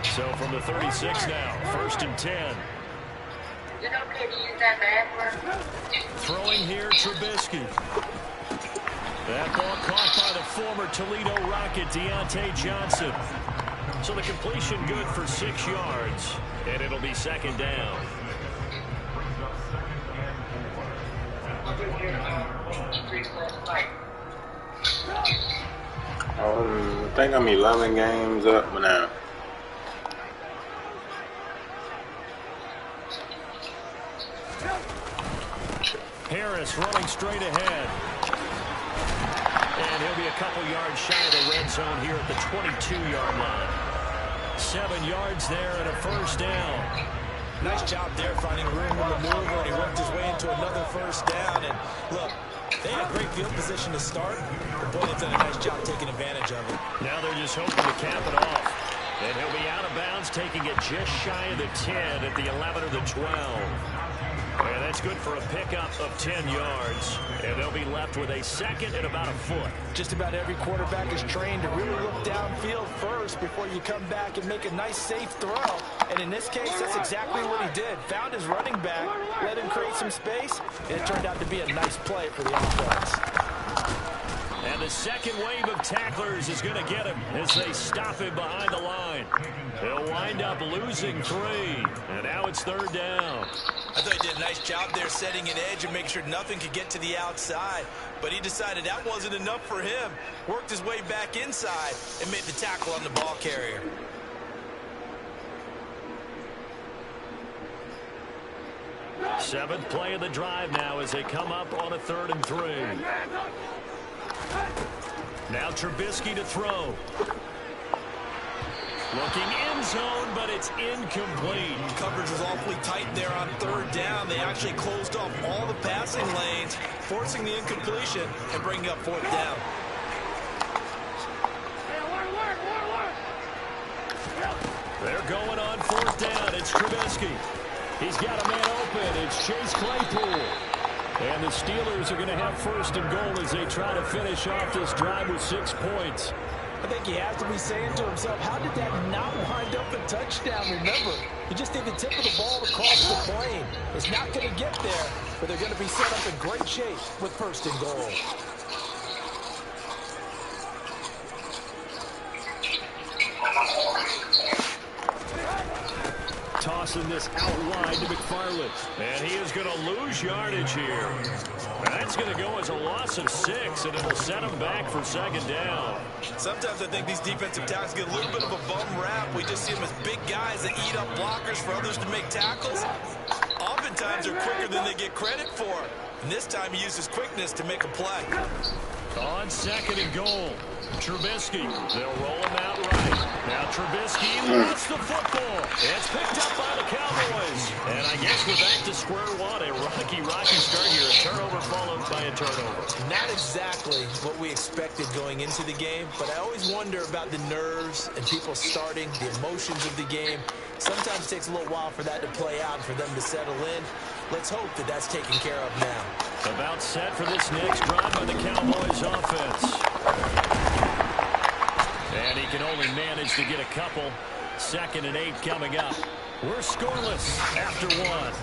So from the 36 now, 1st and 10. Throwing here, Trubisky. That ball caught by the former Toledo Rocket, Deontay Johnson. So the completion good for 6 yards, and it'll be 2nd down. I think I'm 11 games up now. Harris running straight ahead. And he'll be a couple yards shy of the red zone here at the 22-yard line. 7 yards there and a 1st down. Nice job there finding room on the move when he worked his way into another 1st down. And look, they had great field position to start. The Bullets done a nice job taking advantage of it. Now they're just hoping to cap it off. And he'll be out of bounds, taking it just shy of the 10 at the 11 or the 12. And that's good for a pickup of 10 yards. And they'll be left with a 2nd and about a foot. Just about every quarterback is trained to really look downfield first before you come back and make a nice, safe throw. And in this case, that's exactly what he did. Found his running back, let him create some space, and it turned out to be a nice play for the offense. And the second wave of tacklers is going to get him as they stop him behind the line. He'll wind up losing 3. And now it's 3rd down. I thought he did a nice job there setting an edge and making sure nothing could get to the outside. But he decided that wasn't enough for him. Worked his way back inside and made the tackle on the ball carrier. Seventh play of the drive now as they come up on a 3rd and 3. Now Trubisky to throw. Looking end zone, but it's incomplete. Coverage was awfully tight there on 3rd down. They actually closed off all the passing lanes, forcing the incompletion and bringing up 4th down. They're going on 4th down. It's Trubisky. He's got a man open. It's Chase Claypool. And the Steelers are going to have 1st and goal as they try to finish off this drive with 6 points. I think he has to be saying to himself, how did that not wind up a touchdown? Remember, he just did the tip of the ball across the plane. It's not going to get there, but they're going to be set up in great shape with 1st and goal. Tossing this out wide to McFarland. And he is going to lose yardage here. That's going to go as a loss of 6, and it'll set him back for 2nd down. Sometimes I think these defensive tackles get a little bit of a bum rap. We just see them as big guys that eat up blockers for others to make tackles. Oftentimes they're quicker than they get credit for. And this time he used his quickness to make a play. On 2nd and goal, Trubisky. They'll roll him out right. Now Trubisky lost the football. It's picked up by the Cowboys. And I guess we're back to square one. A rocky start here. A turnover followed by a turnover. Not exactly what we expected going into the game, but I always wonder about the nerves and people starting, the emotions of the game. Sometimes it takes a little while for that to play out and for them to settle in. Let's hope that that's taken care of now. About set for this next drive by the Cowboys offense. And he can only manage to get a couple. 2nd and 8 coming up. We're scoreless after 1.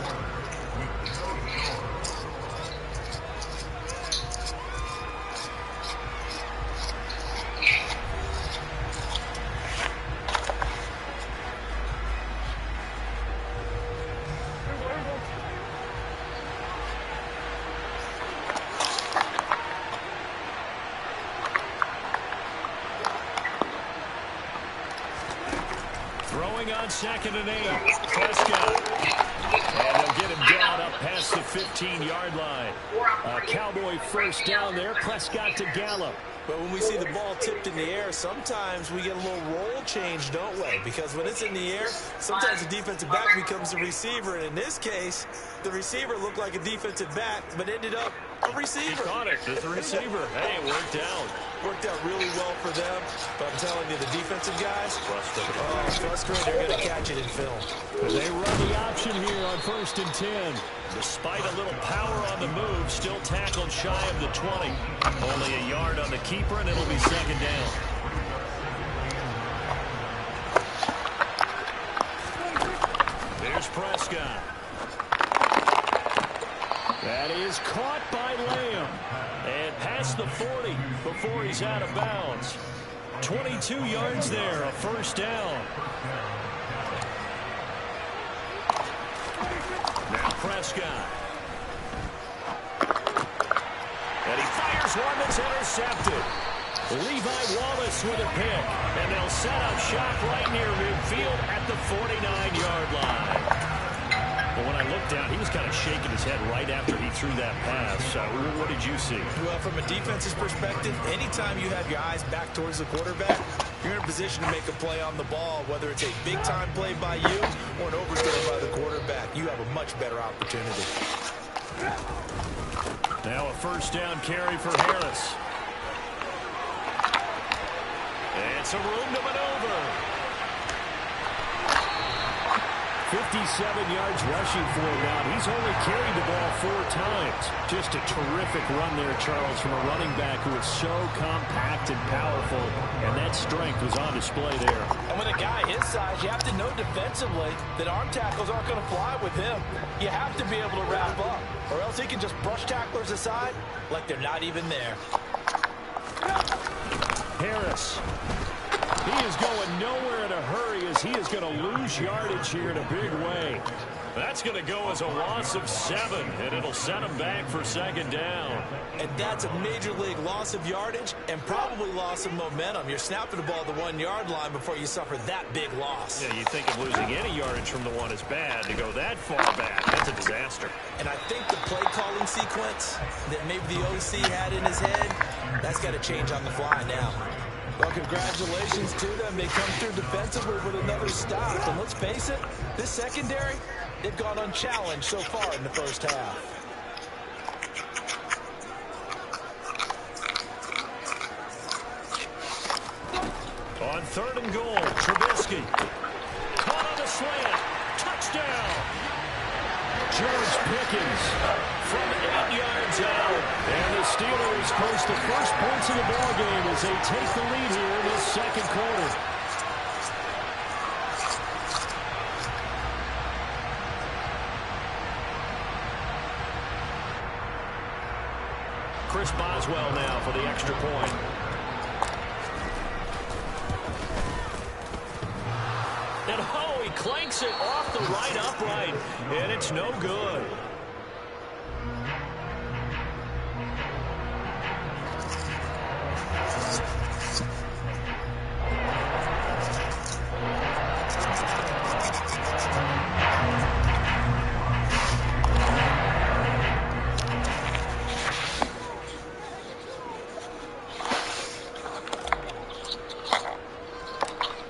Throwing on 2nd and 8. Prescott. And they'll get him down up past the 15-yard line. A Cowboy 1st down there. Prescott to Gallup. But when we see the ball tipped in the air, sometimes we get a little roll change, don't we? Because when it's in the air, sometimes the defensive back becomes the receiver. And in this case, the receiver looked like a defensive back, but ended up a receiver. He caught it as a receiver. Hey, it worked out. Worked out really well for them, but I'm telling you, the defensive guys, Frustrated. frustrated. They're going to catch it in film. They run the option here on 1st and 10. Despite a little power on the move, still tackled shy of the 20. Only a yard on the keeper, and it'll be 2nd down. There's Prescott. That is caught by Lamb. And past the 40 before he's out of bounds. 22 yards there, a 1st down. Now Prescott. And he fires one that's intercepted. Levi Wallace with a pick. And they'll set up shop right near midfield at the 49-yard line. But when I looked down, he was kind of shaking his head right after he threw that pass. What did you see? Well, from a defense's perspective, anytime you have your eyes back towards the quarterback, you're in a position to make a play on the ball, whether it's a big-time play by you or an overthrow by the quarterback. You have a much better opportunity. Now a 1st down carry for Harris. And some room to maneuver. 57 yards rushing for him now. He's only carried the ball 4 times. Just a terrific run there, Charles, from a running back who is so compact and powerful, and that strength was on display there. And with a guy his size, you have to know defensively that arm tackles aren't going to fly with him. You have to be able to wrap up, or else he can just brush tacklers aside like they're not even there. Harris. He is going nowhere in a hurry as he is going to lose yardage here in a big way. That's going to go as a loss of 7, and it'll set him back for 2nd down. And that's a major league loss of yardage and probably loss of momentum. You're snapping the ball at the 1-yard line before you suffer that big loss. Yeah, you think of losing any yardage from the 1 is bad. To go that far back, that's a disaster. And I think the play calling sequence that maybe the OC had in his head, that's got to change on the fly now. Well, congratulations to them. They come through defensively with another stop. And let's face it, this secondary, they've gone unchallenged so far in the 1st half. On 3rd and goal, Trubisky. Caught on the slant. Touchdown. George Pickens from 8 yards out. And the Steelers post the first points of the ball game as they take the lead here in this 2nd quarter. Chris Boswell now for the extra point. And oh, he clanks it off the right upright, and it's no good.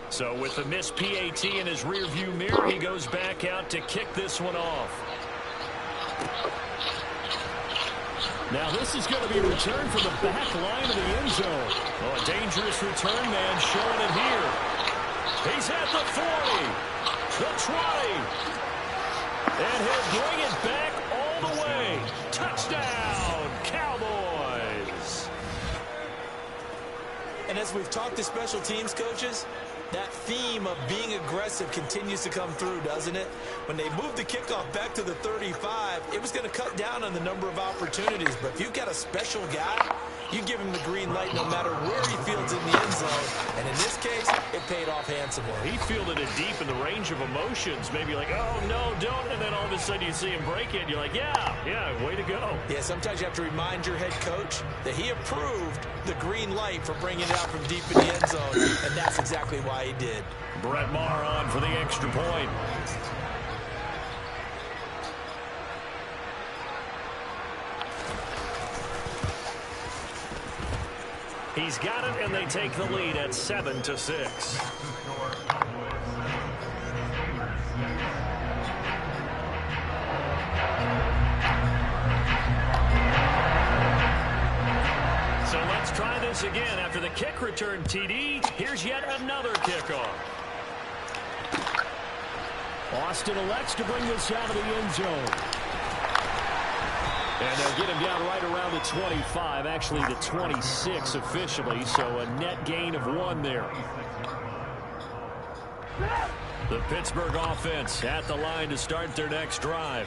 So with the missed PAT in his rearview mirror, he goes back out to kick this one off. Now this is going to be returned from the back line of the end zone. Oh, a dangerous return man showing it here. He's at the 40, the 20, and he'll bring it back all the way. Touchdown, Cowboys. And as we've talked to special teams coaches, that theme of being aggressive continues to come through, doesn't it? When they moved the kickoff back to the 35, it was going to cut down on the number of opportunities. But if you've got a special guy, you give him the green light no matter where he fields in the end zone. And in this case, it paid off handsomely. He fielded it deep in the range of emotions. Maybe like, oh, no, don't. And then all of a sudden you see him break it. And you're like, yeah, way to go. Yeah, sometimes you have to remind your head coach that he approved the green light for bringing it out from deep in the end zone. And that's exactly why he did. Brett Maher on for the extra point. He's got it, and they take the lead at 7-6. Once again, after the kick return TD, here's yet another kickoff. Austin elects to bring this out of the end zone. And they'll get him down right around the 25, actually the 26 officially, so a net gain of 1 there. The Pittsburgh offense at the line to start their next drive.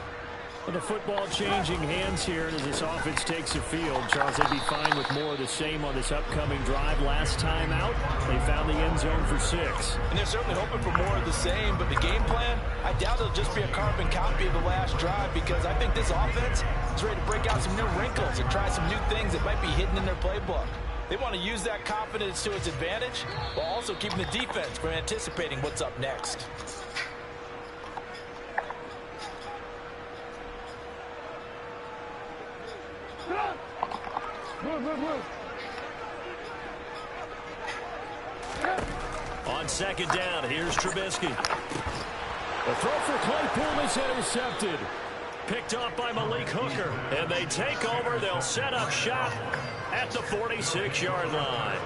With the football changing hands here as this offense takes the field. Charles, they'd be fine with more of the same on this upcoming drive. Last time out, they found the end zone for 6. And they're certainly hoping for more of the same, but the game plan, I doubt it'll just be a carbon copy of the last drive, because I think this offense is ready to break out some new wrinkles and try some new things that might be hidden in their playbook. They want to use that confidence to its advantage while also keeping the defense from anticipating what's up next. On second down, here's Trubisky. The throw for Claypool is intercepted. Picked off by Malik Hooker. And they take over. They'll set up shop at the 46-yard line.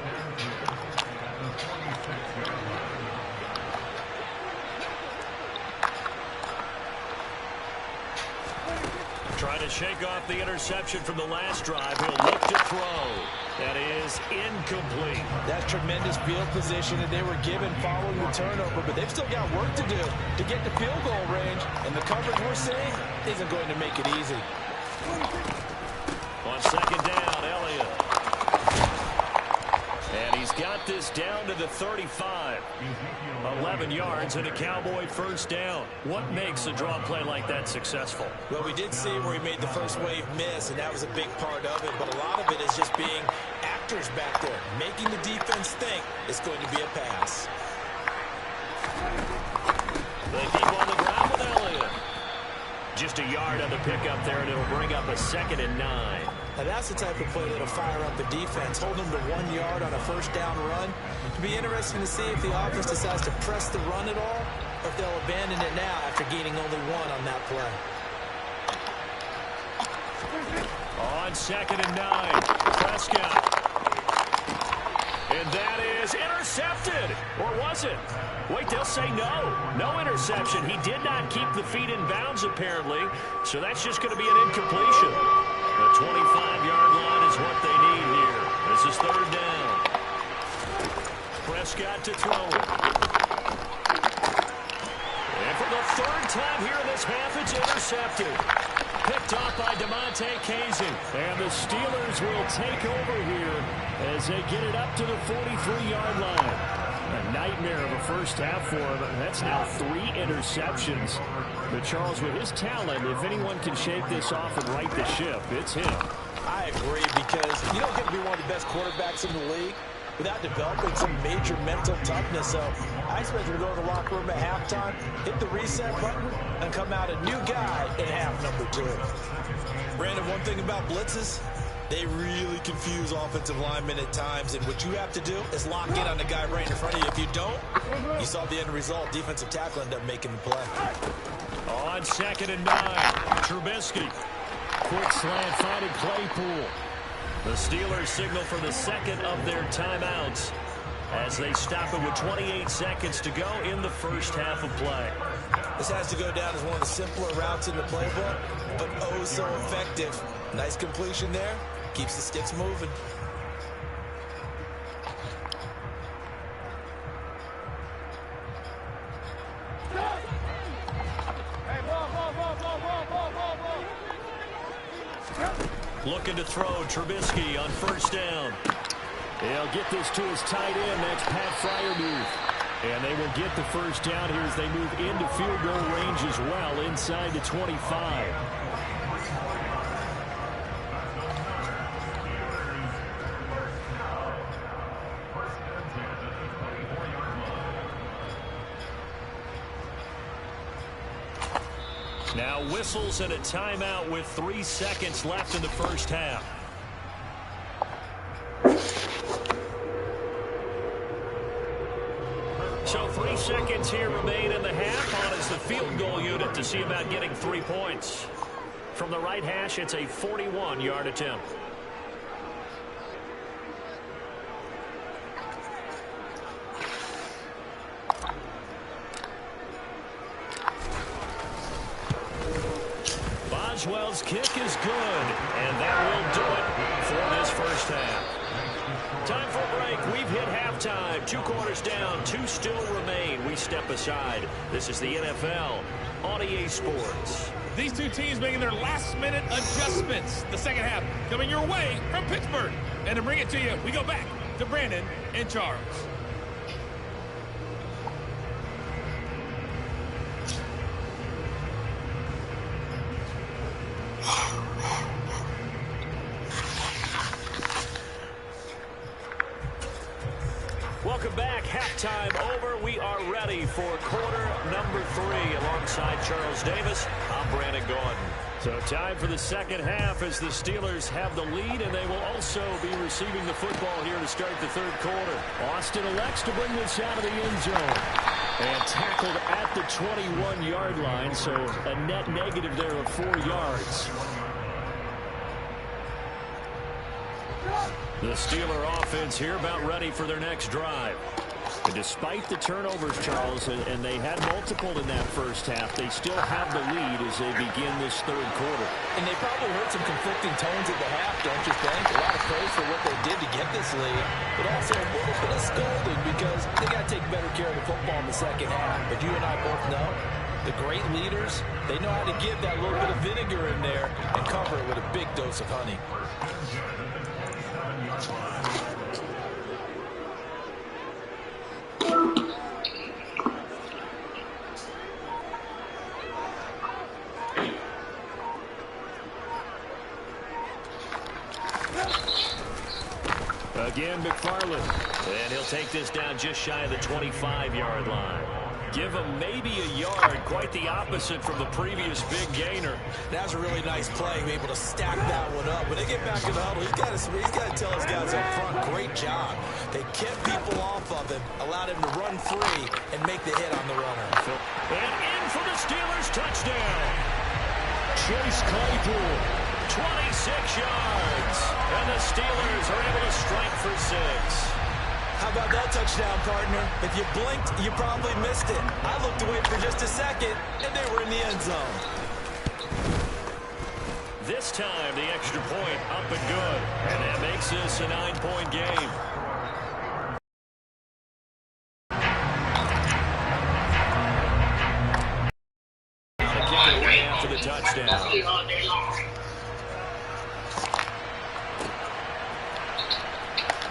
Trying to shake off the interception from the last drive. He'll look to throw. That is incomplete. That's tremendous field position that they were given following the turnover, but they've still got work to do to get to field goal range, and the coverage we're seeing isn't going to make it easy. On second down, Elliott. And he's got this down to the 35. 11 yards and a Cowboy first down. What makes a draw play like that successful? Well, we did see where he made the first wave miss, and that was a big part of it, but a lot of it is just being actors back there, making the defense think it's going to be a pass. They keep on the ground with Elliott. Just a yard on the pickup there, and it'll bring up a 2nd and 9. Now that's the type of play that'll fire up the defense, hold them to 1 yard on a first down run. It'll be interesting to see if the offense decides to press the run at all, or if they'll abandon it now after gaining only 1 on that play. On 2nd and 9, Prescott. And that is intercepted. Or was it? Wait, they'll say no. No interception. He did not keep the feet in bounds, apparently. So that's just going to be an incompletion. The 25-yard line is what they need here. This is 3rd down. Prescott to throw it. And for the 3rd time here in this half, it's intercepted. Picked off by DeMonte Casey. And the Steelers will take over here as they get it up to the 43-yard line. A nightmare of a first half for him. That's now 3 interceptions. But Charles, with his talent, if anyone can shake this off and right the ship, it's him. I agree, because you don't get to be one of the best quarterbacks in the league without developing some major mental toughness. So I expect him to go to the locker room at halftime, hit the reset button, and come out a new guy in half number 2. Brandon, one thing about blitzes, they really confuse offensive linemen at times, and what you have to do is lock in on the guy right in front of you. If you don't, you saw the end result. Defensive tackle ended up making the play. On 2nd and 9, Trubisky. Quick slant finding Claypool. The Steelers signal for the 2nd of their timeouts as they stop it with 28 seconds to go in the first half of play. This has to go down as one of the simpler routes in the playbook, but oh so effective. Nice completion there. Keeps the sticks moving. Looking to throw, Trubisky on first down. They'll get this to his tight end. That's Pat Freiermuth. And they will get the first down here as they move into field goal range as well, inside the 25. Now whistles and a timeout with 3 seconds left in the first half. So 3 seconds here remain in the half. On is the field goal unit to see about getting 3 points. From the right hash, it's a 41-yard attempt. Boswell's kick is good, and that will do it for this first half. Time for a break. We've hit halftime. 2 quarters down. 2 still remain. We step aside. This is the NFL on EA Sports. These two teams making their last-minute adjustments. The second half coming your way from Pittsburgh. And to bring it to you, we go back to Brandon and Charles. Welcome back. Halftime over. We are ready for quarter number 3. Alongside Charles Davis, I'm Brandon Gordon. So time for the second half as the Steelers have the lead, and they will also be receiving the football here to start the third quarter. Austin elects to bring this out of the end zone. And tackled at the 21-yard line, so a net negative there of 4 yards. The Steeler offense here about ready for their next drive. And despite the turnovers, Charles, and they had multiple in that first half, they still have the lead as they begin this third quarter. And they probably heard some conflicting tones at the half, don't you think? A lot of praise for what they did to get this lead, but also a little bit of scolding because they got to take better care of the football in the second half. But you and I both know the great leaders, they know how to give that little bit of vinegar in there and cover it with a big dose of honey. Again, McFarland. And he'll take this down just shy of the 25-yard line. Give him maybe a yard, quite the opposite from the previous big gainer. That was a really nice play, able to stack that one up. When they get back in the huddle, he's got to tell his guys up front, great job. They kept people off of him, allowed him to run free and make the hit on the runner. And in for the Steelers touchdown. Chase Claypool, 26 yards. And the Steelers are able to strike for 6. How about that touchdown, partner? If you blinked, you probably missed it. I looked away for just a second, and they were in the end zone. This time, the extra point up and good. And that makes this a 9-point game. The kick away after the touchdown.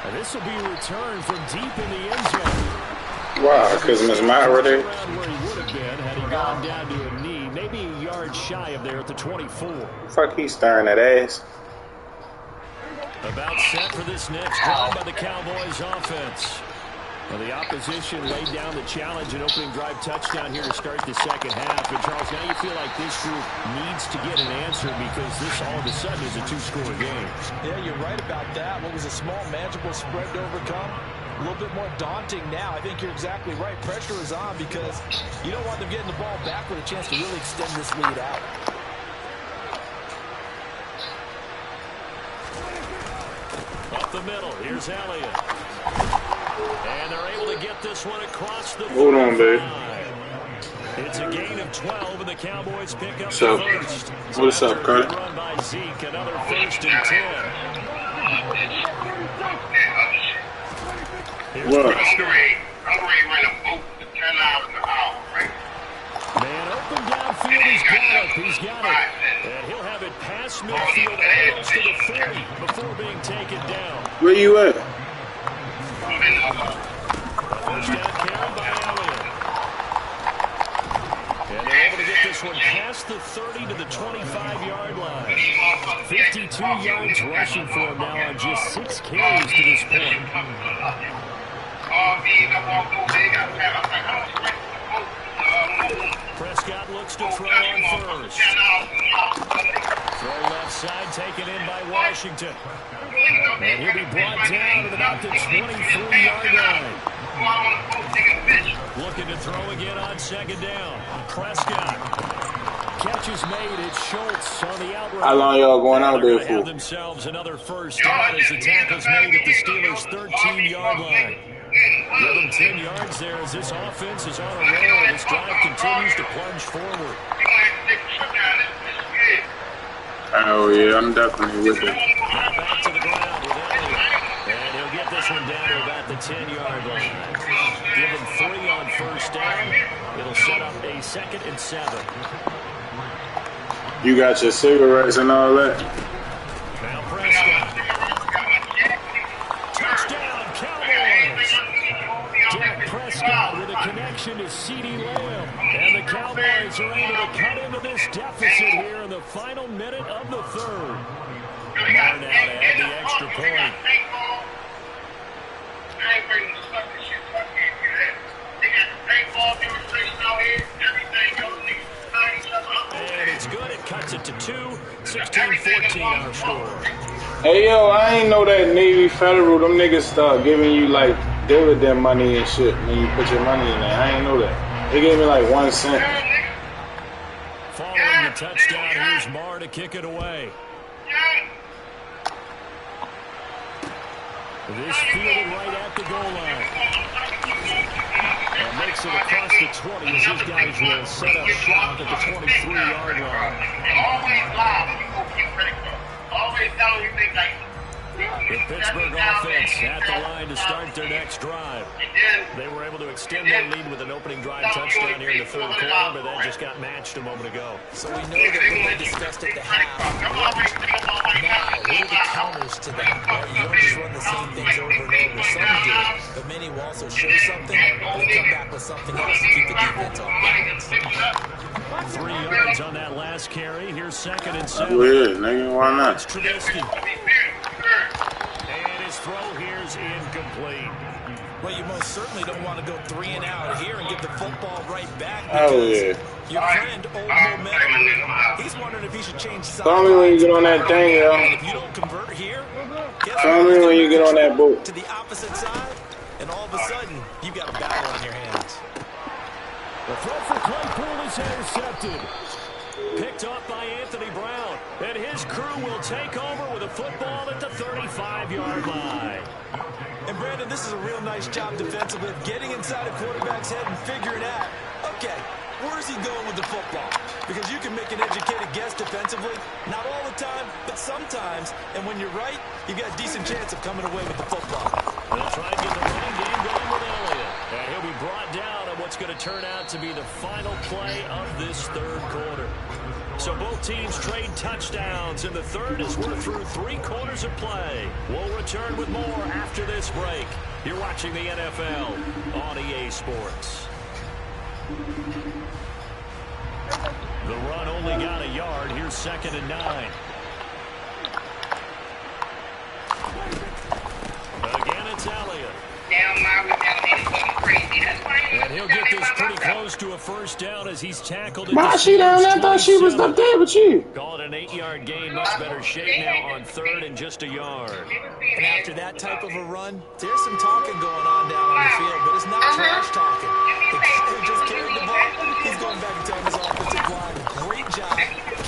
And this will be a return from deep in the end zone. Wow, because Miss Matt already. Where he would have been had he gone down to a knee, maybe a yard shy of there at the 24. Fuck, he's staring at ass. About set for this next drive by the Cowboys offense. Well, the opposition laid down the challenge and opening drive touchdown here to start the second half. And Charles, now you feel like this group needs to get an answer because this all of a sudden is a 2-score game. Yeah, you're right about that. What was a small, manageable spread to overcome? A little bit more daunting now. I think you're exactly right. Pressure is on because you don't want them getting the ball back with a chance to really extend this lead out. Up the middle, here's Elliott. And they're able to get this one across the 45. Hold on, babe. It's a gain of 12, and the Cowboys pick up So, the first. what's up, Kurt? Run by Zeke, another 1st and 10. What? Man open downfield, he's got it. And he'll have it past midfield almost to the 30 before being taken down. Where you at? First down carry by Elliott. And they're able to get this one past the 30 to the 25-yard line. 52 yards rushing for him now on just 6 carries to this point. Prescott looks to throw on first. Throw left side taken in by Washington. And he'll be brought down at about the 23-yard line. Looking to throw again on second down. Prescott. Catch is made. It's Schultz on the outright. How long y'all going out there Have for? themselves another first down as the tackle's made at the Steelers' 13-yard line. Give them 10 yards there as this offense is on a roll. This drive continues to plunge forward. Oh, yeah, I'm definitely with it. Now back to the ground with Elliott. And he'll get this one down to about the 10-yard line. Give him 3 on first down. It'll set up a 2nd and 7. You got your cigarettes and all that? Now Prescott. Touchdown, Cowboys. Dak Prescott with a connection to CeeDee Lamb. And the Cowboys are able to cut into this deficit here in the final minute of the 3rd. Now to add the extra point. And it's good. It cuts it to 2. 16-14 our score. Hey, yo, I ain't know that Navy Federal, them niggas start giving you, like, dividend money and shit when you put your money in there. I ain't know that. They gave me, like, 1 cent. Following the touchdown, here's Marr to kick it away. This fielded right at the goal line. And makes it across the 20 as his guys will set up shop at the 23-yard line. Always live. Always tell you things like The Pittsburgh offense at the line to start their next drive. They were able to extend their lead with an opening drive touchdown here in the 3rd quarter, but that just got matched a moment ago. So we know that what they discussed at the half. Now, what are the counters to that? Right? You don't just run the same things over and over. Some do, but many will also show something and come back with something else to keep the defense on balance. 3 yards on that last carry. Here's 2nd and 7. Weird, nigga, why not? It's Trubisky. And his throw here's incomplete. Well, you most certainly don't want to go 3 and out here and get the football right back Oh, because yeah. your friend, old momentum, he's wondering if he should change sides. Call me when you get on that thing, yo. And if you don't convert here, Call me when you get on that boat. to the opposite side, and all of a sudden, you've got a battle on your hands. The throw for Claypool is intercepted. Picked up by Anthony Brown. And his crew will take over with a football at the 35-yard line. And Brandon, this is a real nice job defensively of getting inside a quarterback's head and figuring out, okay, where's he going with the football? Because you can make an educated guess defensively, not all the time, but sometimes. And when you're right, you've got a decent chance of coming away with the football. They'll try and get the running game going with Elliott. And he'll be brought down on what's going to turn out to be the final play of this 3rd quarter. So both teams trade touchdowns in the 3rd as we're through 3 quarters of play. We'll return with more after this break. You're watching the NFL on EA Sports. The run only got a yard. Here's 2nd and 9. Again, it's Elliott. And he'll get this pretty close to a first down as he's tackled at Why she down there? I thought she was up there with you. Call it an 8-yard gain. Much better shape now on 3rd and just a yard. And after that type of a run, there's some talking going on down on the field, but it's not trash talking. The guy who just carried the ball, he's going back and telling his offensive line, great job,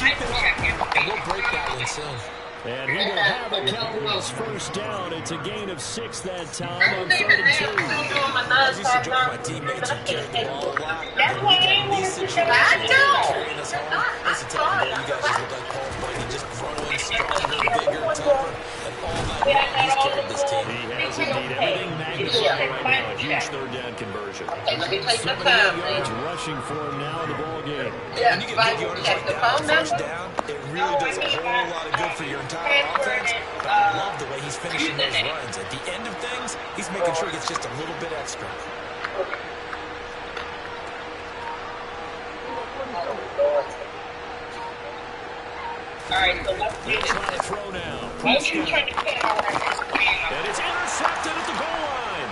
keep it up, and we'll break that one soon. And he will have a Cowboys first down. It's a gain of 6 that time on 3rd and 2. I used to joke with my teammates who carried the ball a lot. When we got in these situations, carrying us home, I used to tell them, you guys just look like Paul Brady, just growing, stronger, bigger, tougher. And all night long, he's carried this team. He has indeed everything magnified right now. A huge 3rd down conversion. 78 yards rushing for him now in the ball game. When you get big yardage like that on first down, it really does a whole lot of good for your entire offense. But I love the way he's finishing those runs. At the end of things, he's making sure he gets just a little bit extra. They'll try to throw now. Prescott. And it's intercepted at the goal line.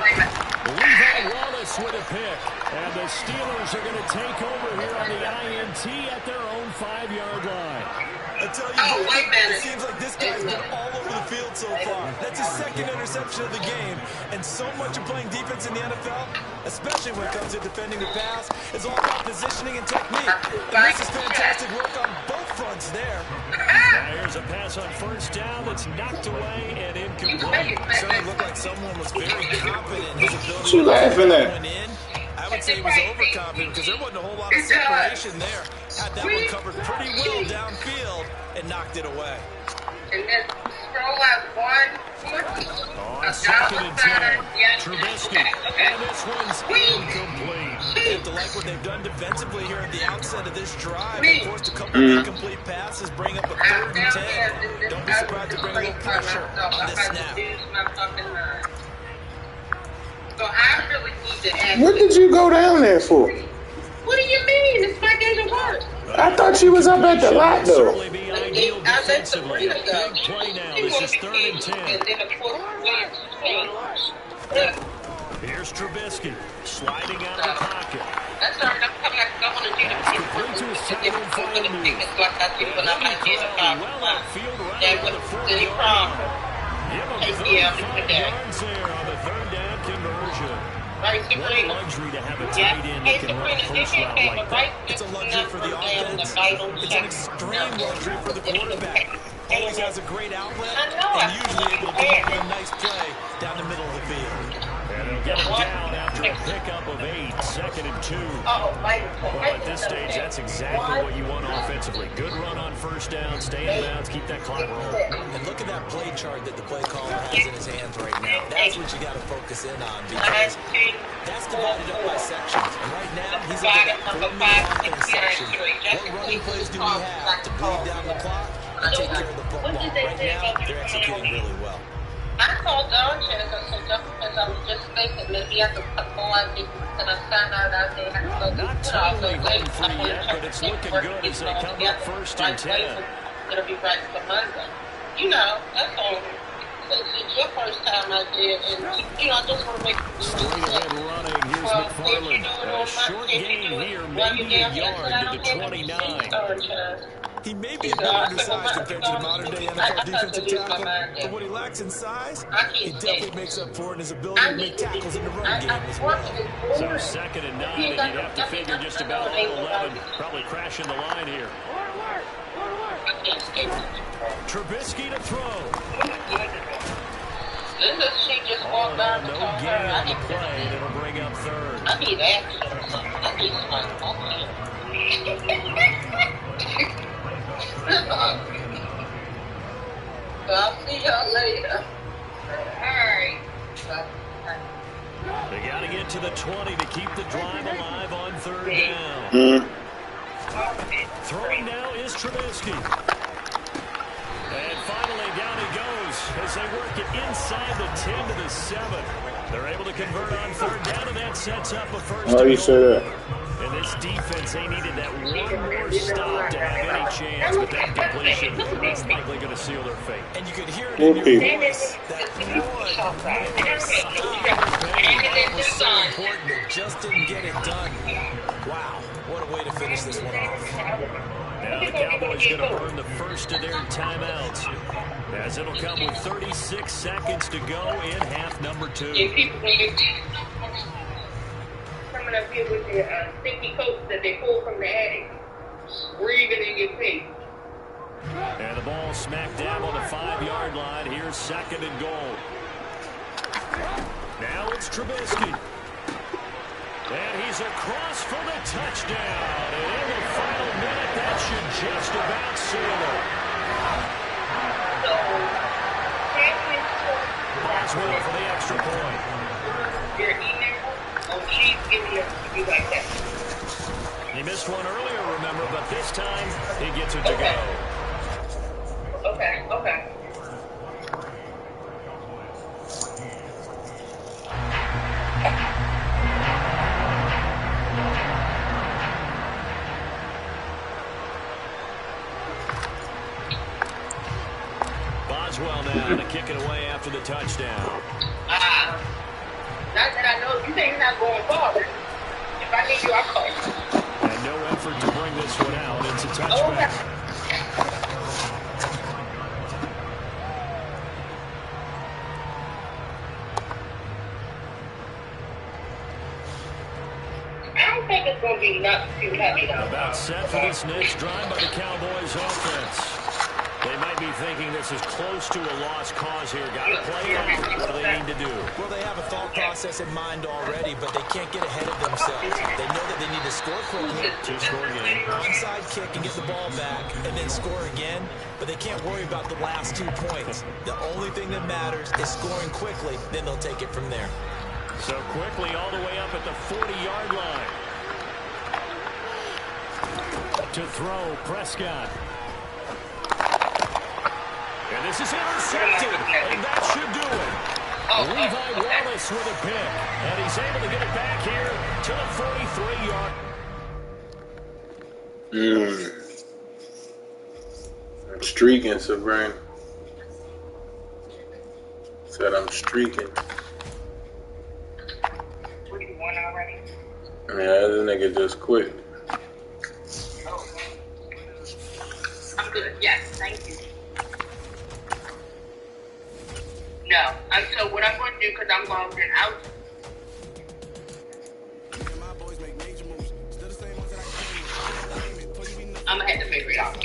Levi Wallace with a pick. And the Steelers are going to take over here on the INT at their own 5-yard line. I tell you, it seems like this guy's been all over the field so far. That's his 2nd interception of the game. And so much of playing defense in the NFL, especially when it comes to defending the pass, is all about positioning and technique. And this is fantastic work on both fronts there. Now here's a pass on first down that's knocked away and incomplete. Certainly looked like someone was very confident in his ability What you laughing to at? win in. I would say he was overconfident because there wasn't a whole lot of separation there. Had that one covered pretty well downfield, and knocked it away. And then scroll up one. On second and 10, Trubisky, and this one's incomplete. They have to like what they've done defensively here at the outset of this drive. They forced a couple of incomplete passes, bring up a 3rd and 10. Don't be surprised to bring a little pressure on this snap. So I really need to ask. What did you go down there for? What do you mean? This might get worse. I thought she was up at the lot though. Certainly be ideal defensively. Big play now. This is 3rd and 10. Here's Trubisky sliding out of the pocket. That's all right. I'm coming. I want to do the Complete to his tight end final move. it's like I did when I did the Well outfield right That over was the 4 any yard problem. line. Give him Yeah, 35 yards there on the 3rd down conversion. Right, What a luxury to have a tight end that can run a first route like that. It's a luxury for the offense. It's an extreme luxury for the quarterback. Always has a great outlet and usually able to come up with a nice play down the middle of the field. And they'll get him down after a pickup of 8, 2nd and 2. Well, at this stage, that's exactly what you want offensively. Good run on first down, stay in bounds, keep that clock rolling. And look at that play chart that the play caller has in his hands right now. That's what you got to focus in on because that's divided up by sections. And right now, he's in the 4-minute offense section. What running plays do we have to bleed down the clock and take care of the football? Right now, they're executing really well. I called Downchance. I said, just because I was just thinking maybe I could put more on and I found out I didn't have to go Not totally home free yet, but it's looking good as they come up 1st and 10. It'll be right for Monday. You know, that's all. It's your first time out there, and you know, I just want to make Straight ahead running. Here's McFarland. A short gain here, maybe a yard to the 29. He may be a bit undersized compared to the modern-day NFL defensive tackle, but what he lacks in size, it definitely makes up for in his ability to make tackles in the run game as well. So 2nd and 9, and you'd have to figure just about all 11 probably crashing the line here. Trubisky to throw. She just walked down No gain on the play. It'll bring up 3rd. I need action. I need I'll see y'all later. Alright. They got to get to the 20 to keep the drive alive on 3rd down. Throwing now is Trubisky. And finally down he goes as they work it inside the 10 to the 7. They're able to convert on 3rd down, and that sets up a first. How do you say that? And this defense, they needed that one more stop to have any chance, but that completion is likely going to seal their fate. And you could hear it in your voice that one was so important it just didn't get it done. Wow, what a way to finish this one off. Now the Cowboys going to burn the first of their timeouts as it'll come with 36 seconds to go in half number 2. Coming up here with the stinky coats that they pull from the attic, breathing in your face. And the ball smack dab on the 5-yard line. Here's 2nd and goal. Now it's Trubisky. And he's across for the touchdown. And in the final minute, that should just about seal it. Boswell for the extra point. Your email, please give me a like that. He missed one earlier, remember, but this time he gets it to go. Okay, okay. Boswell now to kick it away after the touchdown. Not that I know. You think he's not going forward. If I need you, I'll call you. And no effort to bring this one out. It's a touchback. I don't think it's going to be not too heavy, though. About set for this next drive by the Cowboys offense. They might be thinking this is close to a lost cause here. Got to play it out. What do they need to do? Well, they have a thought process in mind already, but they can't get ahead of themselves. They know that they need to score quickly. Two-score game. Onside kick and get the ball back, and then score again. But they can't worry about the last 2 points. The only thing that matters is scoring quickly. Then they'll take it from there. So quickly all the way up at the 40-yard line. To throw, Prescott. And this is intercepted, and that should do it. Levi Wallace with a pick, and he's able to get it back here to the 43-yard. I'm streaking, Sabrina. Said I'm streaking. What do you want already? Yeah, this nigga just quit. I'm good. Yes, thank you. No. So what I'm going to do, because I'm logged in out. I'm going to have to figure it out.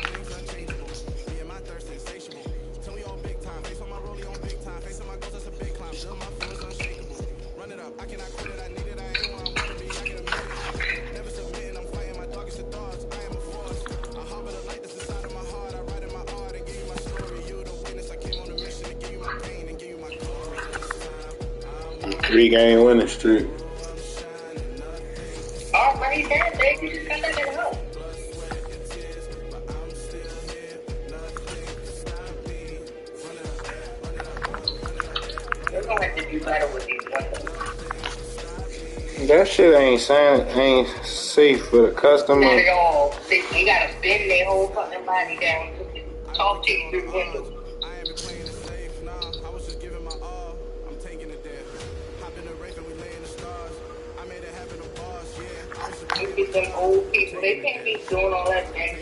Three-game winning streak. Already there, baby. You just got that in the house. They're going to have to do better with these weapons. That shit ain't safe for the customer. Not at all. They got to bend their whole fucking body down to talk to you through the window. You get them old people, they can't be doing all that thing.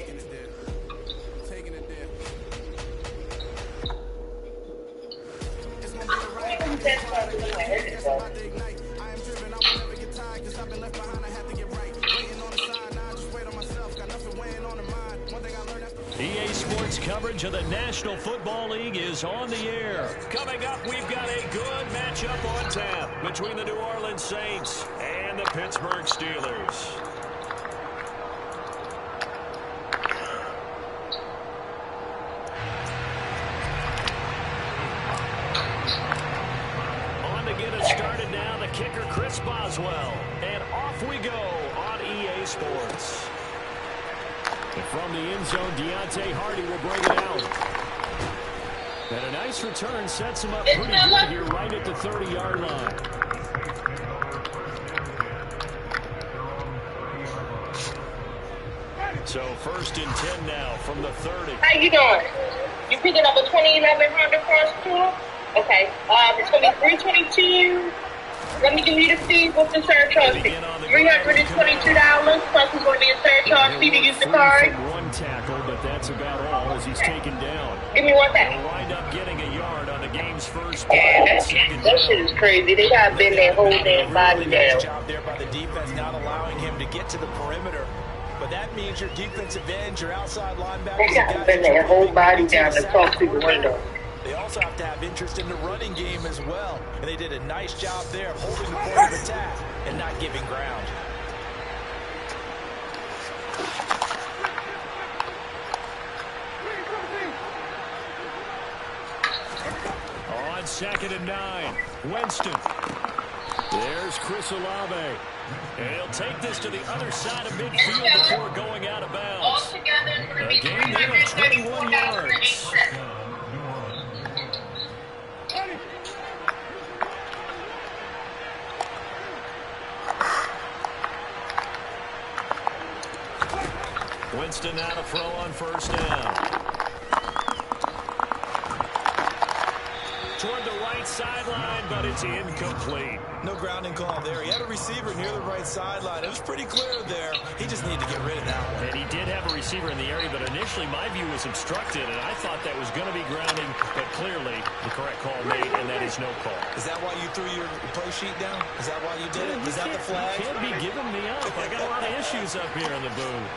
EA Sports coverage of the National Football League is on the air. Coming up, we've got a good matchup on tap between the New Orleans Saints and the Pittsburgh Steelers. On to get us started now, the kicker, Chris Boswell. And off we go on EA Sports. And from the end zone, Deontay Hardy will bring it out. And a nice return sets him up pretty good here right at the 30-yard line. So first and 10 now from the 30. How you doing? You picking up a 2011 Honda Cross Tour? Okay. It's going to be $322. Let me give you the fee. What's the surcharge fee? $322. Plus it's going to be a surcharge fee to use the card. One tackle, but that's about all as he's taken down. Give me one back. He'll wind up getting a yard on the game's first Yeah, play. that shit is crazy. They got to bend their whole damn body Really down. nice job there by the defense, not allowing him to get to the perimeter. But that means your defensive ends, your outside linebackers, They got to bend their whole body down to talk through the window. They also have to have interest in the running game as well. And they did a nice job there of holding the point of attack and not giving ground. On 2nd and 9, Winston. There's Chris Olave. And he'll take this to the other side of midfield before going out of bounds. A gain there of 21 yards. Winston now to throw on first down. Toward the right sideline, but it's incomplete. No grounding call there. He had a receiver near the right sideline. It was pretty clear there. He just needed to get rid of that one. And he did have a receiver in the area, but initially my view was obstructed, and I thought that was going to be grounding, but clearly the correct call made, and that is no call. Is that why you threw your play sheet down? Is that why you did it? Is that the flag? You can't be giving me up. I got a lot of issues up here in the booth.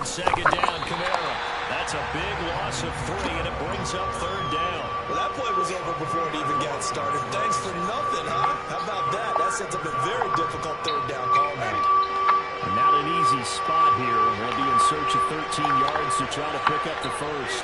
second down, Kamara. That's a big loss of 3, and it brings up third down. Well, that play was over before it even got started. Thanks for nothing, huh? How about that? That sets up a very difficult third down call now. Not an easy spot here. They'll be in search of 13 yards to try to pick up the first.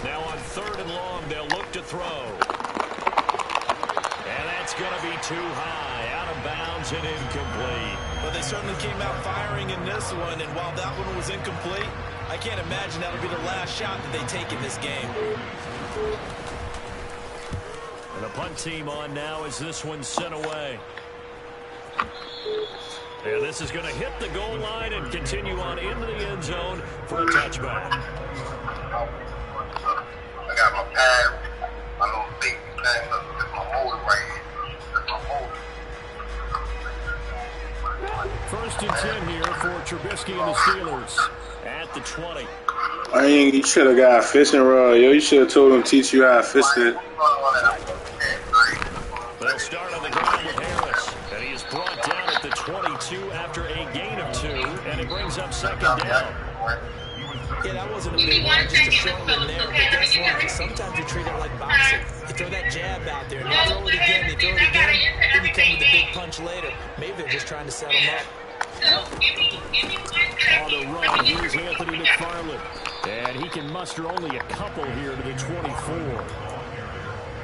Now on 3rd and long, they'll look to throw. And that's going to be too high, out of bounds and incomplete. But they certainly came out firing in this one, and while that one was incomplete, I can't imagine that'll be the last shot that they take in this game. And the punt team on now as this one's sent away. And this is going to hit the goal line and continue on into the end zone for a touchback. I got my pad, my little big thing, that's my motor right here. That's my motor. 1st and 10 here for Trubisky and the Steelers. At the 20. You should have got a fishing rod, yo. You should have told him to teach you how to fish it. They'll start on the ground with Harris. And he is brought down at the 22 after a gain of 2. And it brings up second down. Yeah, that wasn't a big one, just a short one there. But guess what? Sometimes you treat it like boxing. You throw that jab out there, and you throw it again, you throw it again, then you come with a big punch later. Maybe they're just trying to set him up. On the run, here's Anthony McFarland. And he can muster only a couple here to the 24.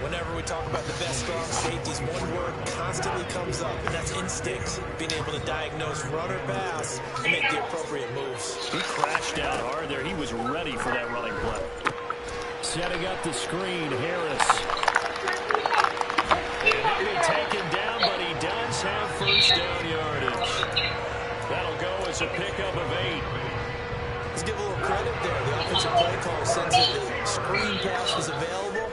Whenever we talk about the best strong safeties, one word constantly comes up, and that's instincts. Being able to diagnose run or pass and make the appropriate moves. He crashed out hard there. He was ready for that running play. Setting up the screen, Harris. And he'll be taken down, but he does have first down yardage. That'll go as a pickup of 8. Let's give a little credit there. The offensive play call sense that the screen pass was available.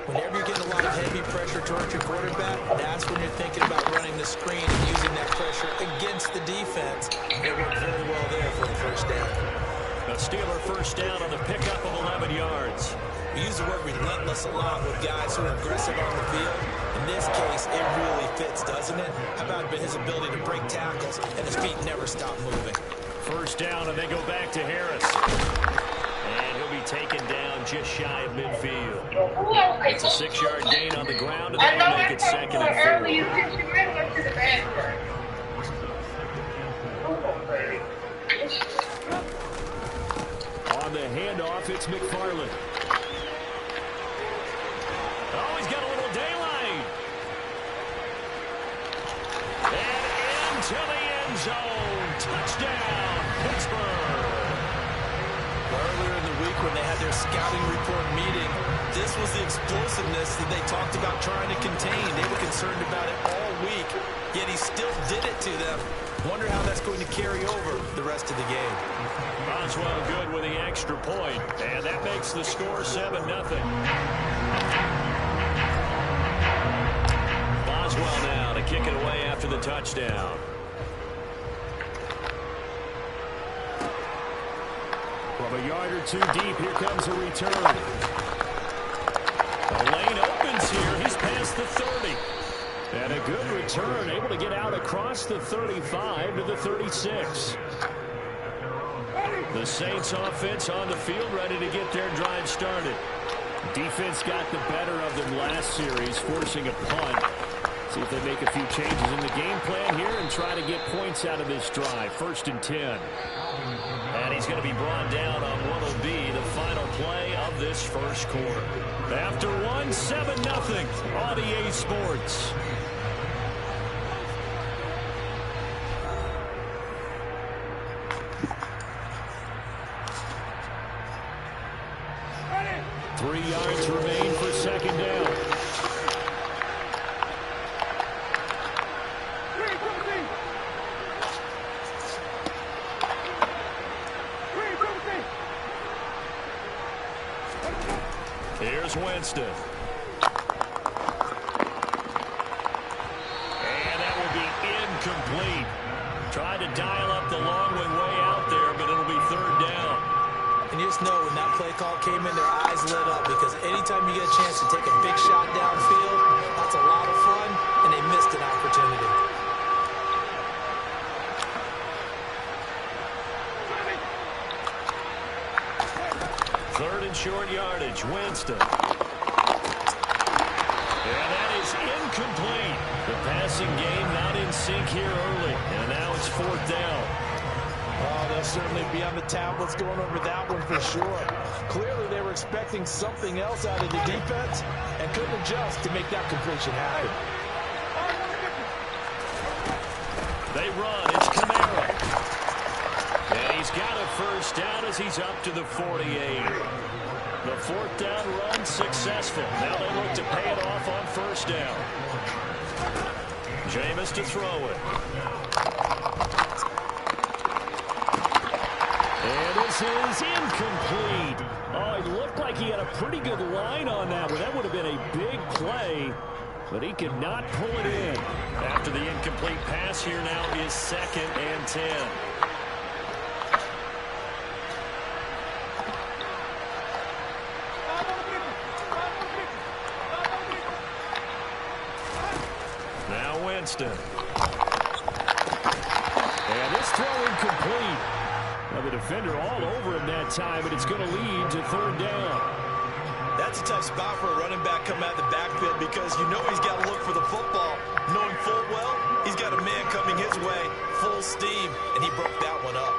Whenever you're getting a lot of heavy pressure towards your quarterback, that's when you're thinking about running the screen and using that pressure against the defense. It worked very well there for the first down. A Steeler first down on the pickup of 11 yards. We use the word relentless a lot with guys who are aggressive on the field. In this case, it really fits, doesn't it? How about his ability to break tackles and his feet never stop moving? First down, and they go back to Harris. And he'll be taken down just shy of midfield. It's a 6-yard gain on the ground, and they'll make it 2nd and 4. On the handoff, it's McFarland. Oh, he's got a little daylight. And into the end zone. Touchdown, Pittsburgh. Earlier in the week when they had their scouting report meeting, this was the explosiveness that they talked about trying to contain. They were concerned about it all week, yet he still did it to them. Wonder how that's going to carry over the rest of the game. Boswell good with the extra point, and that makes the score 7-0. Boswell now to kick it away after the touchdown. From a yard or 2 deep, here comes a return. The lane opens here. He's past the 30. And a good return, able to get out across the 35 to the 36. The Saints offense on the field, ready to get their drive started. Defense got the better of them last series, forcing a punt. See if they make a few changes in the game plan here and try to get points out of this drive. 1st and 10. And he's going to be brought down on what will be the final play of this first quarter. After 1, 7-0 on EA Sports. Three yards remain for second down. Here's Winston. And that will be incomplete. Tried to dial up the long way out there, but it'll be 3rd down. And you're just know when that play call came in, their eyes lit up because anytime you get a chance to take a big shot downfield, that's a lot of fun, and they missed an opportunity. Third and short yardage, Winston. And that is incomplete. The passing game not in sync here early, and now it's fourth down. Oh, they'll certainly be on the tablets going over that one for sure. Clearly, they were expecting something else out of the defense and couldn't adjust to make that completion happen. They run. It's Kamara. And he's got a first down as he's up to the 48. The fourth down run successful. Now they look to pay it off on first down. Jameis to throw it. And this is incomplete. Oh, it looked like he had a pretty good line on that one. That would have been a big play, but he could not pull it in. After the incomplete pass, here now is 2nd and 10. Now Winston. And this throw incomplete. Now the defender all over him that time, and it's going to lead to third down. That's a tough spot for a running back coming out of the backfield because you know he's got to look for the football, knowing full well he's got a man coming his way, full steam, and he broke that one up.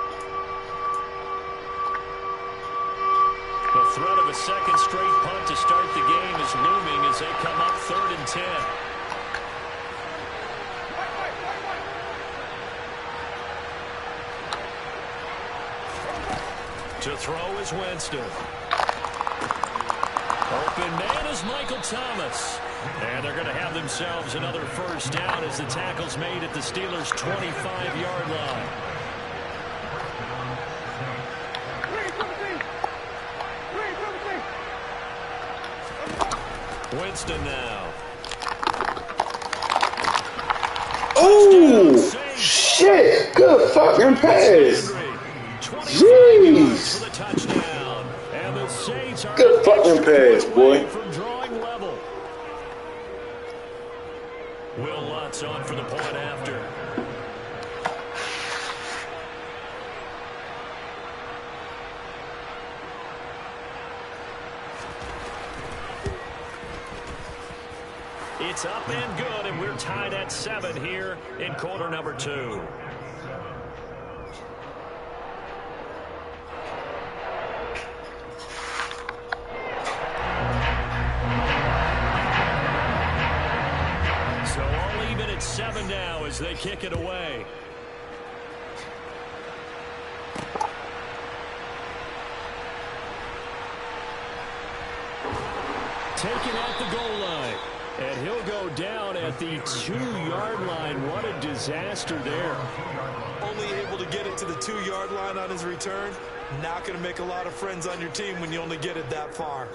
The threat of a second straight punt to start the game is looming as they come up 3rd and 10. To throw is Winston. Open man is Michael Thomas. And they're going to have themselves another first down as the tackle's made at the Steelers' 25-yard line. Winston now. Oh, shit. Good fucking pass. Jeez. Good fucking pass, boy. From drawing level. Will Lutz on for the point after. It's up and good, and we're tied at 7 here in quarter number 2. So all even at 7 now as they kick it away. Taken at the goal line. And he'll go down at the 2-yard line. What a disaster there. Only able to get it to the 2-yard line on his return. Not going to make a lot of friends on your team when you only get it that far.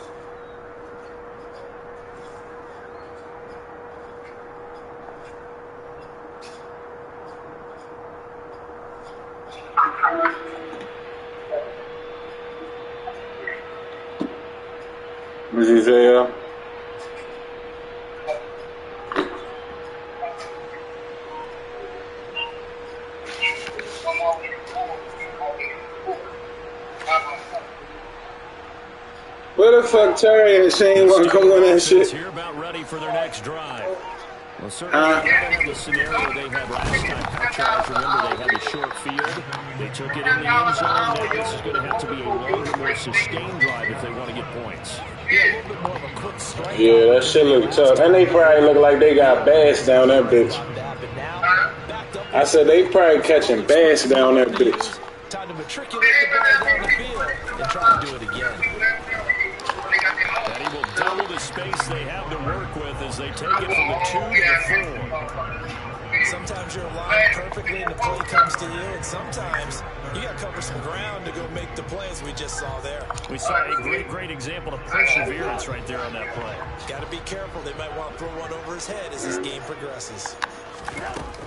What's he say? Where the fuck Terry and Shane want to come on that shit? Here about ready for their next drive. Well, certainly they have the scenario they had last time. Charles, remember, they had a short field. They took it in the end zone. Now this is going to have to be a longer, more sustained drive if they want to get points. Yeah, a little bit more of a quick strike. Yeah, that shit look tough. And they probably look like they got bass down that bitch. I said they probably catching bass down that bitch. Time to matriculate the ball down the field and try to do it again. And he will double the space they have to work with as they take it from the 2 to the 4. Sometimes you're aligned perfectly and the play comes to you, and sometimes you got to cover some ground to go make the play as we just saw there. We saw a great example of perseverance right there on that play. Got to be careful. They might want to throw one over his head as this game progresses.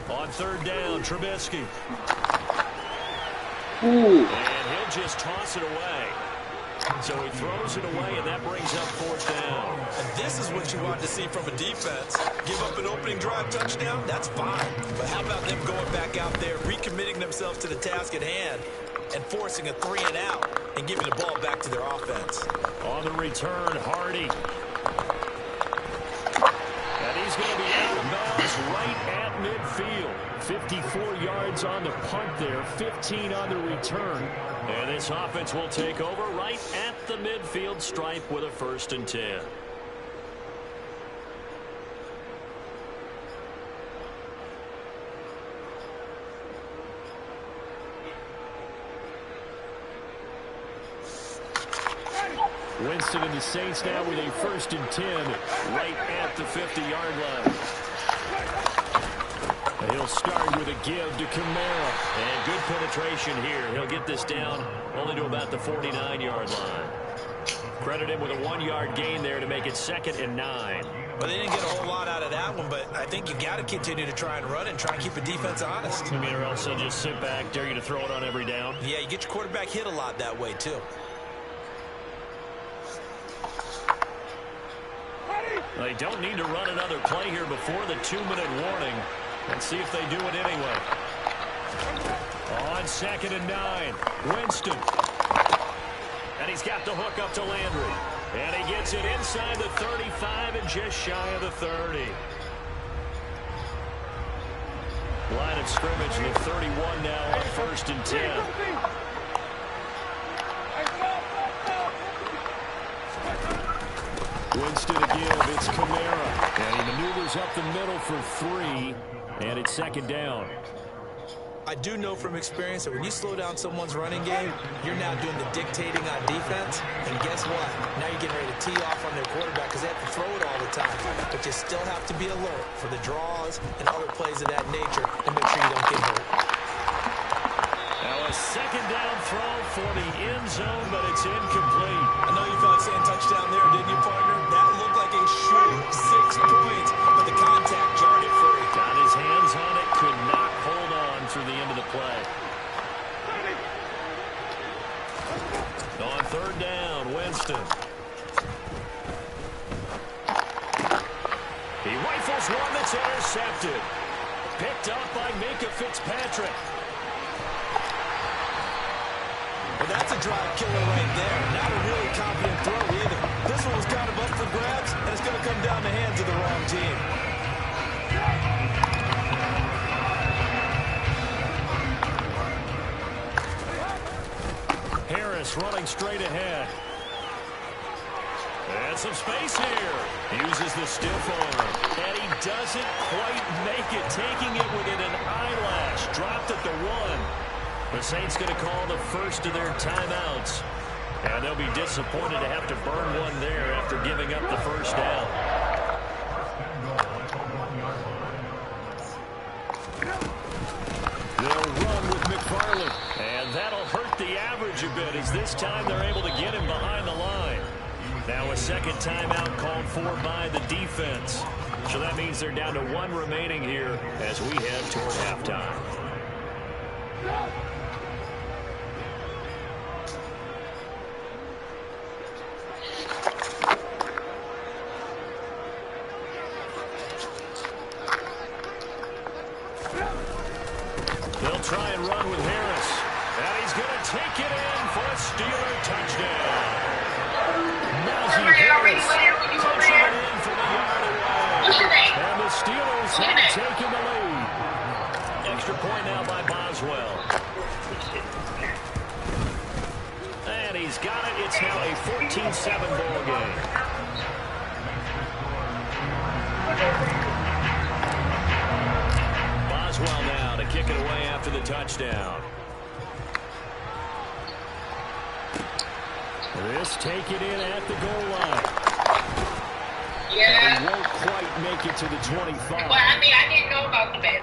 On 3rd down, Trubisky. Ooh. And he'll just toss it away. So he throws it away, and that brings up fourth down. And this is what you want to see from a defense. Give up an opening drive touchdown, that's fine. But how about them going back out there, recommitting themselves to the task at hand, and forcing a 3-and-out and giving the ball back to their offense. On the return, Hardy. And he's going to be out of bounds right at midfield. 54 yards on the punt there, 15 on the return. And this offense will take over right at the midfield stripe with a 1st and 10. Winston and the Saints now with a 1st and 10 right at the 50-yard line. And he'll start with a give to Kamara. And good penetration here. He'll get this down only to about the 49-yard line. Credit him with a 1-yard gain there to make it 2nd and 9. Well, they didn't get a whole lot out of that one, but I think you got to continue to try and run and try and keep the defense honest. You mean or else they'll just sit back, dare you to throw it on every down? Yeah, you get your quarterback hit a lot that way, too. They don't need to run another play here before the 2-minute warning. Let's see if they do it anyway. On 2nd and 9, Winston. And he's got the hook up to Landry. And he gets it inside the 35 and just shy of the 30. Line of scrimmage in the 31 now on 1st and 10. Winston to give, it's Kamara. And he maneuvers up the middle for 3, and it's 2nd down. I do know from experience that when you slow down someone's running game, you're now doing the dictating on defense. And guess what? Now you're getting ready to tee off on their quarterback because they have to throw it all the time. But you still have to be alert for the draws and other plays of that nature to make sure you don't get hurt. Now a 2nd down throw for the end zone, but it's incomplete. I know you felt like saying touchdown there, didn't you, partner? That looked like a short 6 points, but the contact jarred it free. Got his hands on it, could not hold on through the end of the play. On 3rd down, Winston. He rifles one that's intercepted. Picked up by Minka Fitzpatrick. Well, that's a drive killer right there. Not a really confident throw either. This one was kind of up for grabs, and it's going to come down the hands of the wrong team. Harris running straight ahead. And some space here. Uses the stiff arm. And he doesn't quite make it. Taking it within an eyelash. Dropped at the 1. The Saints going to call the first of their timeouts. And they'll be disappointed to have to burn one there after giving up the 1st down. They'll run with McFarland. And that'll hurt the average a bit as this time they're able to get him behind the line. Now a 2nd timeout called for by the defense. So that means they're down to 1 remaining here as we head toward halftime. They'll try and run with Harris. And he's going to take it in for a Steeler touchdown. Najee Harris punching it in from a yard away. And the Steelers have taken the lead. Extra point now by Boswell. And he's got it. It's now a 14-7 ball game. Boswell now to kick it away after the touchdown. This take it in at the goal line. Yeah. And won't quite make it to the 25. Well, I mean, I didn't know about the bet.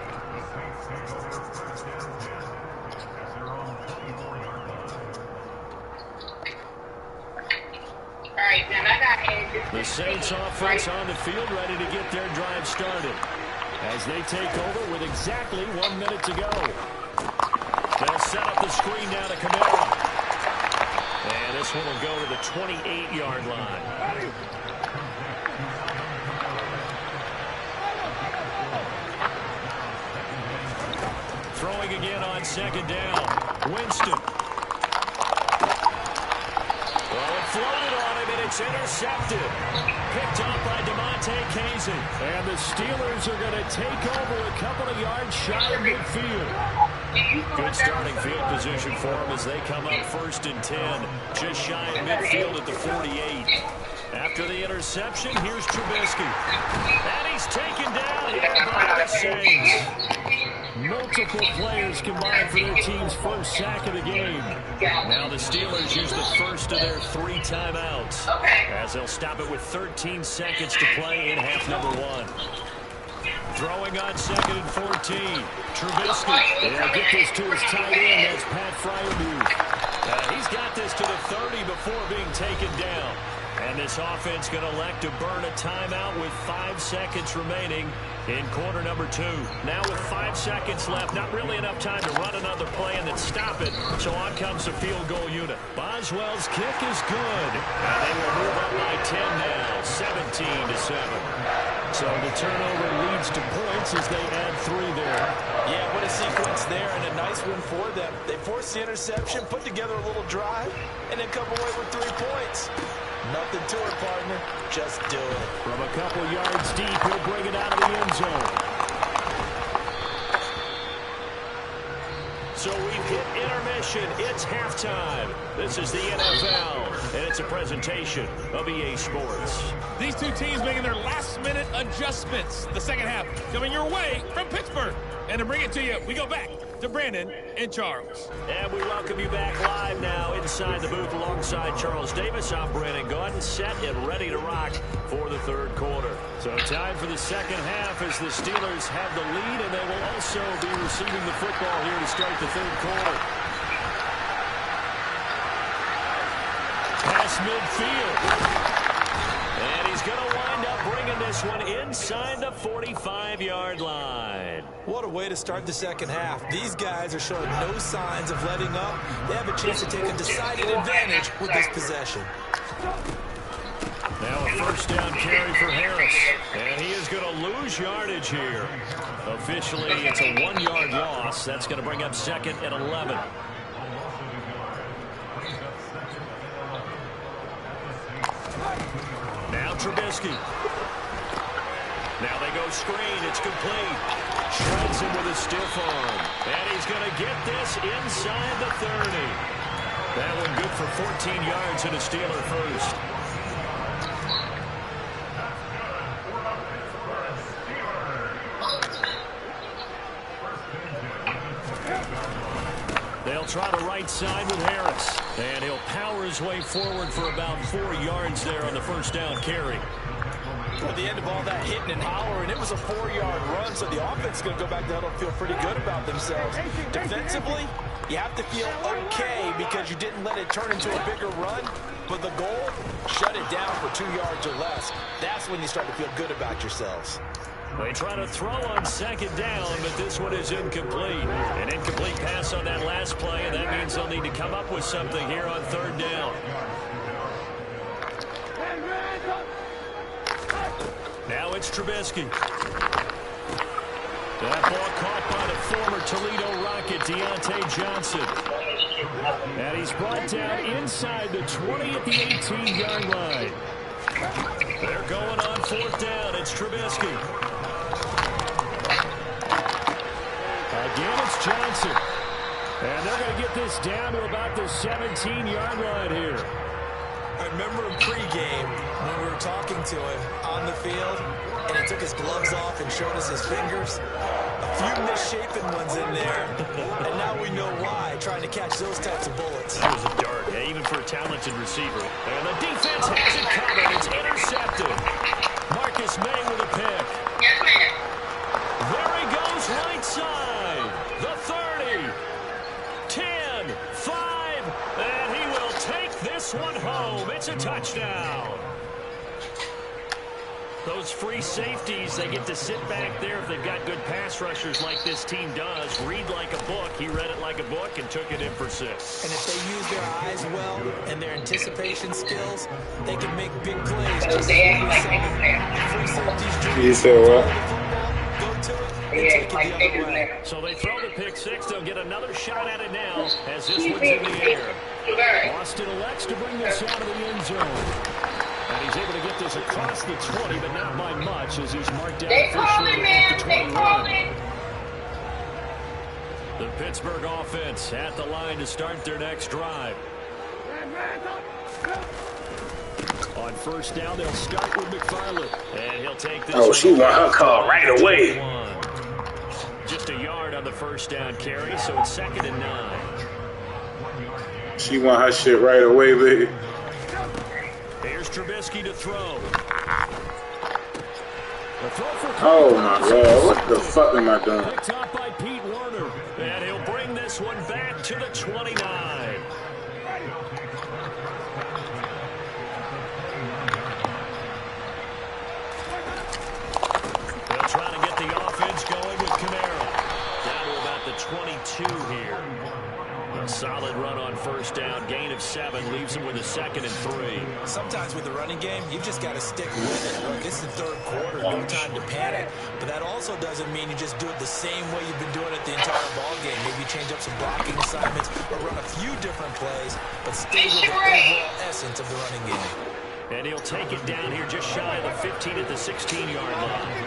All right, then I got The Saints offense on the field ready to get their drive started as they take over with exactly 1 minute to go. They'll set up the screen now to Kamara. And this one will go to the 28-yard line. Throwing again on second down. Winston. Well, it floated on him, and it's intercepted. Picked up by Casey. And the Steelers are going to take over a couple of yards shy of midfield. Good starting field position for them as they come up 1st and 10. Just shy of midfield at the 48. After the interception, here's Trubisky. And he's taken down here by the Saints. Multiple players combined for their team's first sack of the game. Now the Steelers use the first of their 3 timeouts as they'll stop it with 13 seconds to play in half number 1. Throwing on 2nd and 14. Trubisky. He'll get this to his tight end. That's Pat Freiermuth. He's got this to the 30 before being taken down. And this offense going to elect to burn a timeout with 5 seconds remaining in quarter number 2. Now with 5 seconds left, not really enough time to run another play and then stop it. So on comes the field goal unit. Boswell's kick is good. And they will move up by 10 now, 17-7. So the turnover leads to points as they add 3 there. Yeah, what a sequence there and a nice one for them. They forced the interception, put together a little drive, and then come away with 3 points. Nothing to it, partner. Just do it. From a couple yards deep, he'll bring it out of the end zone. So we've hit intermission. It's halftime. This is the NFL, and it's a presentation of EA Sports. These 2 teams making their last-minute adjustments. The second half coming your way from Pittsburgh. And to bring it to you, we go back to Brandon and Charles. And we welcome you back live now inside the booth alongside Charles Davis. I'm Brandon Gaudin, set and ready to rock for the 3rd quarter. So time for the second half as the Steelers have the lead, and they will also be receiving the football here to start the 3rd quarter. Pass midfield. And he's going to wind up bringing this one inside the 45-yard line. What a way to start the second half. These guys are showing no signs of letting up. They have a chance to take a decided advantage with this possession. Now a 1st down carry for Harris. And he is going to lose yardage here. Officially, it's a 1-yard loss. That's going to bring up 2nd and 11. Now Trubisky. Now they go screen. It's complete. Shreds him with a stiff arm. And he's going to get this inside the 30. That one good for 14 yards and a Steeler first. They'll try the right side with Harris. And he'll power his way forward for about 4 yards there on the 1st down carry. At the end of all that hitting and hollering, it was a 4-yard run, so the offense is going to go back there and feel pretty good about themselves. Defensively, you have to feel okay because you didn't let it turn into a bigger run, but the goal, shut it down for 2 yards or less. That's when you start to feel good about yourselves. They try to throw on 2nd down, but this one is incomplete. An incomplete pass on that last play, and that means they'll need to come up with something here on 3rd down. Now it's Trubisky. That ball caught by the former Toledo Rocket, Deontay Johnson. And he's brought down inside the 20 at the 18-yard line. They're going on 4th down. It's Trubisky. Again, it's Johnson. And they're going to get this down to about the 17-yard line here. I remember in pregame when we were talking to him on the field, and he took his gloves off and showed us his fingers. A few misshapen ones in there, and now we know why, trying to catch those types of bullets. That was a dart, yeah, even for a talented receiver. And the defense has it covered. It's intercepted. Marcus May with a pick. There he goes right side. The 30. 10, 5, and he will take this one home. It's a touchdown. Those free safeties, they get to sit back there if they've got good pass rushers like this team does. Read like a book. He read it like a book and took it in for 6. And if they use their eyes well and their anticipation skills, they can make big plays. Just free safeties. You said what? Go to it and take it the other way. So they throw the pick 6. They'll get another shot at it now as this one's in the air. Austin elects to bring this out of the end zone. And he's able to get this across the 20, but not by much as he's marked down officially at the 21. The Pittsburgh offense at the line to start their next drive. On first down, they'll start with McFarland. And he'll take this. Oh, she want her call right away. Just a yard on the first down carry, so it's 2nd and 9. She want her shit right away, baby. Here's Trubisky to throw. Oh my God, what the fuck am I doing? Picked up by Pete Werner. And he'll bring this one back to the 29. They'll try to get the offense going with Kamara. Down to about the 22 here. A solid run on first down, gain of 7, leaves him with a 2nd and 3. Sometimes with the running game, you've just got to stick with it. Look, this is the third quarter, no time to panic. But that also doesn't mean you just do it the same way you've been doing it the entire ball game. Maybe change up some blocking assignments or run a few different plays, but stay with the overall essence of the running game. And he'll take it down here just shy of the 15 at the 16-yard line.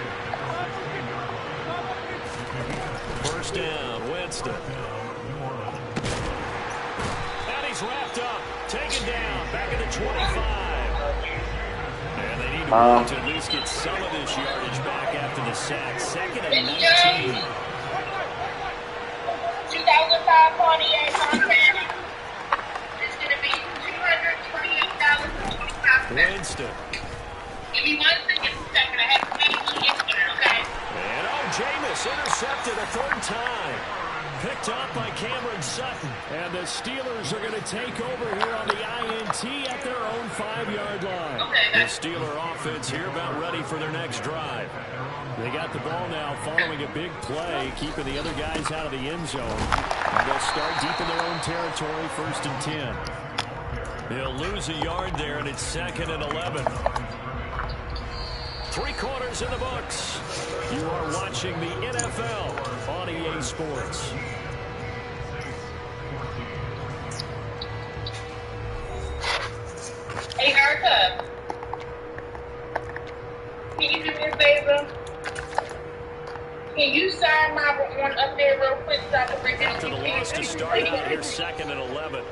First down, Winston. Wrapped up, taken down, back at the 25. And they need to at least get some of this yardage back after the sack. 2nd and 19. 2005 48 contract. It's going to be $228.25. Winston. Give me 1 second. I have to make it, okay? And Jameis intercepted a 3rd time. Picked up by Cameron Sutton. And the Steelers are going to take over here on the INT at their own 5-yard line. The Steeler offense here about ready for their next drive. They got the ball now following a big play, keeping the other guys out of the end zone. And they'll start deep in their own territory, 1st and 10. They'll lose a yard there, and it's 2nd and 11. 3 quarters in the books. You are watching the NFL on EA Sports. Hey, Erica. Can you do me a favor? Can you sign my one up there real quick so I can bring this After the loss to start out here, 2nd and 11.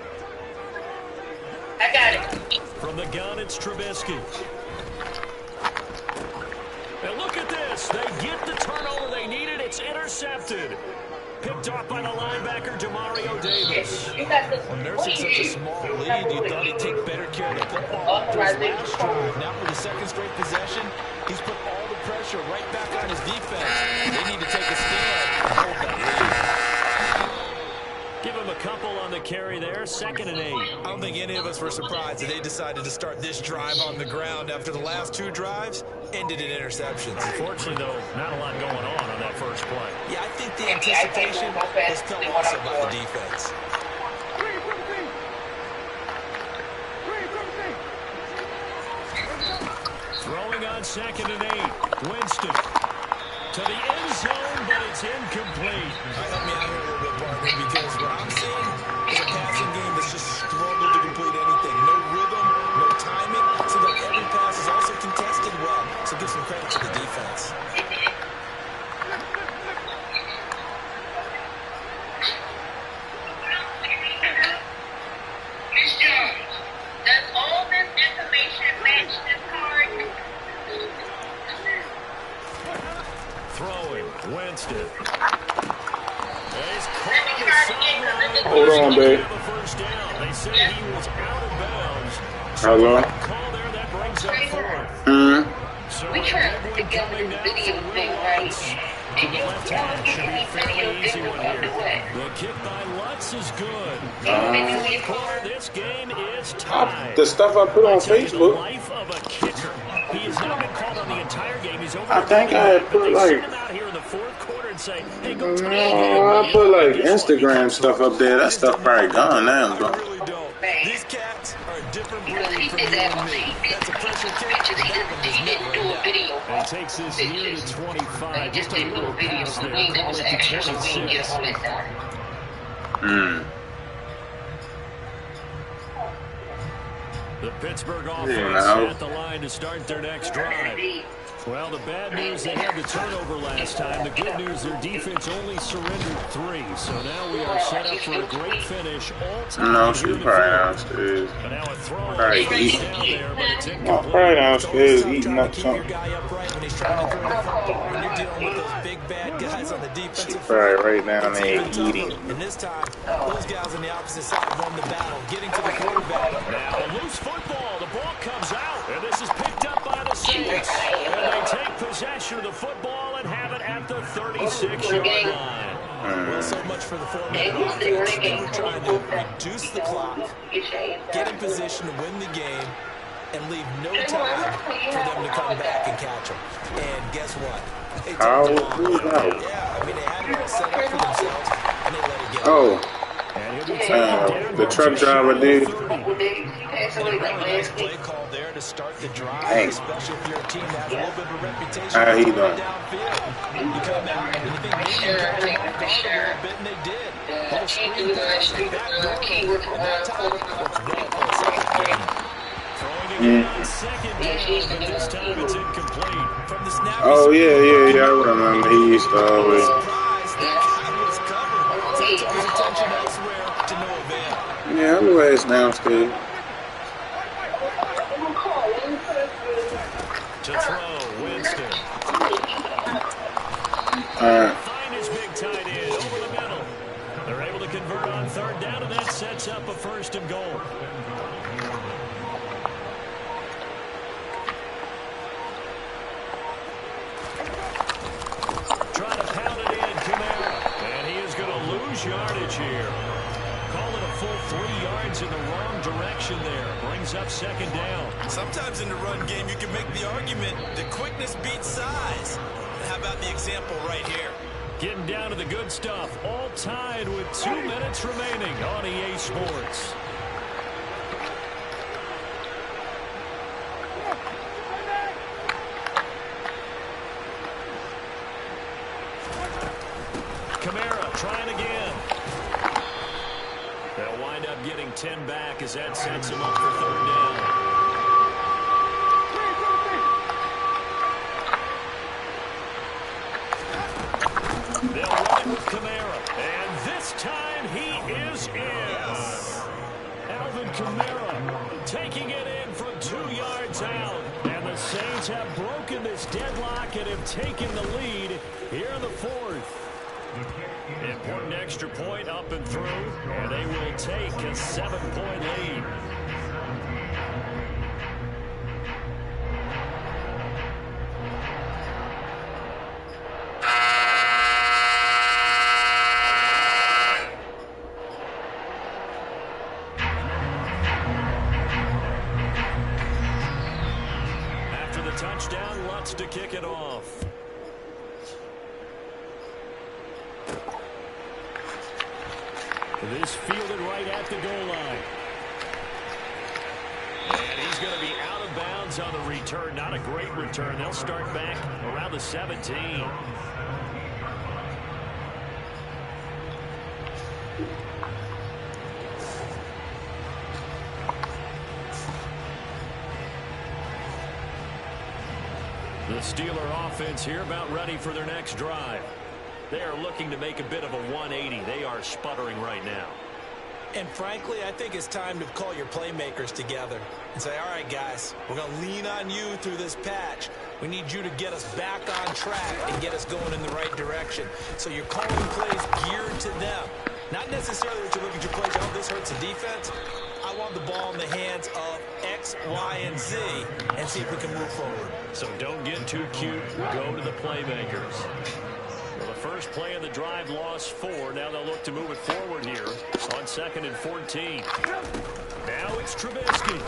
I got it. From the gun, it's Trubisky. And look at this. They get the turnover they needed. It's intercepted. Picked off by the linebacker, Demario Davis. When nursing such a small lead, you thought he'd take better care of the football after his last drive. Now for the 2nd straight possession, he's put all the pressure right back on his defense. They need to take a stand and hold that lead. Give him a couple on the carry there, 2nd and 8. I don't think any of us were surprised that they decided to start this drive on the ground after the last 2 drives ended in interceptions. Unfortunately, though, not a lot going on that first play. Yeah, I think the anticipation was felt also by the defense. Throwing on 2nd and 8. Winston to the end zone, but it's incomplete. Help me out here a little bit, partner, because what I'm seeing is a passing game that's just struggled to complete anything. No rhythm, no timing. Seems like every pass is also contested well, so give some credit to the defense. Miss Jones, does all this information match this card? Throwing, Winston. Hold on, babe. First down. They say he was out of bounds. Hello? Call there that brings up 4th. Mm-hmm. We trying to get this video thing right. And you tell Should be a fairly easy one here. The kick by Lutz is good. This game is tied. The stuff I put on The Facebook. life of a kicker. He has now been called on the entire game. He's over. I think I had put like. him out here in the fourth quarter and say, hey, go No, I put like Instagram stuff up there. That stuff probably gone now, bro. I really don't. These cats are a different breed Because he from did you that and on me. the That's a pressure kick. he didn't do a video. And he takes this near to 25. He just didn't do a video. Pass We there. ain't got Call it extra, to so we ain't 26. get all that down. The Pittsburgh offense Yeah, at the line to start their next drive. Well, the bad news, they had the turnover last time. The good news, their defense only surrendered 3. So now we are set up for a great finish. All time. No, she's probably downstairs. But now a throw Probably eating. down there, but it's Probably downstairs eating up Keep your something. guy upright when he's trying to throw the football. When you're dealing with those big bad guys on the She defensive probably front, right down it's there even tougher. eating. And this time, those guys on the opposite side won the battle, getting to the quarterback. Now a loose football. The ball comes out, and this is picked up by the Saints. And they take possession of the football and have it at the 36-yard line. Well, so much for the format of offense. They were trying to reduce the clock, get in position to win the game, and leave no time for them to come back and catch them. And guess what? They took How the was ball. it out? Yeah, I mean, they had it all set up for themselves, and they let it get Oh, And he'll be taken down the by truck driver did. Nice play call there to start the drive, Dang. especially if you're a team that has a little bit of a reputation How he for doing? downfield. You come out and you think maybe you can catch them off guard a little bit, and they did. Little screen pass, back door, and that time works well for a second game. throwing again on second down, but this time it's incomplete. From the snap, Oh, yeah, I remember. He used to always. surprise, that guy was covered. So he took his attention elsewhere to no avail. Yeah, I'm the ass downstairs. To throw, Winston. Find his big tight end over the middle. They're able to convert on third down, and that sets up a 1st and goal. Trying to pound it in, Kamara. And he is going to lose yardage here. Call it a full 3 yards in the wrong direction there. Brings up 2nd down. Sometimes in the run game, you can make the argument that quickness beats size. How about the example right here? Getting down to the good stuff. All tied with 2 minutes remaining on EA Sports. Kamara trying again. They'll wind up getting 10 back as that sets him up for 3rd down. They'll run it with Kamara. And this time he is in. Alvin Kamara taking it in from 2 yards out. And the Saints have broken this deadlock and have taken the lead here in the 4th. Important extra point up and through. And they will take a 7-point lead. Touchdown, Lutz to kick it off. This fielded right at the goal line. And he's going to be out of bounds on the return. Not a great return. They'll start back around the 17. The Steeler offense here about ready for their next drive. They are looking to make a bit of a 180. They are sputtering right now. And frankly, I think it's time to call your playmakers together and say, all right, guys, we're going to lean on you through this patch. We need you to get us back on track and get us going in the right direction. So you're calling plays geared to them. Not necessarily that you look at your plays, oh, this hurts the defense. I want the ball in the hands of X, Y, and Z and see if we can move forward. So don't get too cute. Go to the playmakers. Well, the first play of the drive lost 4. Now they'll look to move it forward here on 2nd and 14. Now it's Trubisky.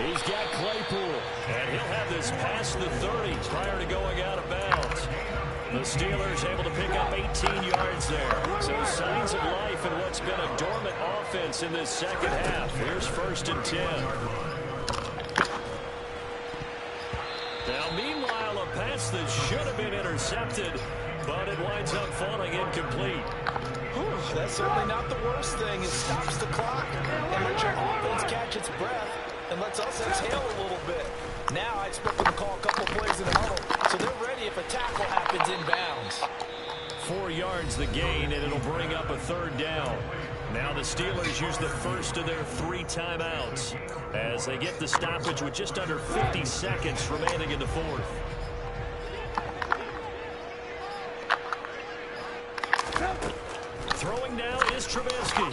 He's got Claypool, and he'll have this past the 30 prior to going out of bounds. The Steelers able to pick up 18 yards there. So signs of life in what's been a dormant offense in this second half. Here's 1st and 10. Now, meanwhile, a pass that should have been intercepted, but it winds up falling incomplete. Whew, that's certainly not the worst thing. It stops the clock and lets your offense catch its breath and lets us exhale a little bit. Now I expect them to call a couple of plays in the huddle, so they're ready if a tackle happens inbounds. 4 yards the gain, and it'll bring up a 3rd down. Now the Steelers use the first of their 3 timeouts as they get the stoppage with just under 50 seconds remaining in the 4th. Throwing now is Trubisky.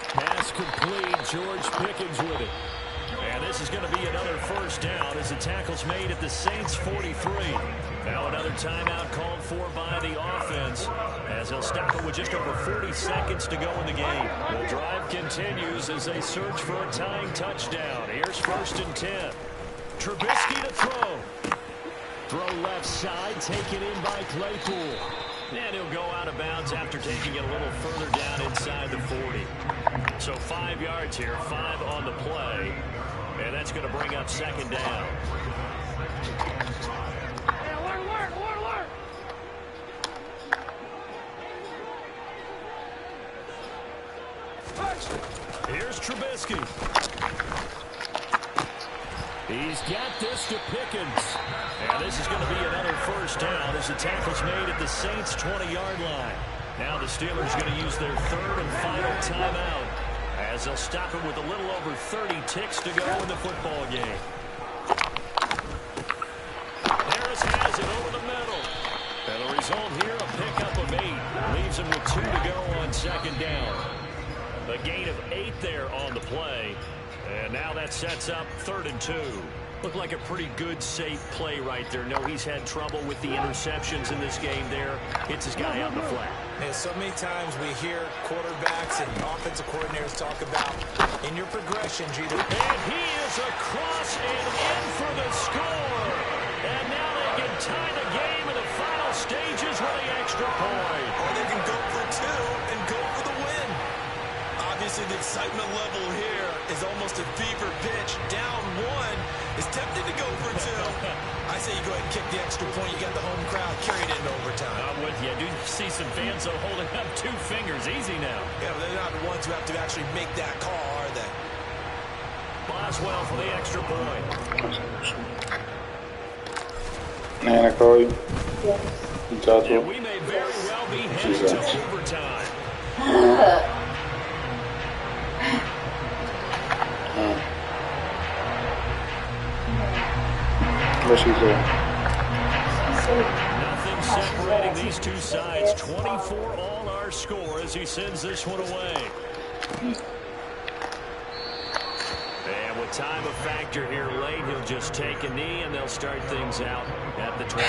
Pass complete. George Pickens with it. And this is going to be another 1st down as the tackle's made at the Saints 43. Now another timeout called for by the offense as they'll stop it with just over 40 seconds to go in the game. The drive continues as they search for a tying touchdown. Here's 1st and 10. Trubisky to throw. Throw left side, taken in by Claypool. And he'll go out of bounds after taking it a little further down inside the 40. So 5 yards here, 5 on the play. And that's going to bring up 2nd down. Here's Trubisky. He's got this to Pickens. And this is going to be another 1st down as the tackle's made at the Saints' 20-yard line. Now the Steelers are going to use their 3rd and final timeout as they'll stop it with a little over 30 ticks to go in the football game. Harris has it over the middle. And the result here, a pickup of 8. Leaves him with 2 to go on 2nd down. A gain of 8 there on the play. And now that sets up 3rd and 2. Looked like a pretty good, safe play right there. No, he's had trouble with the interceptions in this game there. Hits his guy out in the flat. And so many times we hear quarterbacks and offensive coordinators talk about in your progressions, you either... And he is across and in for the score. And now they can tie the game in the final stages with the extra point. Or they can go for 2 and go for the win. Obviously, the excitement level here is almost a fever pitch. Down 1 is tempted to go for 2. I say you go ahead and kick the extra point. You got the home crowd carried into overtime. I'm with you. I do see some fans holding up 2 fingers. Easy now. Yeah, but they're not the ones who have to actually make that call, are they? Boswell for the extra point. Man, I call you. You talk to And him. we may very well be headed to overtime. What she said? Nothing separating these 2 sides. 24 all our score as he sends this one away. And with time a factor here late, he'll just take a knee and they'll start things out at the 25.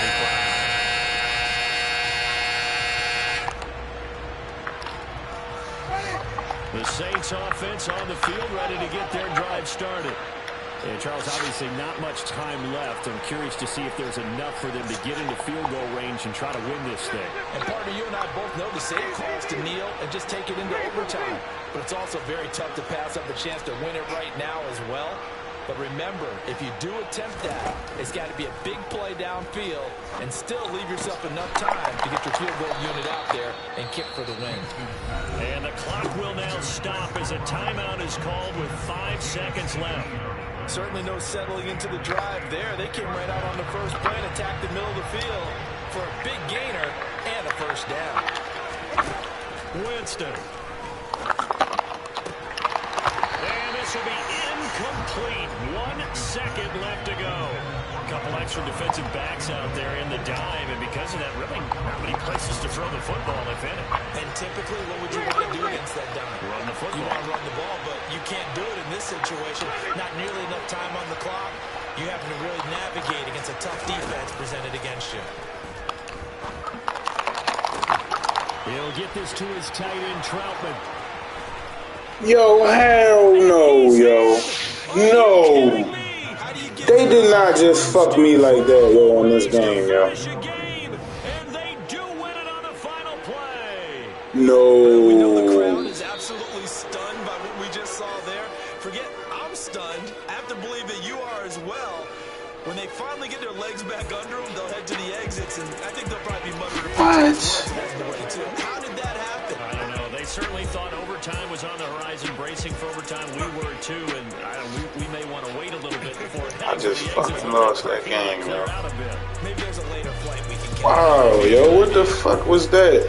The Saints offense on the field ready to get their drive started. And Charles, obviously not much time left. I'm curious to see if there's enough for them to get into field goal range and try to win this thing. And partner, you and I both know the same calls to kneel and just take it into overtime. But it's also very tough to pass up a chance to win it right now as well. But remember, if you do attempt that, it's got to be a big play downfield and still leave yourself enough time to get your field goal unit out there and kick for the win. And the clock will now stop as a timeout is called with 5 seconds left. Certainly no settling into the drive there. They came right out on the first play and attacked the middle of the field for a big gainer and a 1st down. Winston. And this will be incomplete. 1 second left to go. A couple extra defensive backs out there in the dime, and because of that, really not many places to throw the football, if any. And typically, what would you want to do against that dime? Run the football. You want to run the ball, but you can't do it in this situation. Not nearly enough time on the clock. You having to really navigate against a tough defense presented against you. He'll get this to his tight end, Troutman. Yo, hell no, yo. No, they did not just fuck me like that, yo, in this game, yo. And they do win it on the final play. No. We know the crowd is absolutely stunned by what we just saw there. Forget I'm stunned. I have to believe that you are as well. When they finally get their legs back under them, they'll head to the exits, and I think they'll probably be muttering. What? How did that happen? I don't know. They certainly thought overtime was on the horizon, bracing for overtime. We were too, and we may want to wait a little bit before. I just fucking lost that game, yo. Maybe there's a later flight we can get. Wow, yo, what the fuck was that?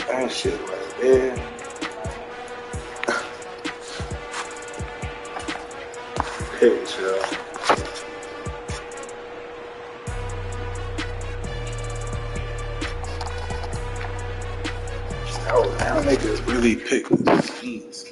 That shit right there. Hey, chill. Oh, now niggas really pick the beats.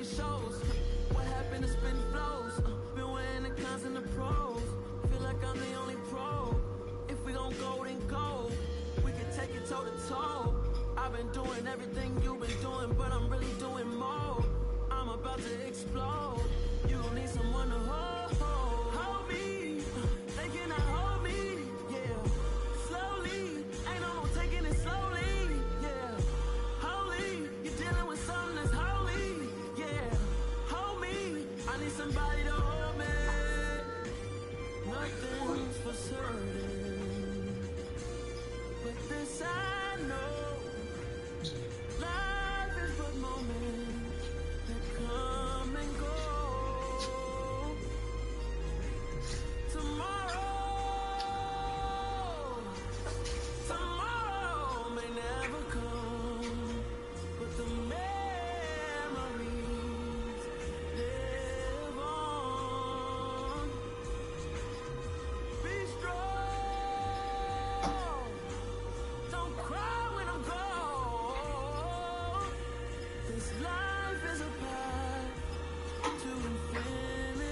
it shows. What happened to spin flows? Been weighing the cons and the pros. Feel like I'm the only pro. If we gon' go, then go. We can take it toe to toe. I've been doing everything you've been doing, but I'm really doing more. I'm about to explode. You gon' need someone to hold me. They cannot hold me, yeah. Slowly, ain't no more taking it slowly, yeah. Holy, you're dealing with something that's holy, yeah. Hold me, I need somebody to hold me. Nothing's for certain, but this I know. Life is but moments that come and go. Tomorrow may never come, but the memories live on. Be strong, don't cry when I'm gone. This life is a path to infinity.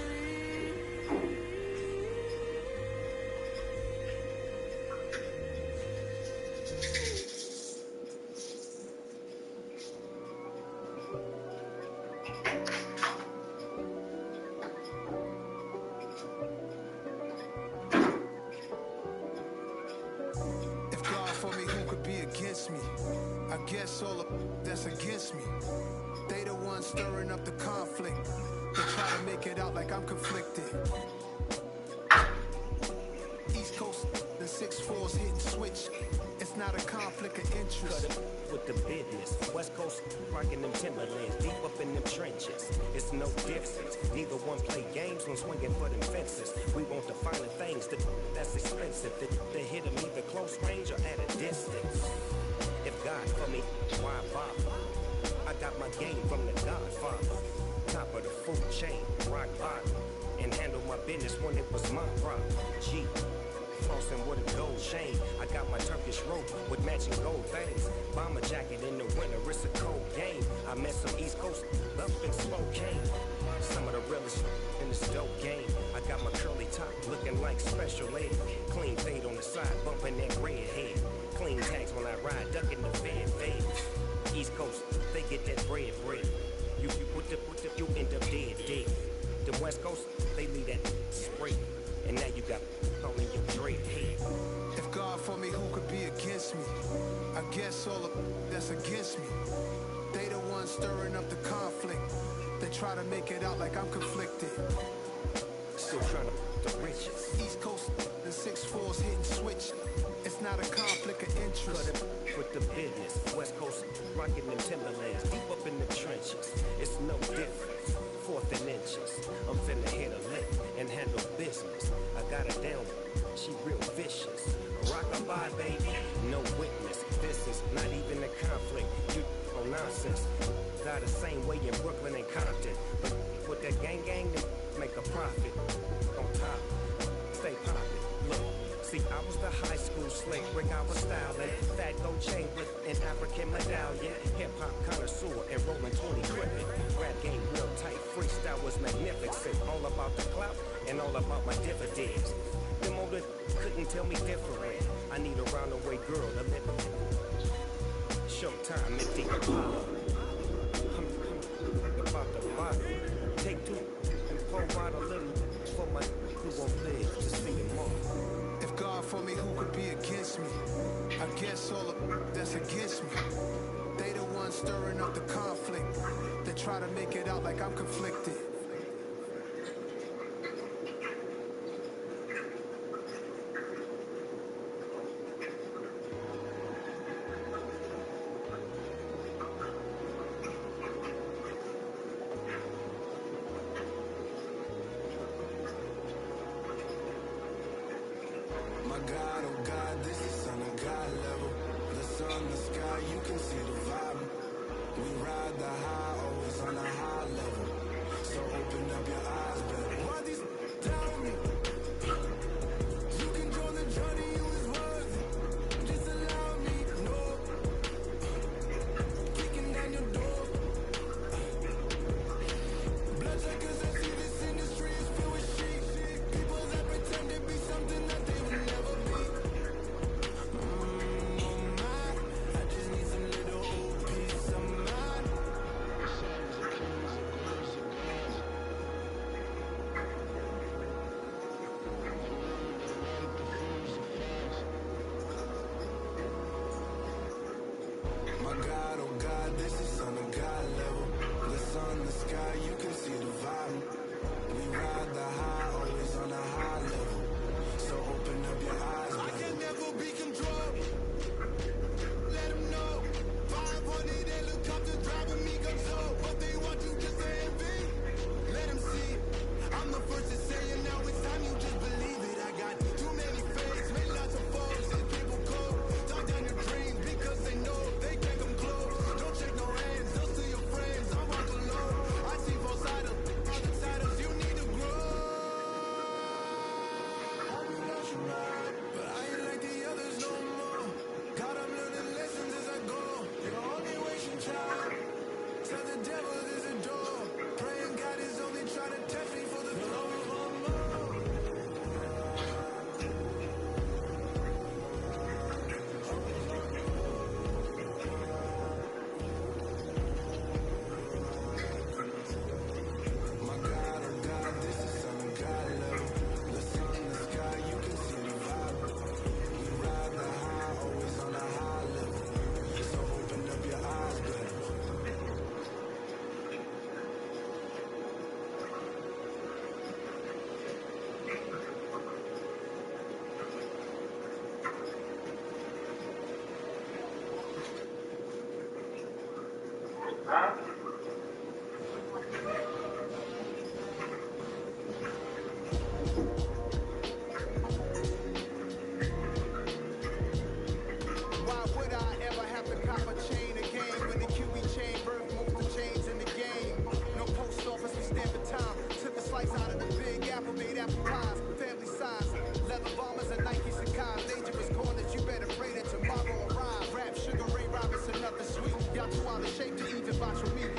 If God for me, who could be against me? I guess all of that's against me. They the ones stirring up the conflict. They try to make it out like I'm conflicted. East Coast, the 6'4's hitting switch. It's not a conflict of interest. Cut it with the business. West Coast rocking them Timberlands, deep up in them trenches. It's no difference. Neither one play games when swinging for them fences. We want the finer things that's expensive. They hit them either close range or at a distance. If God for me, why bother? I got my game from the Godfather. Top of the food chain, rock bottom. And handle my business when it was my problem. G. Flossing with a gold chain. I got my Turkish rope with matching gold things. Bomber jacket in the winter, it's a cold game. I met some East Coast up in Spokane. Some of the realest in the dope game. I got my curly top looking like special ed. Clean fade on the side, bumping that red head. Clean tags when I ride, ducking the fade. East Coast, they get that bread. You you end up dead. The West Coast, they leave that spray. And now you got all in your dread head. If God for me, who could be against me? I guess all of that's against me. They the ones stirring up the conflict. They try to make it out like I'm conflicted. Still trying to the riches. East Coast, the 6'4's hitting switch. It's not a conflict of interest. Cut it with the business. West Coast rocking them Timberlands, deep up in the trenches. It's no difference. Fourth and inches. I'm finna hit a lick and handle business. I got her down, she real vicious. Rockabye, baby, no witness. This is not even a conflict. You on nonsense. Got the same way in Brooklyn and Compton. But with that gang, they make a profit. On top, stay poppin'. Look. See, I was the high school slick rig, I was styling. Fat gold chain with an African medallion. Hip-hop connoisseur and rolling 20 crippin'. Rap game real tight, freestyle was magnificent. All about the clout and all about my dividends. Them older couldn't tell me different. I need a roundaway girl to live in. Showtime, it's deep Apollo. I'm about the bottle. Take two and pour out a little for my who won't live to see them all. If God for me, who could be against me? I guess all of that's against me. They the ones stirring up the conflict. They try to make it out like I'm conflicted. My God, oh God, this is son of God level. The sun, the sky, you can see the vibe. We ride the high, always on a high level. So God, this is on a God level. The sun, the sky, you can see the vibe. We ride the high, always on a high level. So open up your eyes, I can never be controlled. Let them know. 500 helicopters driving me control. But they want you just to envy. Let them see. I'm the first to say it, now it's time you just believe it. I got too many fakes, made lots of foes. These people cold. Talk down your dreams because they know they can't come close. Don't check no hands, just to your friends. I walk alone. I see both sides of all the titles you need to grow. But I ain't like the others no more. God, I'm learning lessons as I go. You're only wasting time. Tell the devil there's a door. Praying God is only trying to test me for the glory of Allah. My God, oh God, this is on a God level. The sun in the sky, you can see the vibe. We ride the high, always on a high level. So open up your eyes, better. Why would I ever have to cop a chain again when the QB chain birth moved the chains in the game? No post office, we stand for time. Took a slice out of the big apple, made apple pies, family size. Leather bombers and Nike Sacai. Dangerous corners, you better pray that tomorrow arrive. Rap, Sugar Ray Robinson, nothing sweet. Y'all too out of shape to even box with me.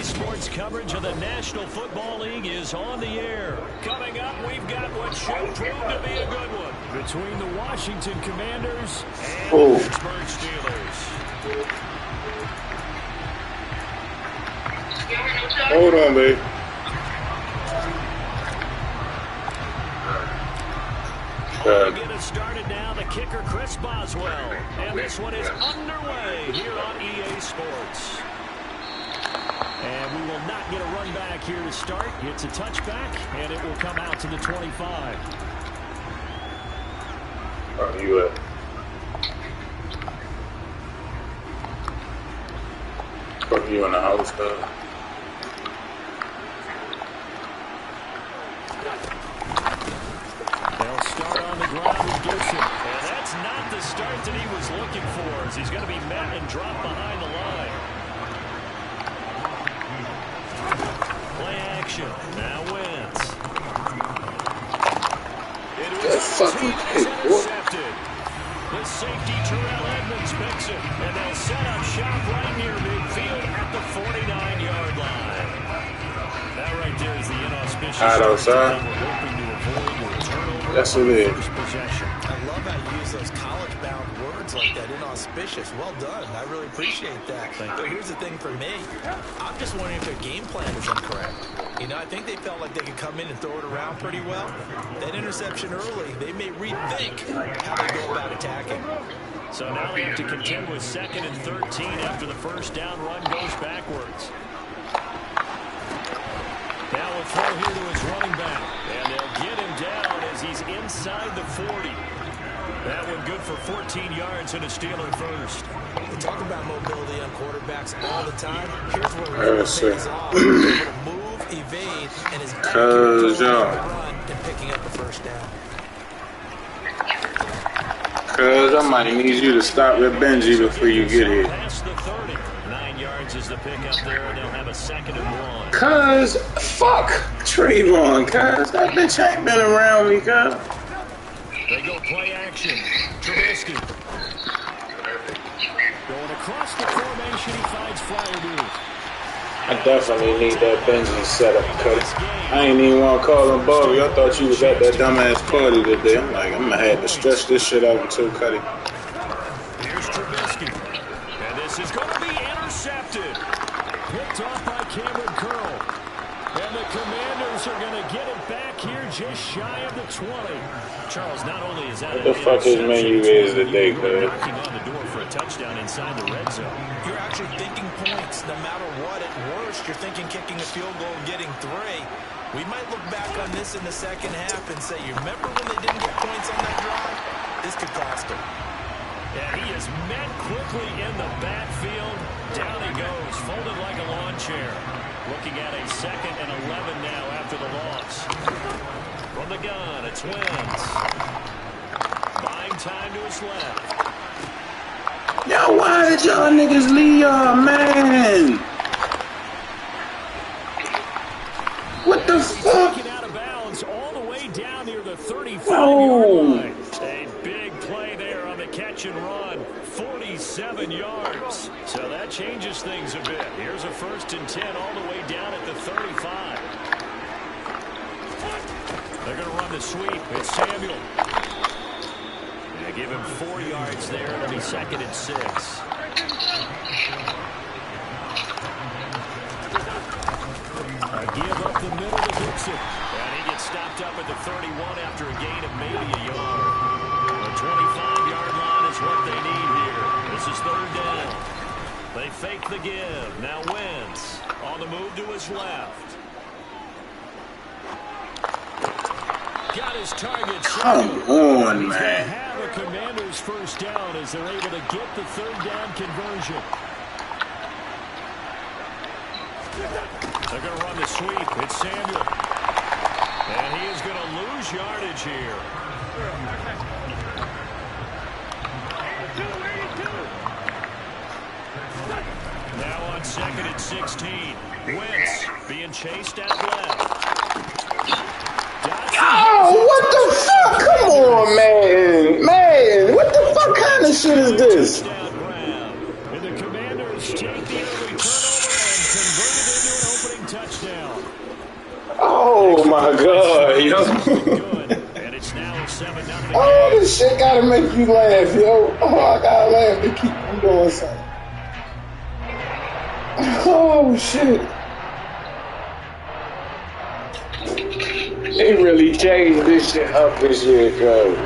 Sports coverage of the National Football League is on the air. Coming up, we've got what should prove to be a good one between the Washington Commanders and the Pittsburgh Steelers. Hold on, babe. Get it started now, the kicker Chris Boswell. And this one is underway here on EA Sports. And we will not get a run back here to start. It's a touchback, and it will come out to the 25. Oh, you at? Fuck you in the house, though. They'll start on the ground with Gibson. And that's not the start that he was looking for, as he's going to be met and dropped behind the line. Play action. Now Wentz. It was intercepted. The safety Terrell Edmonds picks it, and they'll set up shop right near midfield at the 49-yard line. That right there is the inauspicious Out outside. we're hoping to avoid with a turnover. That's what it is. First possession. I love how you use those college-bound words like that, inauspicious. Well done. I really appreciate that. But here's the thing for me. I'm just wondering if their game plan is incorrect. You know, I think they felt like they could come in and throw it around pretty well. That interception early, they may rethink how they go about attacking. So now they have to contend with 2nd and 13 after the first down run goes backwards. Now a throw here to his running back. And they'll get him down as he's inside the 40. That one good for 14 yards and a Steeler first. We talk about mobility on quarterbacks all the time. Here's where it really pays off. He's able to move, evade, and is accurate to run and picking up the first down. Cuz I might need you to stop with Benji before you get here. Past the 30. 9 yards is the pickup there, and they'll have a 2nd and 1. Cuz, fuck Trayvon, cuz. That bitch ain't been around me, cuz. They go play action. Trubisky. Going across the formation, he finds Fryermuth. I definitely need that Benji setup, cuz. I ain't even want to call him Bobby. I thought you was at that dumbass party today. I'm like, I'm going to have to stretch this shit out until Cuddy. Here's Trubisky. And this is going to be intercepted. Picked off by Cameron Curl. And the Commanders are going to get it back here just shy of the 20. Charles, not only is that what the fuck his menu is today, cuz? knocking on the door for a touchdown inside the red zone. You're actually thinking points no matter what. At worst, you're thinking kicking a field goal and getting 3. We might look back on this in the second half and say, you remember when they didn't get points on that drive? This could cost them. Yeah, he is met quickly in the backfield. Down he goes, folded like a lawn chair. Looking at a 2nd and 11 now after the loss. From the gun, it's Wentz. Buying time to his left. Yo, why did y'all niggas leave y'all, man? What the fuck? Taken out of bounds all the way down near the 35-yard line. A big play there on the catch and run. 47 yards. So that changes things a bit. Here's a 1st and 10 all the way down at the 35. They're going to run the sweep. It's Samuel. They give him 4 yards there. It'll be 2nd and 6. A give up the middle to Gibson. And he gets stopped up at the 31 after a gain of maybe a yard. The 25-yard line is what they need here. This is 3rd down. They fake the give. Now Wentz on the move to his left. Got his target. Come on, man. Have a Commander's first down as they're able to get the 3rd down conversion. They're going to run the sweep. It's Samuel. And he is going to lose yardage here. Now on 2nd and 16. Wentz being chased out left. Oh, what the fuck? Come on, man. Man, what the fuck kind of shit is this? And the Commanders take the early turnover and convert it into an touchdown. Oh my God, yo. And it's now a 7-0. Oh, this shit gotta make you laugh, yo. Oh, I gotta laugh to keep from doing something. Oh shit. They really changed this shit up this year, cuz.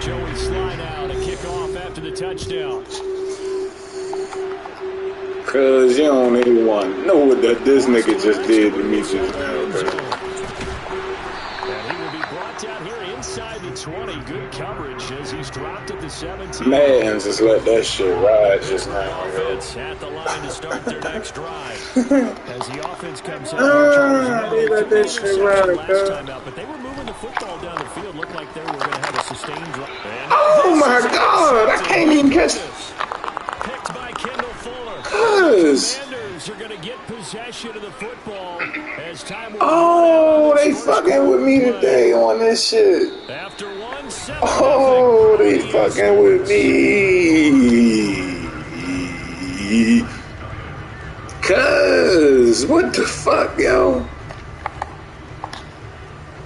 Joey slide out and kick off after the touchdown. Cuz you don't even want to know what this nigga just did to me just now, cuz. And he will be brought down here inside the 20. Good coverage as he's dropped at the 17. Madden just let that shit ride just now, yo. Offense at the line to start their next drive. As the offense comes out, they let that shit ride, cuz. But they were moving the football down the field. Looked like they were going to have a sustained drive. Oh my God, I can't even catch it. Picked by Kendall Fuller. Cuz. Commanders are going to get possession of the football as time will Oh, they fucking with me today on this shit. After 1-7. Oh, they fucking with me. Cuz, what the fuck, yo?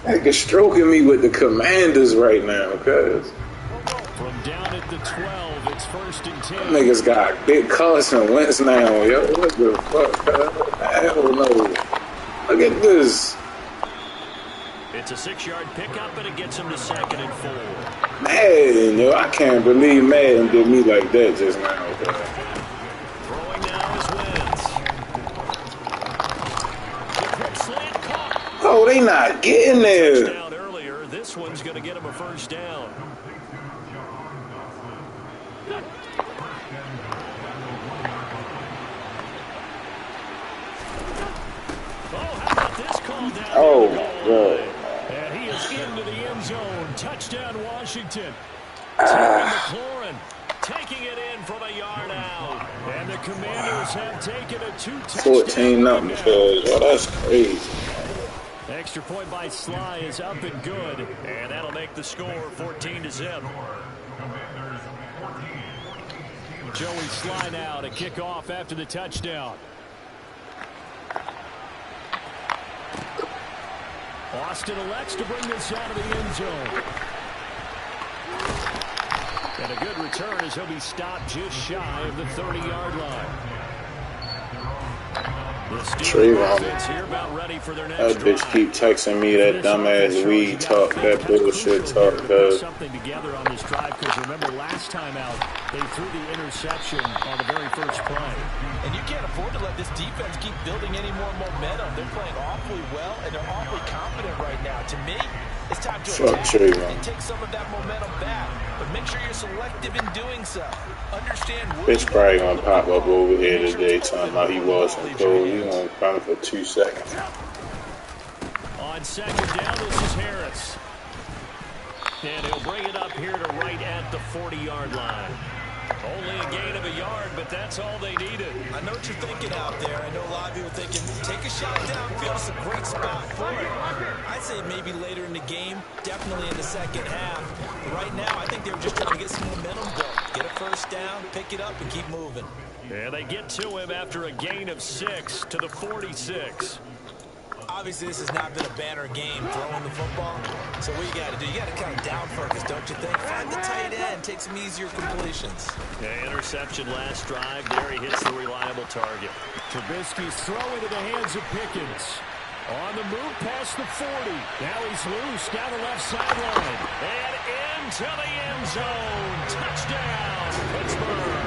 Nigga stroking me with the Commanders right now, cuz. From down at the 12, it's 1st and 10. Niggas got big Carson Wentz now, yo. What the fuck, cuz? Hell no. Look at this. It's a 6-yard pickup, and it gets him to 2nd and 4. Madden, yo. I can't believe Madden did me like that just now, cuz. Throwing now is Wentz. The quick slant caught. Oh, they not getting there. Touchdown earlier. This one's going to get him a 1st down. Oh my God. And he is into the end zone. Touchdown, Washington. Terry McLaurin taking it in from a yard out. And the Commanders have taken a 2-touchdown. 14-0, cuz. Oh, that's crazy. Extra point by Sly is up and good. And that'll make the score 14-0. Joey Sly now to kick off after the touchdown. Austin elects to bring this out of the end zone. And a good return as he'll be stopped just shy of the 30-yard line. Trayvon. That bitch keep texting me that dumbass weed talk, that bullshit talk, cuz. Something together on this drive, because remember last time out, they threw the interception on the very first play. And you can't afford to let this defense keep building any more momentum. They're playing awfully well, and they're awfully confident right now. To me, it's time to attack and take some of that momentum back. But make sure you're selective in doing so. Understand bitch probably gonna pop up over here today talking about he wasn't cold. He gonna come for 2 seconds. On 2nd down, this is Harris. And he'll bring it up here to right at the 40-yard line. Only a gain of a yard, but that's all they needed. I know what you're thinking out there. I know a lot of you are thinking, take a shot downfield. It's a great spot for it. I'd say maybe later in the game, definitely in the second half. But right now, I think they were just trying to get some momentum built. Get a 1st down, pick it up, and keep moving. And they get to him after a gain of 6 to the 46. Obviously, this has not been a banner game throwing the football. So what you got to do, you got to kind of down focus, don't you think? Find the tight end, take some easier completions. Yeah, interception last drive. There he hits the reliable target. Trubisky's throw into the hands of Pickens. On the move past the 40. Now he's loose down the left sideline. And into the end zone. Touchdown, Pittsburgh.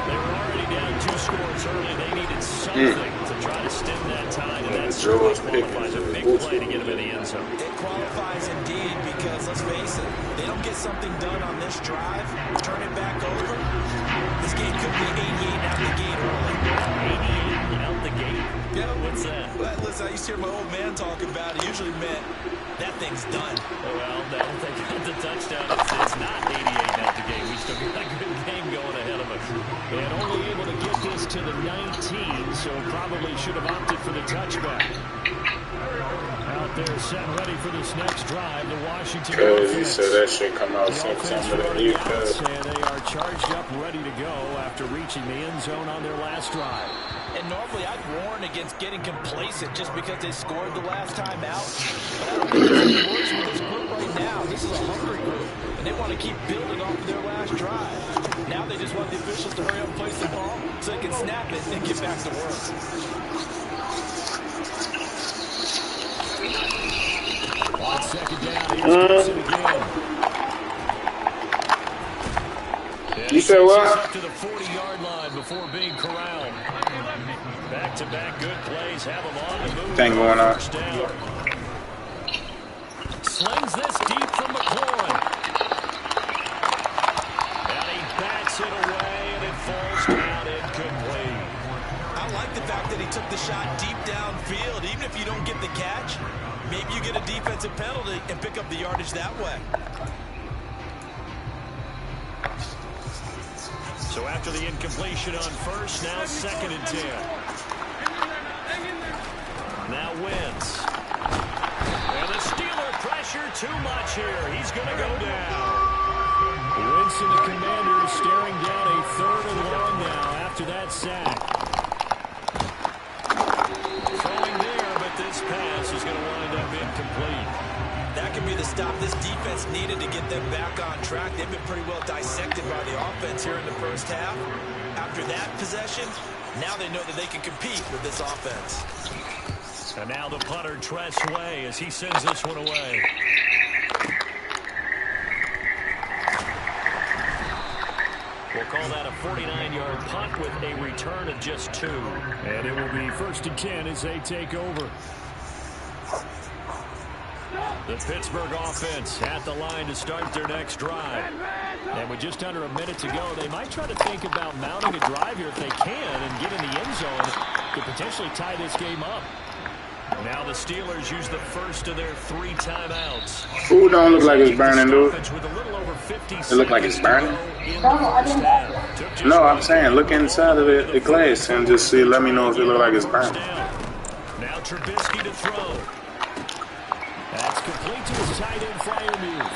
They were already down 2 scores early. They needed something to try to stem that tide. And that certainly qualifies a big play to get him in the end zone. It qualifies indeed because, let's face it, they don't get something done on this drive, turn it back over. This game could be 88 out the gate early. 88 out the gate? Yeah. What's that? Well, listen, I used to hear my old man talk about it. Usually meant that thing's done. Well, no, they got the touchdown. It's not 88 out the gate. We still got a good game going ahead of us. And only able to get this to the 19, so probably should have opted for the touchback. Out there set ready for this next drive. The Washington Cause he offense. said that shit come out The sometime offense with a running new out, and they are charged up, ready to go after reaching the end zone on their last drive. And normally I'd warn against getting complacent just because they scored the last time out. But I don't think it's any worse with this group right now. This is a hungry group, and they want to keep building off of their last drive. Now they just want the officials to hurry up and place the ball so they can snap it and get back to work. On second down, here's Gibson again. You said what? Up to the 40-yard line before being corralled. Back-to-back good plays have him on the move. Thing going on. First down. Slings this deep from McLaurin. And he bats it away, and it falls down incomplete. I like the fact that he took the shot deep downfield. Even if you don't get the catch, maybe you get a defensive penalty and pick up the yardage that way. So after the incompletion on first, now second and 10. Now Wentz. And the Steeler pressure too much here. He's going to go down. Wentz and the Commanders staring down a third and long now after that sack. Throwing there, but this pass is going to wind up incomplete. That could be the stop this defense needed to get them back on track. They've been pretty well dissected by the offense here in the first half. After that possession, now they know that they can compete with this offense. And now the punter, Tress Way, as he sends this one away. We'll call that a 49-yard punt with a return of just 2. And it will be first and 10 as they take over. The Pittsburgh offense at the line to start their next drive. And with just under a minute to go, they might try to think about mounting a drive here if they can and get in the end zone to potentially tie this game up. Now the Steelers use the first of their 3 timeouts. Food don't look like it's burning, dude. With a little over 50 It look like it's burning? No, No, I'm saying look inside of the glass and just see. Let me know if it look like it's burning. Now Trubisky to throw. That's complete to his tight end flyer move.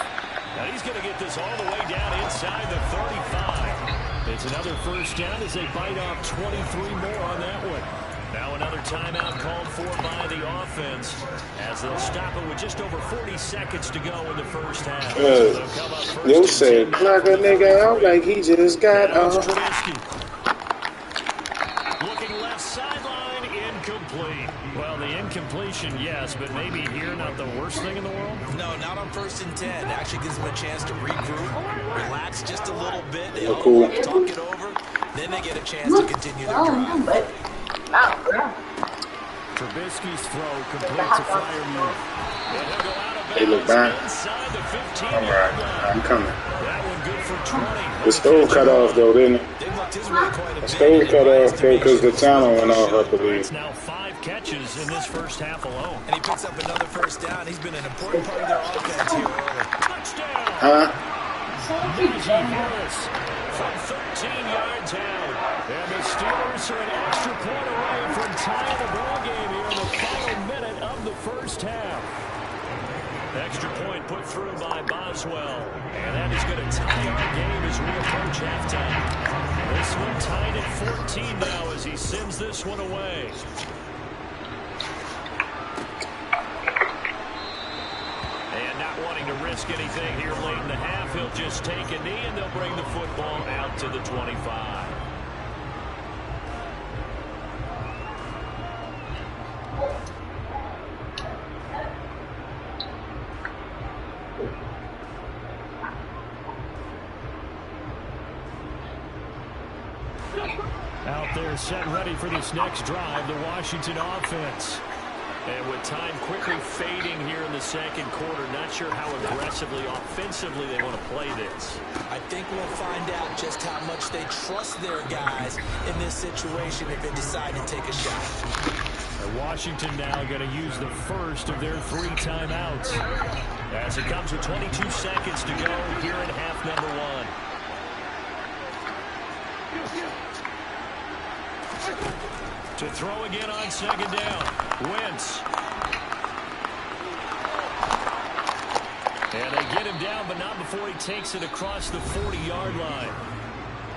Now he's going to get this all the way down inside the 35. It's another first down as they bite off 23 more on that one. Now another timeout called for by the offense as they'll stop it with just over 40 seconds to go in the first half. So you said clock a nigga out like he just got off. Looking left sideline, incomplete. Well, the incompletion, yes, but maybe here not the worst thing in the world? No, not on first and 10. It actually gives them a chance to regroup, relax just a little bit. They all cool. talk it over. Then they get a chance to continue their drive. Trubisky's throw completes a flyer move. They look bad. I'm right. I'm coming. The stove cut off though, didn't it? The stove cut off though because the timer went off, I believe. It's now 5 catches in this first half alone. And he picks up another first down. He's been an important part of their offense here early. Touchdown! Huh? Najee Harris from 13 yards out. And the Steelers are an extra point away from tying the ball game here in the final minute of the first half. Extra point put through by Boswell. And that is going to tie our game as we approach halftime. This one tied at 14 now as he sends this one away. And not wanting to risk anything here late in the half, he'll just take a knee and they'll bring the football out to the 25. Out there set ready for this next drive, the Washington offense. And with time quickly fading here in the second quarter, not sure how aggressively, offensively they want to play this. I think we'll find out just how much they trust their guys in this situation if they decide to take a shot. And Washington now going to use the first of their 3 timeouts. As it comes with 22 seconds to go here in half number 1. To throw again on second down. Wentz. And they get him down, but not before he takes it across the 40-yard line.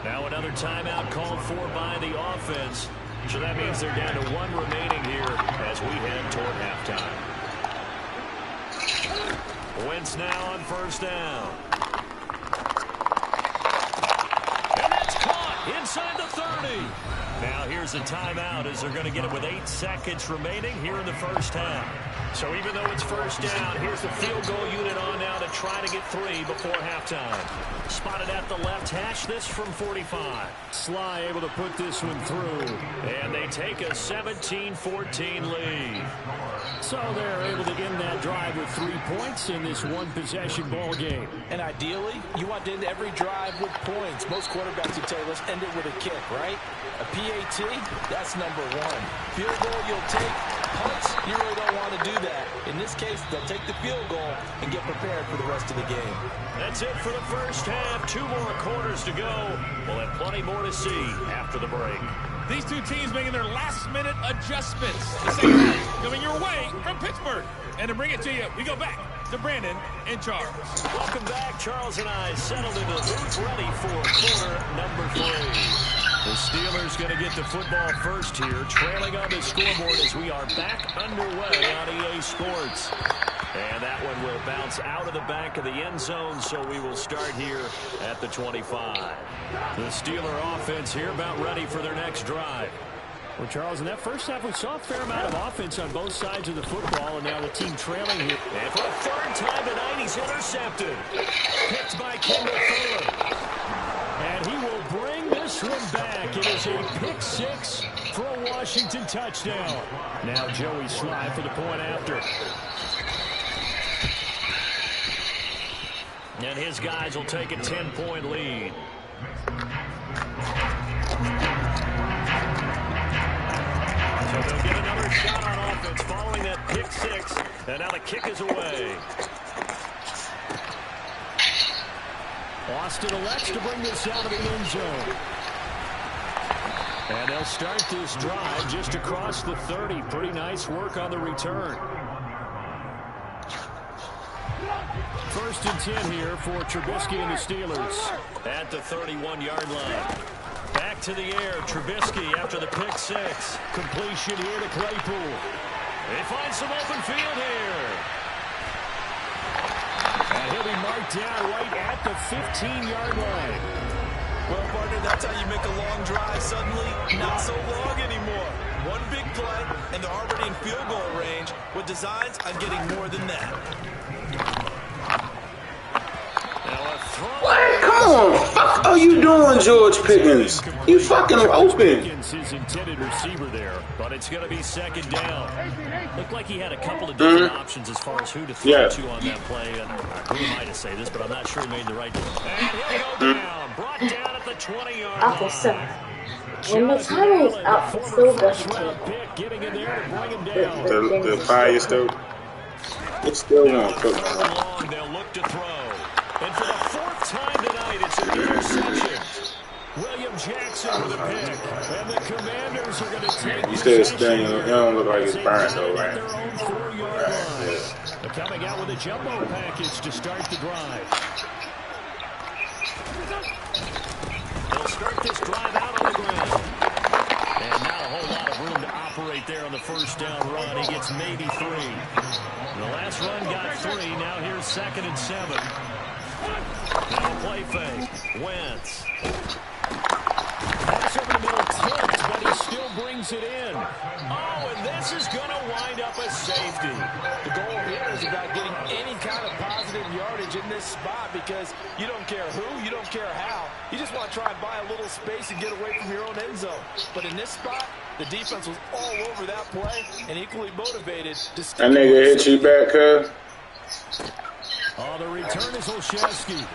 Now another timeout called for by the offense. So that means they're down to 1 remaining here as we head toward halftime. Wentz now on first down. And that's caught inside the 30. Now here's a timeout as they're going to get it with 8 seconds remaining here in the first half. So even though it's first down, here's the field goal unit on now to try to get 3 before halftime. Spotted at the left hash, this from 45. Sly able to put this one through. And they take a 17-14 lead. So they're able to end that drive with 3 points in this one-possession ball game. And ideally, you want to end every drive with points. Most quarterbacks would tell you, let's end it with a kick, right? A PAT, that's number 1. Field goal you'll take. Punts, you really don't want to do that. In this case, they'll take the field goal and get prepared for the rest of the game. That's it for the first half. 2 more quarters to go. We'll have plenty more to see after the break. These two teams making their last-minute adjustments. The second half coming your way from Pittsburgh. And to bring it to you, we go back to Brandon and Charles. Welcome back. Charles and I settled into the booth ready for quarter number 3. The Steelers going to get the football first here, trailing on the scoreboard as we are back underway on EA Sports. And that one will bounce out of the back of the end zone, so we will start here at the 25. The Steeler offense here about ready for their next drive. Well, Charles, in that first half, we saw a fair amount of offense on both sides of the football, and now the team trailing here. And for the 3rd time tonight, he's intercepted. Picked by Kendall Fuller. And he will bring this one back. It is a pick 6 for a Washington touchdown. Now Joey Sly for the point after. And his guys will take a 10-point lead. So they'll get another shot on offense following that pick 6. And now the kick is away. Austin elects to bring this out of the end zone. And they'll start this drive just across the 30. Pretty nice work on the return. 1st and 10 here for Trubisky and the Steelers at the 31-yard line. Back to the air, Trubisky after the pick 6. Completion here to Claypool. They find some open field here. And he'll be marked down right at the 15-yard line. Well, partner, that's how you make a long drive suddenly not so long anymore. One big play, and they're already in field goal range with designs on getting more than that. What? Come on. What are you doing, George Pickens? You fucking open. His intended receiver there, but it's going to be 2nd down. Looked like he had a couple of different options as far as who to throw to on that play. And who am I to say this, but I'm not sure he made the right decision. And he'll go down. Brought down at the 20-yard line. After so, when the time is up, it's still doesn't take. Getting in there to bring him down. The pie is still. It still won't cook. They'll look to throw. And for the 4th time tonight, it's an interception. William Jackson with a pick. And the Commanders are going to take You said it's Daniel. It don't look like it's burnt though, right? They're coming out with a jumbo package to start the drive. They'll start this drive out on the ground. And not a whole lot of room to operate there on the first down run. He gets maybe 3. The last run got 3. Now here's 2nd and 7. Now a play fake. Wentz. Pass over the middle, tipped, but he still brings it in. Oh, and this is going to wind up a safety. The goal here is about getting any kind of positive yardage in this spot because you don't care who, you don't care how. You just want to try and buy a little space and get away from your own end zone. But in this spot, the defense was all over that play and equally motivated to stick. That nigga hit you back, cuz. Oh, the return is Olszewski.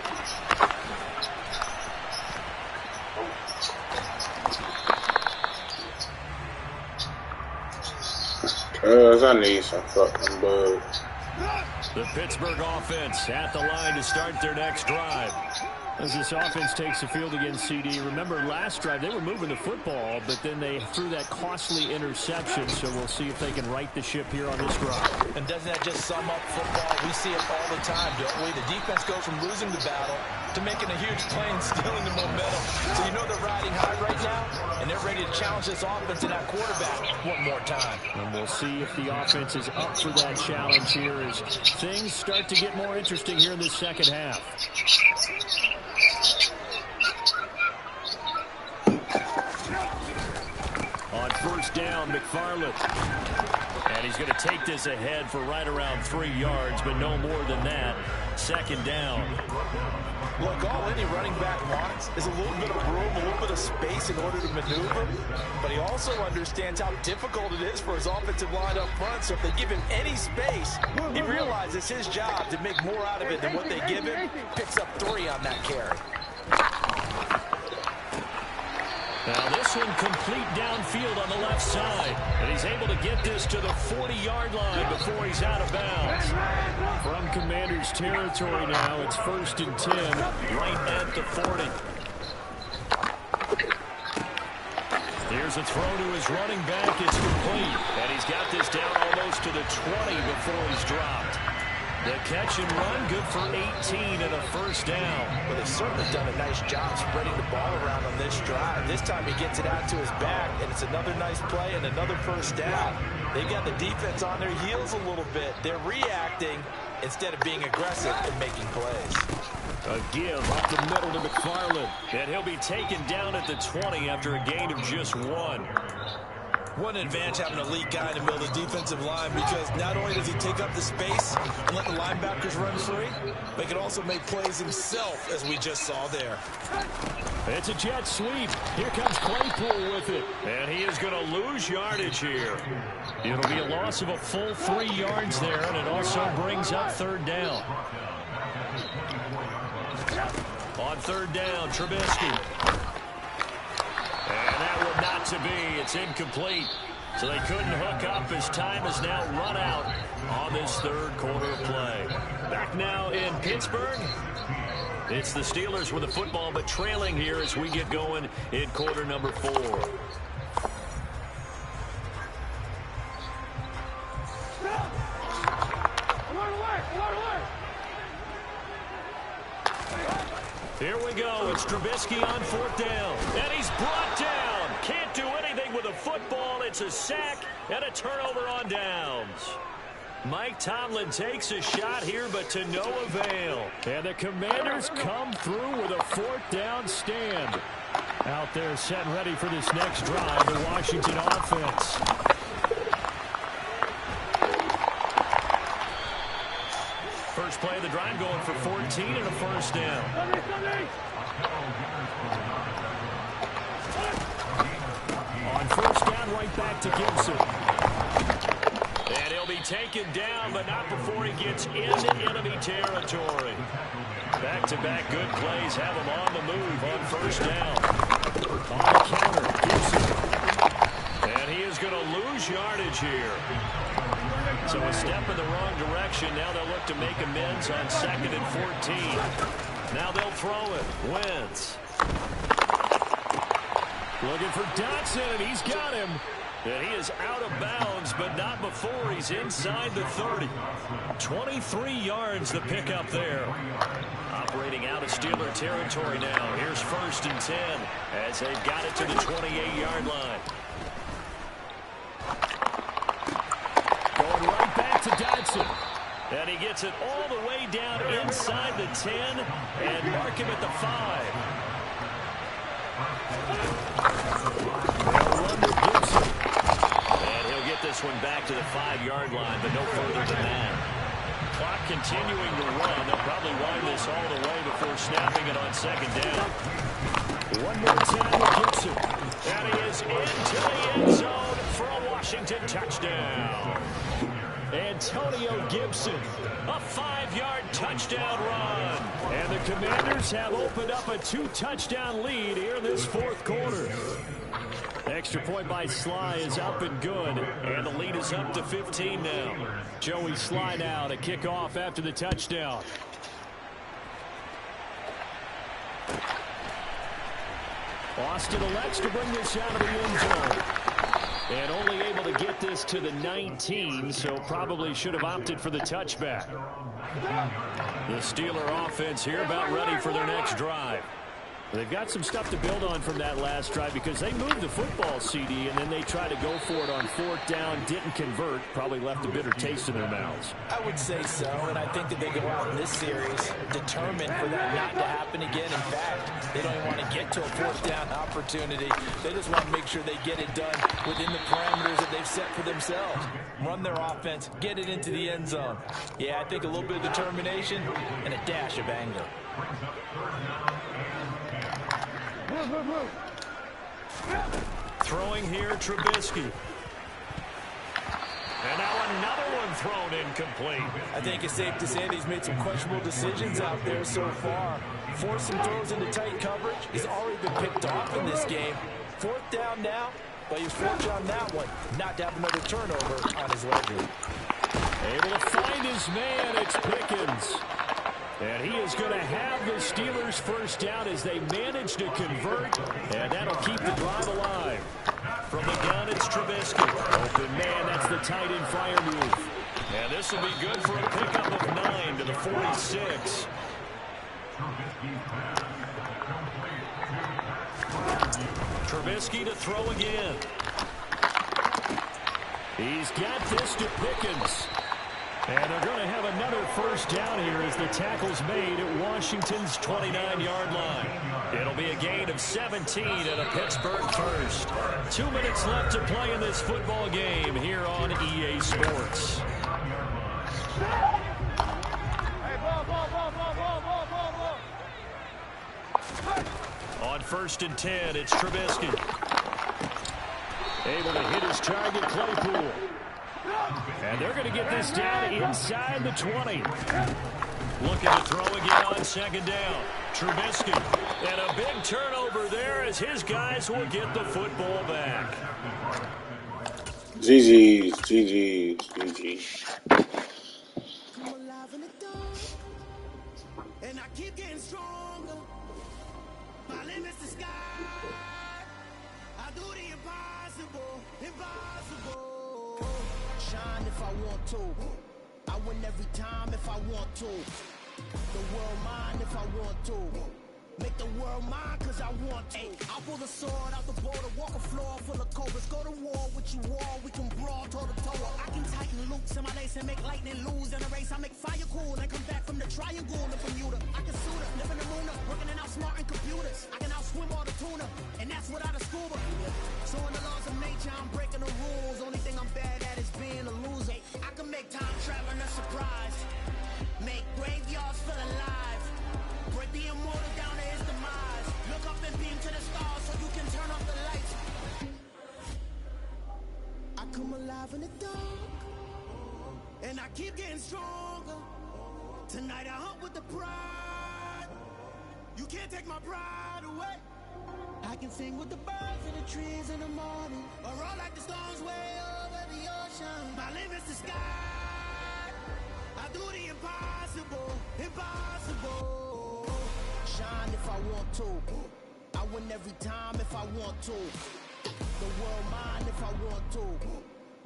Cuz I need some fucking bugs. The Pittsburgh offense at the line to start their next drive. As this offense takes the field against CD, remember last drive they were moving the football, but then they threw that costly interception, so we'll see if they can right the ship here on this drive. And doesn't that just sum up football? We see it all the time, don't we? The defense goes from losing the battle to making a huge play and stealing the momentum. So you know they're riding high right now, and they're ready to challenge this offense and that quarterback one more time. And we'll see if the offense is up for that challenge here as things start to get more interesting here in this second half. On first down, McFarland. And he's going to take this ahead for right around 3 yards, but no more than that. Second down. Look, all any running back wants is a little bit of room, a little bit of space in order to maneuver. But he also understands how difficult it is for his offensive line up front. So if they give him any space, he realizes it's his job to make more out of it than what they give him. Picks up 3 on that carry. Now this one complete downfield on the left side. And he's able to get this to the 40-yard line before he's out of bounds. From Commanders territory now, it's 1st and 10, right at the 40. Here's a throw to his running back. It's complete. And he's got this down almost to the 20 before he's dropped. The catch and run, good for 18 and a first down. Well, they've certainly done a nice job spreading the ball around on this drive. This time he gets it out to his back, and it's another nice play and another first down. They've got the defense on their heels a little bit. They're reacting instead of being aggressive and making plays. A give up the middle to McFarland. And he'll be taken down at the 20 after a gain of just 1. One advantage having an elite guy in the middle of the defensive line, because not only does he take up the space and let the linebackers run free, but he can also make plays himself, as we just saw there. It's a jet sweep. Here comes Claypool with it. And he is going to lose yardage here. It'll be a loss of a full 3 yards there, and it also brings up 3rd down. On 3rd down, Trubisky. And that would not to be. It's incomplete. So they couldn't hook up as time is now run out on this 3rd quarter of play. Back now in Pittsburgh. It's the Steelers with the football, but trailing here as we get going in quarter number 4. Here we go. It's Trubisky on 4th down. And he's brought down. Can't do anything with a football. It's a sack and a turnover on downs. Mike Tomlin takes a shot here, but to no avail. And the Commanders come through with a 4th down stand. Out there set and ready for this next drive, the Washington offense. First play of the drive going for 14 and a first down. On first down, right back to Gibson. And he'll be taken down, but not before he gets into enemy territory. Back-to-back good plays have him on the move on first down. On the counter, Gibson. And he is going to lose yardage here. So a step in the wrong direction. Now they'll look to make amends on 2nd and 14. Now they'll throw it. Wentz. Looking for Dotson, and he's got him. And he is out of bounds, but not before he's inside the 30. 23 yards the pickup there. Operating out of Steeler territory now. Here's 1st and 10 as they've got it to the 28-yard line. Going right back to Dotson. And he gets it all the way down inside the 10 and mark him at the 5. They'll run to Gibson. And he'll get this one back to the 5-yard line, but no further than that. Clock continuing to run. They'll probably wind this all the way before snapping it on 2nd down. One more time with Gibson. And he is into the end zone for a Washington touchdown. Antonio Gibson, a 5-yard touchdown run. And the Commanders have opened up a 2-touchdown lead here in this 4th quarter. Extra point by Sly is up and good. And the lead is up to 15 now. Joey Sly now to kick off after the touchdown. Austin elects to bring this out of the end zone. And only able to get this to the 19, so probably should have opted for the touchback. The Steeler offense here about ready for their next drive. They've got some stuff to build on from that last drive because they moved the football, CD, and then they tried to go for it on 4th down, didn't convert, probably left a bitter taste in their mouths. I would say so, and I think that they go out in this series determined for that not to happen again. In fact, they don't even want to get to a 4th down opportunity. They just want to make sure they get it done within the parameters that they've set for themselves. Run their offense, get it into the end zone. Yeah, I think a little bit of determination and a dash of anger. Throwing here, Trubisky. And now another one thrown incomplete. I think it's safe to say that he's made some questionable decisions out there so far. Forced some throws into tight coverage. He's already been picked off in this game. 4th down now, but he was fortunate on that one not to have another turnover on his ledger. Able to find his man, it's Pickens. And he is going to have the Steelers first down as they manage to convert, and that'll keep the drive alive. From the gun, it's Trubisky. Open man, that's the tight end fire move. And this will be good for a pickup of 9 to the 46. Trubisky to throw again. He's got this to Pickens. And they're going to have another first down here as the tackle's made at Washington's 29-yard line. It'll be a gain of 17 and a Pittsburgh first. 2 minutes left to play in this football game here on EA Sports. On 1st and 10, it's Trubisky. Able to hit his target, Claypool. And they're going to get this down inside the 20. Looking to throw again on 2nd down. Trubisky. And a big turnover there as his guys will get the football back. GG's. And I keep getting stronger. My limit's the sky. I do the impossible. Shine if I want to. I win every time if I want to. The world mine if I want to. Make the world mine cause I want to. I pull the sword out the border, walk a floor full of cobras. Go to war with you all, we can brawl toe to toe. I can tighten loops in my lace and make lightning lose in a race. I make fire cool and come back from the triangle in Bermuda. I can suit her, live in the moon, working and outsmarting computers. I can outswim all the tuna, and that's without a scuba. So in the laws of nature, I'm breaking the rules. Only thing I'm bad at is being a loser. I can make time traveling a surprise. Make graveyards feel alive. Break the immortal down to his demise. Look up and beam to the stars so you can turn off the lights. I come alive in the dark, and I keep getting stronger. Tonight I hunt with the pride. You can't take my pride away. I can sing with the birds and the trees in the morning, or roll like the storms way over the ocean. My limit's the sky. I do the impossible. Shine if I want to. I win every time if I want to. The world mine if I want to.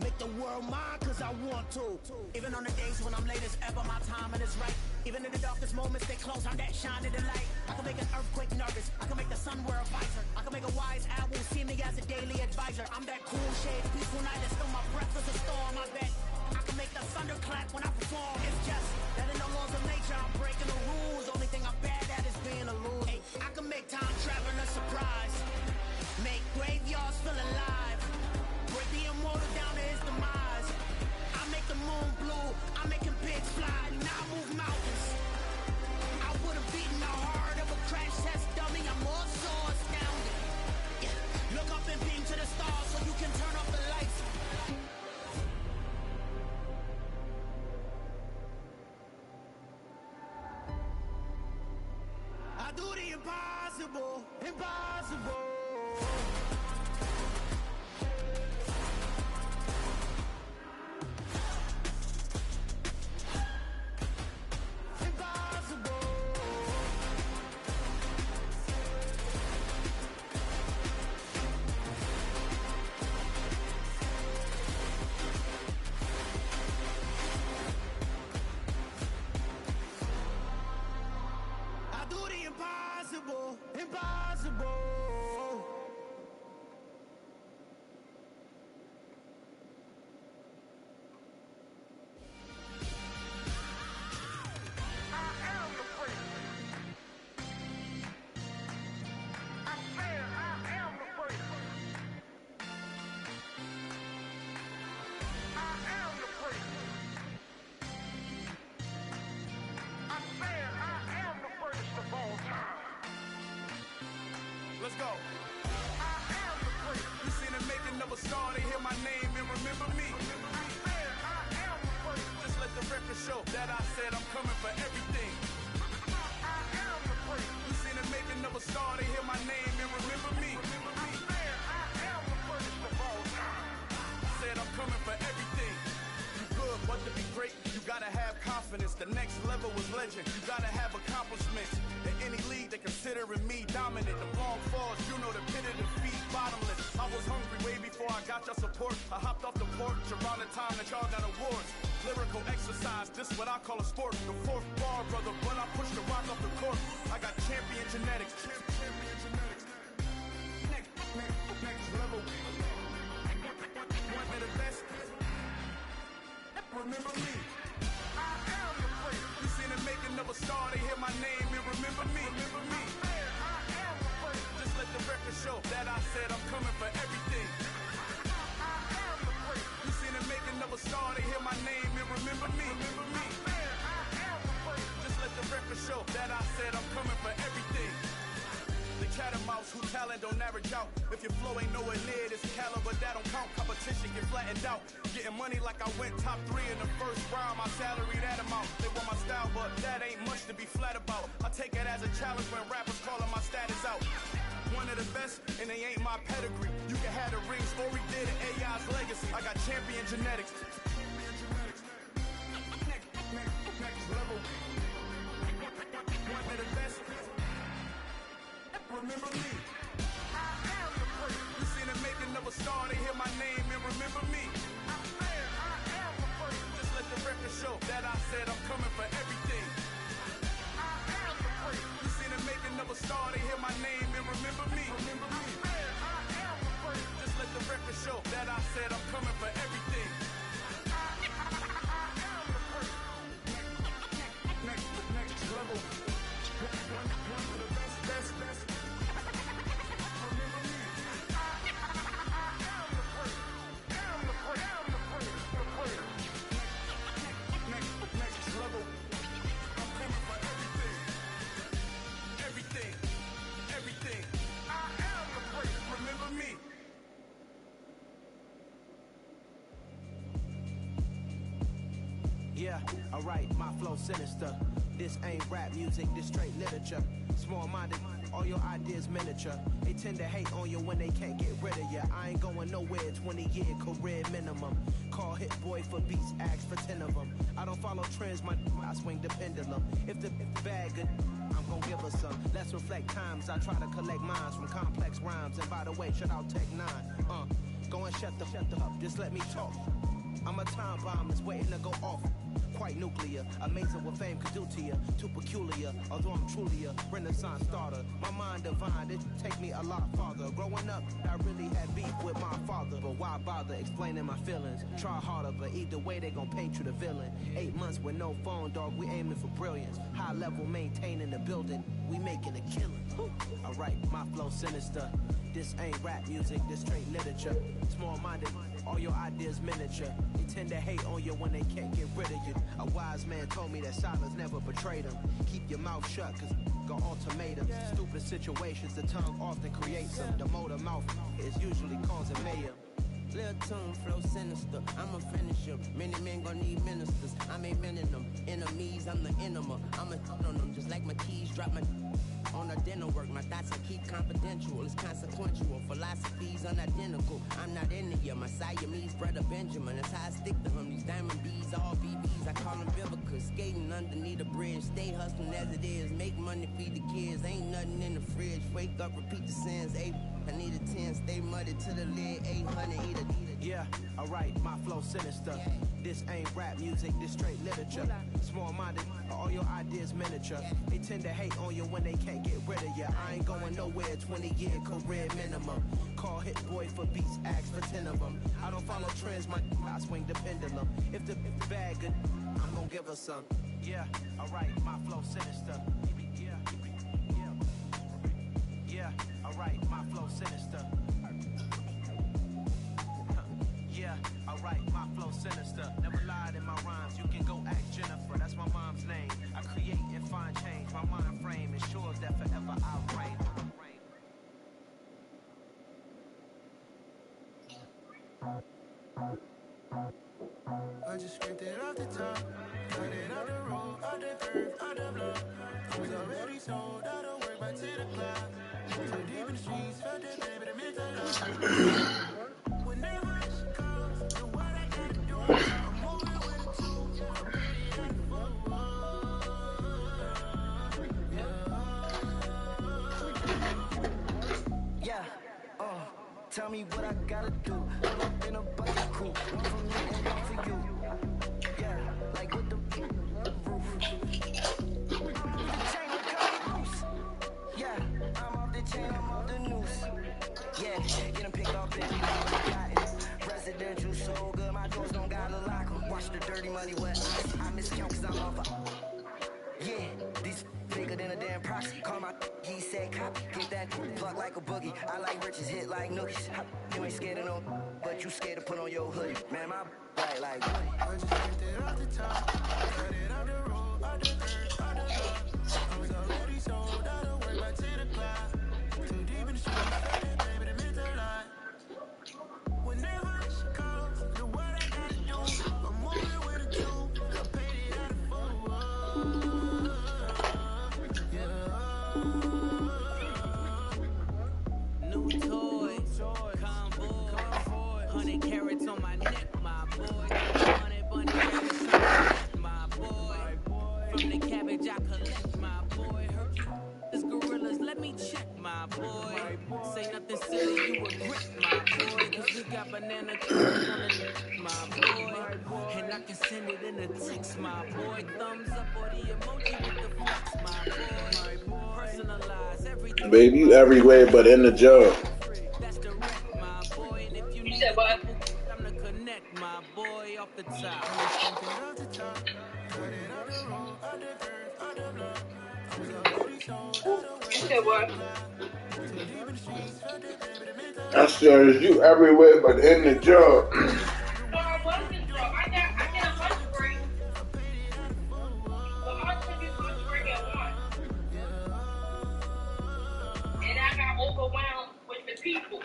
Make the world mine cause I want to. Even on the days when I'm late as ever, my timing is right. Even in the darkest moments, they close, I'm that shining the light. I can make an earthquake nervous. I can make the sun wear a visor. I can make a wise owl see me as a daily advisor. I'm that cool shade, peaceful night that's still my breath is a storm, I bet. I can make the thunder clap when I perform. It's just that in the laws of nature, I'm breaking the rules. Only thing I'm bad at is being a loser. Hey, I can make time traveling a surprise. Make graveyards feel alive. Break the immortal down to his demise. I make the moon blue. I'm making pigs fly. Now I move mountains. I would have beaten the heart of a crash test dummy. I'm more so astounded. Yeah. Look up and beam to the stars so you can turn off the lights. I do the impossible. said I'm coming for everything. You seen the making of a star, they hear my name and remember me. Said I'm coming for everything. You good, but to be great, you gotta have confidence. The next level was legend, you gotta have accomplishments. In any league, they considering me dominant. The long falls, you know the pit of defeat, bottomless. I was hungry way before I got your support. I hopped off the porch around the time that y'all got awards. Lyrical exercise, this what I call a sport. The fourth bar, brother, but I pushed the rock off the court. I got champion genetics. Champion genetics. Next level. One of the best. Remember me. I am the place. You seen the making of a star, they hear my name and remember me. Remember me. I am the place. Just let the record show that I said I'm coming for everything. I am the place. You seen the making of a star, they hear my name and remember me. Remember me. I am the place. Just let the record show that I said I'm coming for everything. The catamouse who talent don't average out. If your flow ain't nowhere near this caliber, that don't count. Competition get flattened out. Getting money like I went top 3 in the first round. My salary that amount. They want my style, but that ain't much to be flat about. I take it as a challenge when rappers calling my status out. One of the best, and they ain't my pedigree. You can have the rings, Story did it, AI's legacy. I got champion genetics. Next level. One of the best. Remember me. I am the place. You seen the making of a star, they hear my name and remember me. I am the place. Just let the record show that I said I'm coming for everything. I am the place. You seen the making of a star, they hear my name and remember me. Remember me. I am the place. Just let the record show that I said I'm coming for everything. I am the place. Next level. One of the best. Next level. I'm coming for everything. Everything. I am the place. Remember me. Yeah, alright, my flow sinister. This ain't rap music, this straight literature. Small-minded, all your ideas miniature. They tend to hate on you when they can't get rid of you. I ain't going nowhere, 20-year career minimum. Call Hit Boy for beats, ask for 10 of them. I don't follow trends, I swing the pendulum. If the bag good, I'm gon' give her some. Let's reflect times, I try to collect minds from complex rhymes. And by the way, shout out Tech 9. Go and shut the up, just let me talk. I'm a time bomb that's waiting to go off. Quite nuclear, amazing what fame could do to you. Too peculiar, although I'm truly a renaissance starter. My mind divine, it take me a lot farther. Growing up, I really had beef with my father. But why bother explaining my feelings? Try harder, but either way they gon' paint you the villain. 8 months with no phone, dog, we aiming for brilliance. High level, maintaining the building, we making a killing. Alright, my flow sinister. This ain't rap music, this straight literature. Small-minded, all your ideas miniature. They tend to hate on you when they can't get rid of you. A wise man told me that silence never betrayed him. Keep your mouth shut, cause got ultimatums. Stupid situations, the tongue often creates them. The motor mouth is usually causing mayhem. Lil' tune, flow sinister, I'm a finisher. Many men gon' need ministers, I'm a men in them. Enemies, I'm the enema. I'm a on them, just like my keys, drop my on a dinner work. My thoughts I keep confidential, it's consequential. Philosophies unidentical, I'm not in it. My Siamese brother Benjamin, that's how I stick to him. These diamond bees, all BBs, I call them Vivica. Skating underneath the bridge, stay hustling as it is. Make money, feed the kids, ain't nothing in the fridge. Wake up, repeat the sins, I need a 10, stay muddy to the lid, 800, eat a. Yeah, alright, my flow sinister. This ain't rap music, this straight literature. Small-minded, all your ideas miniature. They tend to hate on you when they can't get rid of you. I ain't going nowhere, 20-year career minimum. Call Hit Boy for beats, ask for 10 of them. I don't follow trends, I swing the pendulum. If the bag good, I'm gon' give her some. Yeah, alright, my flow sinister. Yeah, alright, my flow sinister. Yeah, alright, my flow sinister. Never lied in my rhymes, you can go ask Jennifer, that's my mom's name. I create and find change, my mind frame ensures that forever I'll reign. I just scraped it off the top, got it out the road, out the curve, out the block. I was already sold, out of work by 10 o'clock. Too deep in the streets, felt that baby, the mental lock. Whenever she calls, do what I gotta do. I'm moving with a two, I'm ready at the Yeah, tell me what I gotta do. Pull up in a bucket crew, one for me and one for you. Yeah, like with the roof. Chain will cut loose. Yeah, I'm off the chain, I'm off the noose. Yeah, get them picked off every cotton. Residential so good, my doors don't gotta lock 'em. Watch the dirty money wet. I miscount cause I'm off a. Yeah, these bigger than a damn proxy. Call my he said copy. Get that plug like a boogie. I like riches, hit like nookies. You ain't scared of no, but you scared to put on your hoodie. Man, my like Woody. I just scraped it off the top, got it out the road, out the curve, out the block. I was already sold, out of work by 10 o'clock. Too deep in the streets, felt that baby, the mental lock. Whenever she calls, do what I gotta do. I'm moving with a two, I paid it out of full. New toys, convoy, 100 carats on my neck, my boy. 100 bunny rabbits on my neck, my boy. From the cabbage I collect, my boy. Hercules gorillas, let me check, my boy. Say nothing silly, you regret, my boy. Cause we got banana cream on the neck, my boy. And I can send it in a text, my boy. Thumbs up or the emoji with the flex, my boy. Personalize everything. Baby, you everywhere but in the job. That's the wreck, my boy. And if you need said what? I'm to connect, my boy, off the top. You said what? I said you everywhere but in the job. No, I wasn't drunk. I get a lunch break. But I took his lunch break at 1. And I got overwhelmed with the people.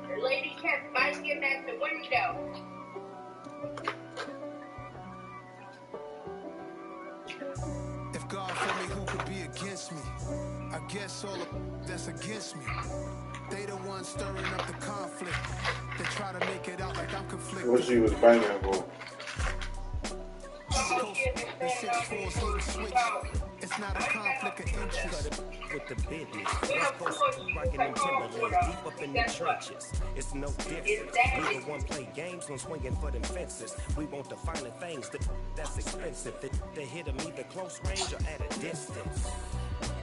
The lady kept biting him at the window. If God for me, who could be against me? I guess all of that's against me. They the ones stirring up the conflict. They try to make it out like I'm conflicted. What she was banging for? The 6-4's hit and switch. It's not a conflict of interest. With the business, West Coast rocking them Timberlands deep up in the trenches. It's no difference. Neither one play games when swinging for them fences. We want the finer things that's expensive. The hit them either close range or at a distance.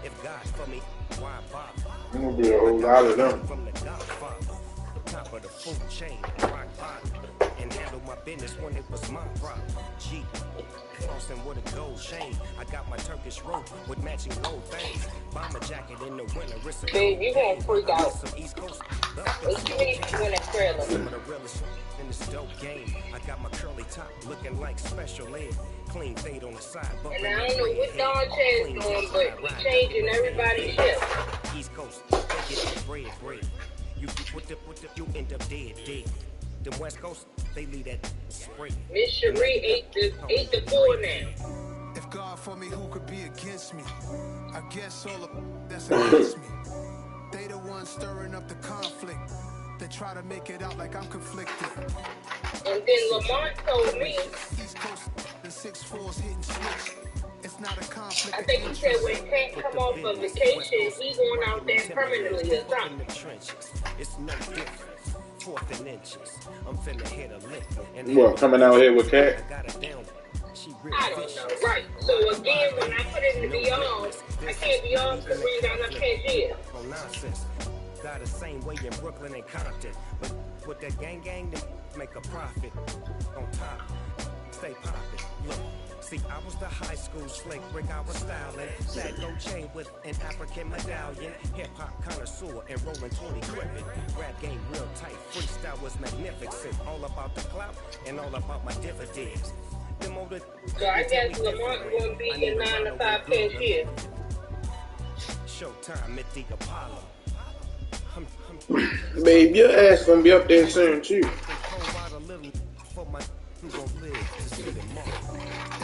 If God for me, why bother? There's gonna be a whole lot of them. From the Godfather, top of the food chain, rock bottom, and handle my business when it was my problem. G. Flossing with a gold chain. I got my Turkish rope with matching gold things. Bomber jacket in the winter. It's a Babe, you gonna freak out. some East Coast. Let's see when you win a trailer. Some of the realest in this dope game. I got my curly top looking like special ed. Clean fade on the side. And I don't know what Don Chad's doing, but he's changing everybody's shit. East Coast, they get bread. You you end up dead. The West Coast, they leave that spray. Miss Cherie ate the 4 now. If God for me, who could be against me? I guess all of that's against me. They the ones stirring up the conflict. They try to make it out like I'm conflicted. And then Lamont told me, East Coast, the 6-4's hit and switch. It's not a conflict. I think he said when Tank come off of vacation, he going out there permanently or something. It's no difference. 4th and inches. I'm finna hit a lick. And What, coming out here with Cat? I got it down. She I don't know, right. So again, when I put it in the beyond, I can't be on because we ain't got enough cashiers. Oh, nonsense. Got the same way in Brooklyn and Compton. But with that gang, they make a profit. On top, stay poppin'. Look. See, I was the high school slick brick, I was styling. That gold chain with an African medallion. Hip-hop connoisseur and rolling 20 cribbin'. Rap game real tight, freestyle was magnificent. All about the clout and all about my dividends. So I guess Lamont gonna be your 9 to 5 cashier. showtime at the Apollo. Babe, your ass gonna be up there soon too.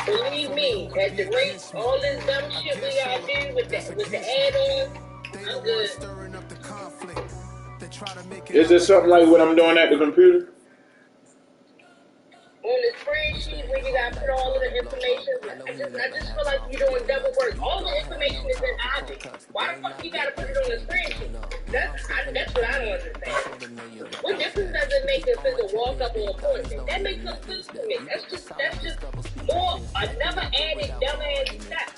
Believe me, at the rate, all this dumb shit we gotta do with the add-ons, I'm good. Is this something like what I'm doing at the computer? On the spreadsheet where you gotta put all of the information, I just feel like you're doing double work. All the information is in object. Why the fuck you gotta put it on the spreadsheet? That's what I don't understand. What difference does it make if it's a walk-up or a appointment? That makes no sense to me. That's just more another added dumbass step.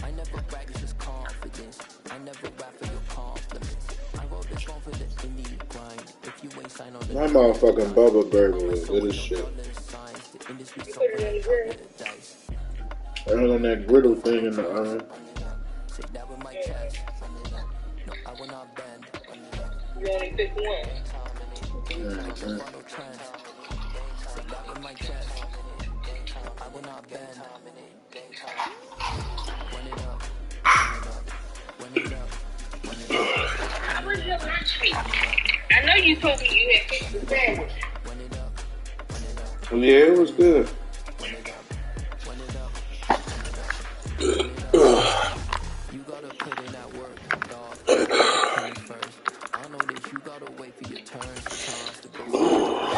I never brag, it's just confidence. I never rap for your compliments. I wrote this song for the indie grind. If you ain't signed on the My motherfucking Bubba Burger was good as shit. I had on that griddle thing in the Say that with my chest. No, I will not bend. You only pick one. Say that with my chest. I will not bend. Run it up. Run it up. How was your lunch week? I know you told me you had fixed the sandwich. Yeah, it was good. You gotta put in that work, dog. First. I know that you gotta wait for your turn. Times to go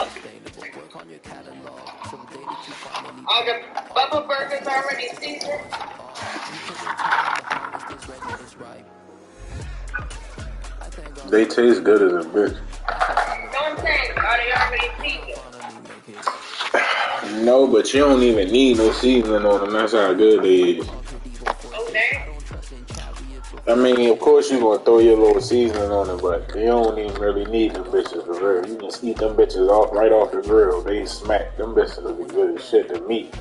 sustainable. Work on your catalog. So the day that you finally Are the Bubba burgers already seasoned? They taste good as a bitch. No, I'm saying, are they already seasoned? No, but you don't even need no seasoning on them. That's how good they is. Okay. I mean, of course you gonna throw your little seasoning on it, but you don't even really need them bitches for real. You just eat them bitches right off the grill. They smack. Them bitches will be good as shit to meat.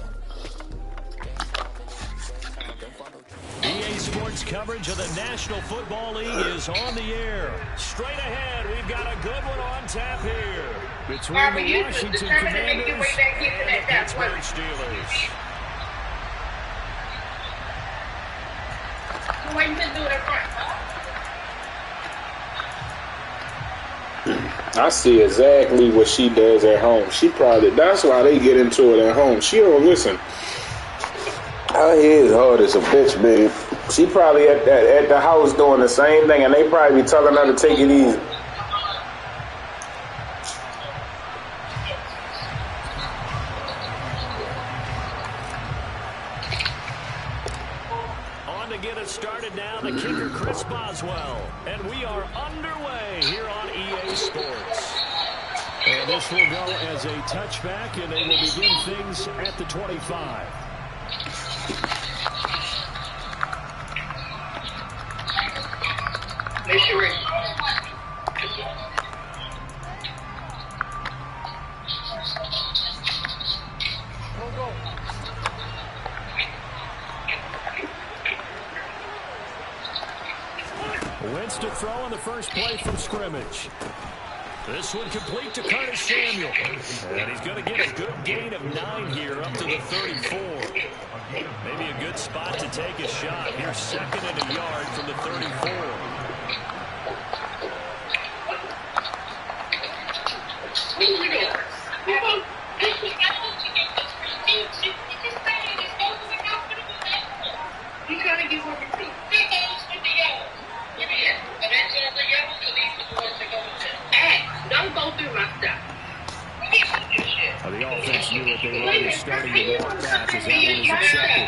EA Sports coverage of the National Football League is on the air. Straight ahead, we've got a good one on tap here. Between the Washington Commanders and the Pittsburgh Steelers. What you been doing at front? I see exactly what she does at home. That's why they get into it at home. She don't listen. Her head is hard as a bitch, babe. She probably at the house doing the same thing, and they probably be telling her to take it easy. On to get us started now, the kicker Chris Boswell. And we are underway here on EA Sports. And this will go as a touchback, and they will begin things at the 25. Wentz to throw on the first play from scrimmage. This one complete to Curtis Samuel. And he's going to get a good gain of 9 here up to the 34. Maybe a good spot to take a shot. Here's 2nd and a yard from the 34. Don't go through my stuff. The offense knew what they were already starting to walk back as that one is accepted.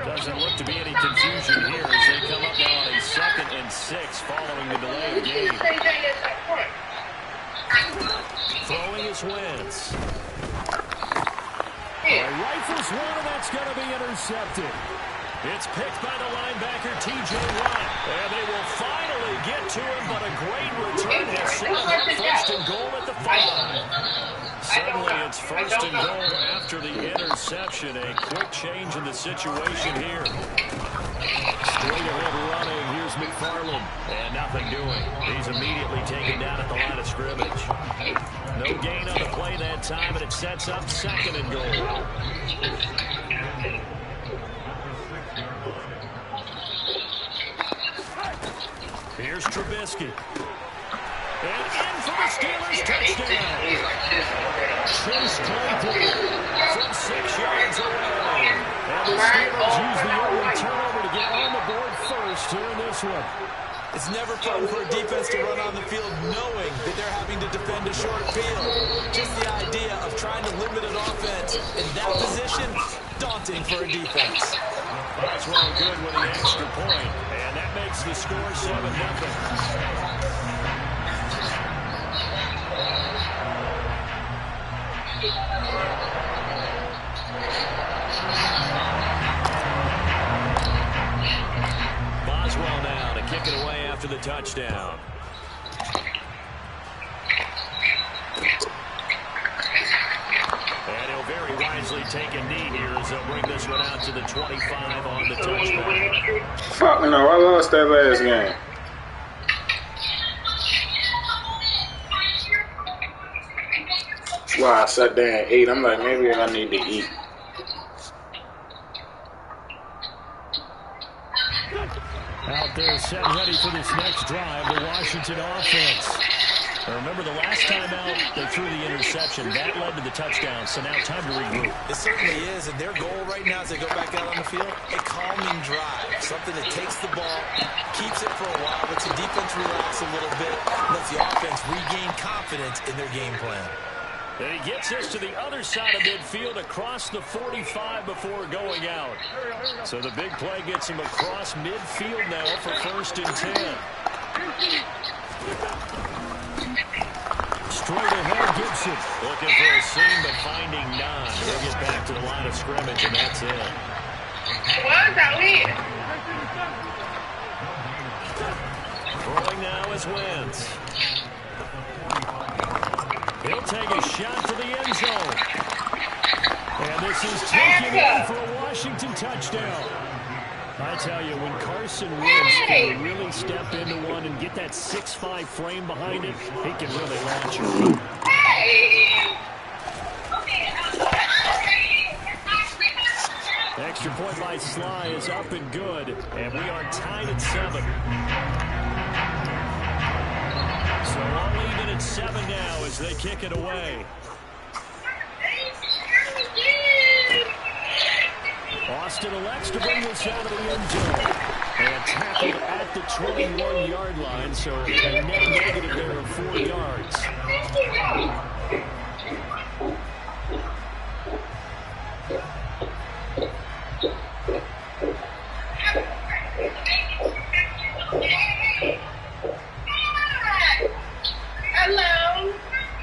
Doesn't look to be any confusion here as they come up now on a 2nd and 6 following the delay of game. Throwing his Wentz. Rifles one, and that's going to be intercepted. It's picked by the linebacker, T.J. Watt. And they will finally get to him, but a great return has set up 1st and goal at the 5. Suddenly it's 1st and goal after the interception. A quick change in the situation here. Straight ahead running. Here's McFarland. And nothing doing. He's immediately taken down at the line of scrimmage. time, and it sets up 2nd and goal. Here's Trubisky. And in for the Steelers touchdown. Chase Claypool from 6 yards away. And the Steelers use the early turnover to get on the board first here in this one. It's never fun for a defense to run on the field knowing that they're having to defend a short field. Just the idea of trying to limit an offense in that position, daunting for a defense. Boswell good with the extra point, and that makes the score 7-0. Boswell now to kick it away after the touchdown. And he'll very wisely take a knee here as they'll bring this one out to the 25 on the touchback. Fuck no, I lost that last game. That's why I sat there and ate. I'm like, maybe I need to eat. Out there set ready for this next drive, the Washington offense. Now remember, the last time out, they threw the interception. That led to the touchdown, so now time to regroup. It certainly is, and their goal right now as they go back out on the field, a calming drive. Something that takes the ball, keeps it for a while, lets the defense relax a little bit, lets the offense regain confidence in their game plan. And he gets us to the other side of midfield across the 45 before going out. So the big play gets him across midfield now for 1st and 10. Straight ahead, Gibson. Looking for a seam, but finding none. He'll get back to the line of scrimmage, and that's it. Throwing now is Wentz. He'll take a shot to the end zone. And this is taken in for a Washington touchdown. I tell you, when Carson Wentz can really step into one and get that 6'5" frame behind him, he can really launch it. Extra point by Sly is up and good, and we are tied at 7. So all even at 7 now as they kick it away. Austin elects to bring this out of the end zone. And tackled at the 21-yard line, so a net negative there of 4 yards. Hello.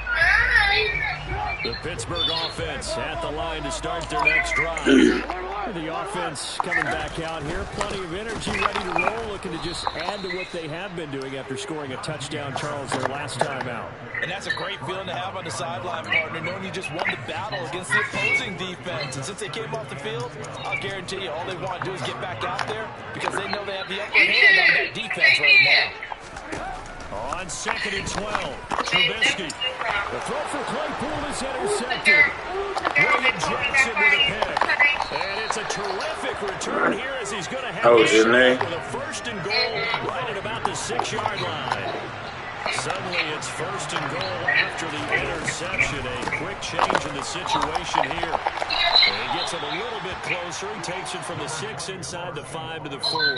Hi. The Pittsburgh offense at the line to start their next drive. The offense coming back out here. Plenty of energy, ready to roll, looking to just add to what they have been doing after scoring a touchdown, Charles, their last time out. And that's a great feeling to have on the sideline, partner, knowing you just won the battle against the opposing defense. And since they came off the field, I'll guarantee you all they want to do is get back out there because they know they have the upper hand on that defense right now. On 2nd and 12, Trubisky. The throw for Claypool is intercepted. William Jackson with a pick. And it's a terrific return here as he's going to have a shot with a 1st and goal right at about the 6-yard line. Suddenly it's 1st and goal after the interception. A quick change in the situation here. And he gets him a little bit closer. He takes it from the 6 inside the 5 to the 4.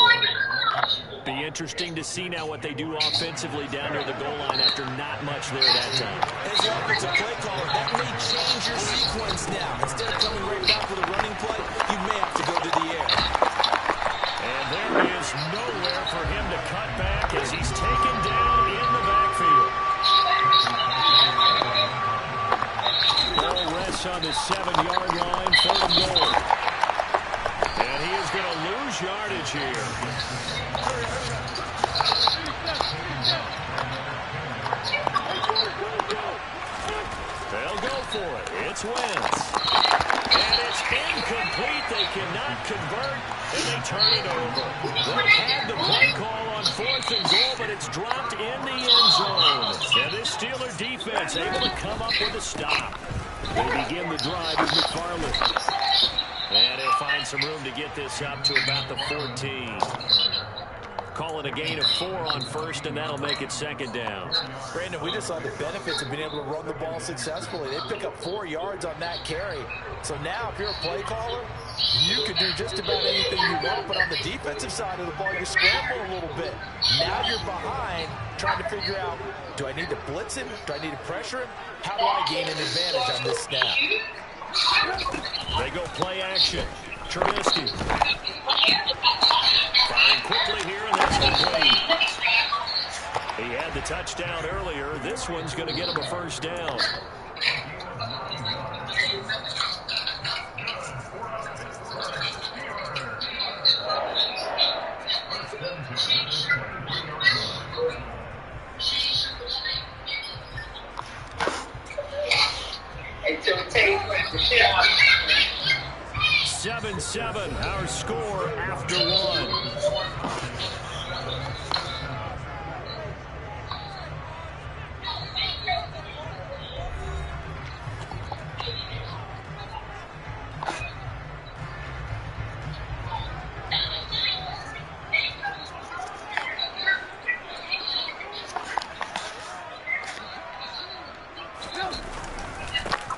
Be interesting to see now what they do offensively down near the goal line after not much there that time. As the offensive play caller, that may change your sequence now. Instead of coming right back with a running play, you may have to go to the air. And there is nowhere for him to cut back as he's taken down in the backfield. Ball rests on the 7-yard line, 3rd and goal. And he is going to lose yardage here. They'll go for it. It's Wentz. And it's incomplete. They cannot convert, and they turn it over. They had the play call on 4th and goal, but it's dropped in the end zone. And this Steeler defense able to come up with a stop. They begin the drive with McFarland. And he'll find some room to get this up to about the 14. Call it a gain of 4 on first, and that'll make it second down. Brandon, we just saw the benefits of being able to run the ball successfully. They pick up 4 yards on that carry. So now, if you're a play caller, you can do just about anything you want, but on the defensive side of the ball, you scramble a little bit. Now you're behind, trying to figure out, do I need to blitz him? Do I need to pressure him? How do I gain an advantage on this snap? They go play action. Trubisky. Firing quickly here, and that's complete. He had the touchdown earlier. This one's going to get him a first down. Until 7-7, our score after 1.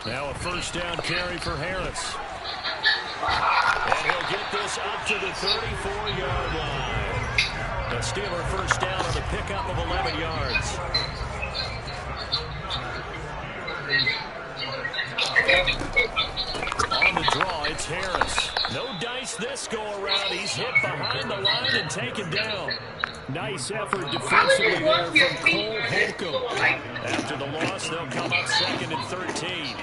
Now a first down carry for Harris. And he'll get this up to the 34-yard line. The Steeler first down on the pickup of 11 yards. On the draw, it's Harris. No dice this go-around. He's hit behind the line and taken down. Nice effort defensively there from Cole Holcomb. After the loss, they'll come up second and 13.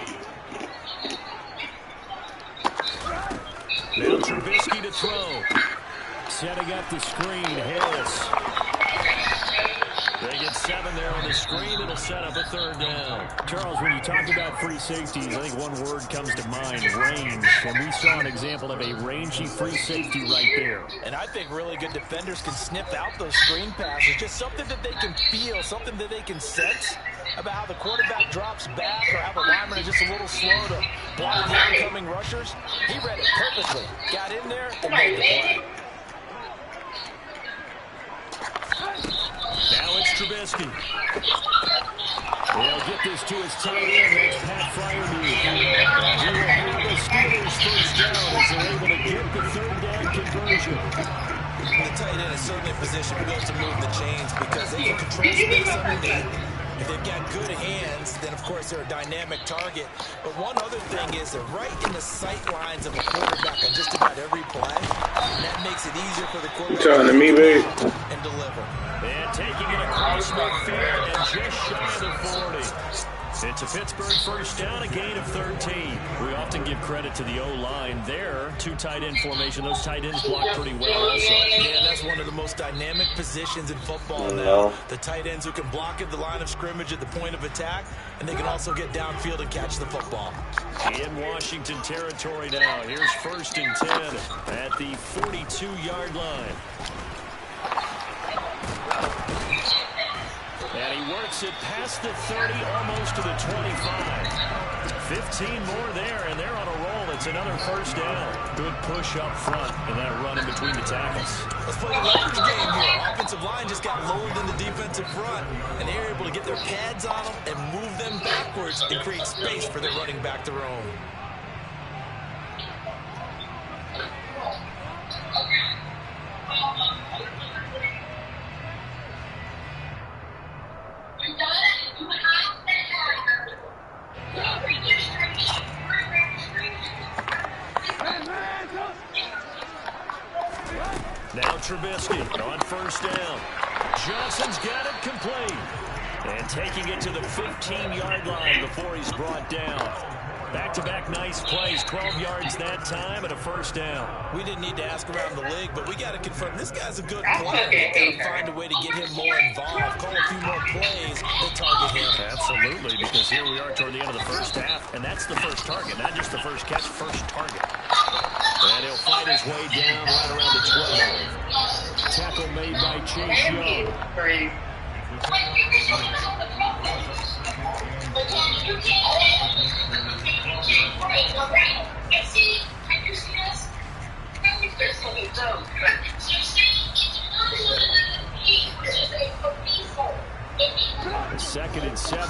Now Trubisky to throw. Setting up the screen, Harris. They get 7 there on the screen. It'll set up a third down. Charles, when you talk about free safeties, I think one word comes to mind, range. And we saw an example of a rangy free safety right there. And I think really good defenders can sniff out those screen passes. Just something that they can feel, something that they can sense about how the quarterback drops back or how the lineman is just a little slow to block the oncoming rushers. He read it perfectly. Got in there and made the play. Now it's Trubisky. They'll get this to his tight end. That's Pat Fryermuth. He will have the Steelers first down as they're able to get the third down conversion. The tight end is certainly in position to be able to move the chains because they can control space underneath. If they've got good hands, then of course they're a dynamic target. But one other thing is they're right in the sight lines of a quarterback on just about every play. And that makes it easier for the quarterback to me, babe? And deliver. And taking it across midfield and just shy of the 40. It's a Pittsburgh first down, a gain of 13. We often give credit to the O-line there. 2 tight end formation. Those tight ends block pretty well also. Yeah, that's one of the most dynamic positions in football now. The tight ends who can block at the line of scrimmage at the point of attack, and they can also get downfield and catch the football. In Washington territory now. Here's first and 10 at the 42-yard line. And he works it past the 30, almost to the 25. 15 more there, and they're on a roll. It's another first down. Good push up front, and that run in between the tackles. Let's play the leverage game here. Offensive line just got lower than the defensive front, and they're able to get their pads on them and move them backwards and create space for their running back to roam. Now Trubisky on first down. Johnson's got it complete. And taking it to the 15-yard line before he's brought down. Back-to-back nice plays, 12 yards that time and a first down. We didn't need to ask around the league, but we got to confirm this guy's a good player. We got to find a way to get him more involved, call a few more plays that target him. Absolutely, because here we are toward the end of the first half, and that's the first target, not just the first catch, first target. And he'll fight his way down right around the 12. Tackle made by Chase Young.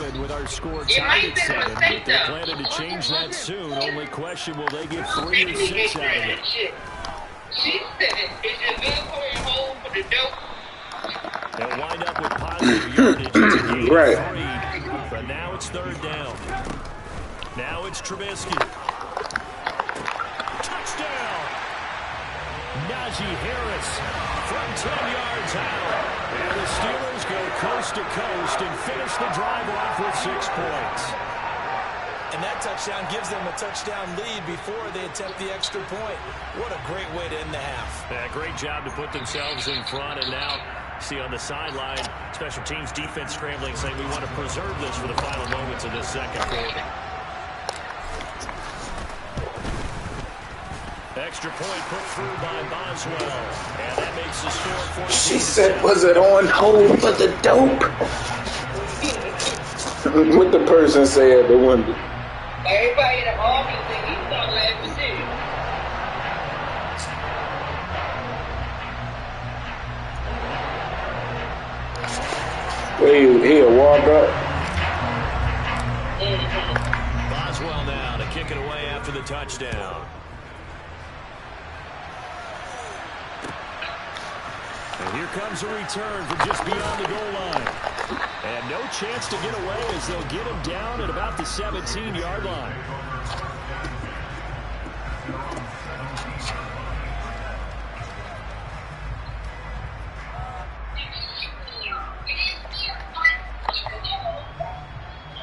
7 with our score tied at 7, but they're planning to change that soon. Only question, will they get 3 or 6 out of it? She said, is your vehicle on hold for the dope? They'll wind up with positive yardage. It's a gain of 3, but now it's 3rd down. Now it's Trubisky. Touchdown! Najee Harris from 10 yards out. And the Steelers go coast to coast and finish the drive off with 6 points. And that touchdown gives them a touchdown lead before they attempt the extra point. What a great way to end the half. Yeah, great job to put themselves in front. And now, see on the sideline, special teams defense scrambling, saying we want to preserve this for the final moments of this second quarter. Extra point put through by Boswell. And that makes the score 14. She said, was it on hold for the dope? What the person say at the window? Everybody in the audience think he's not laughing serious. He'll walk up. Boswell now to kick it away after the touchdown. And here comes a return from just beyond the goal line. And no chance to get away as they'll get him down at about the 17-yard line.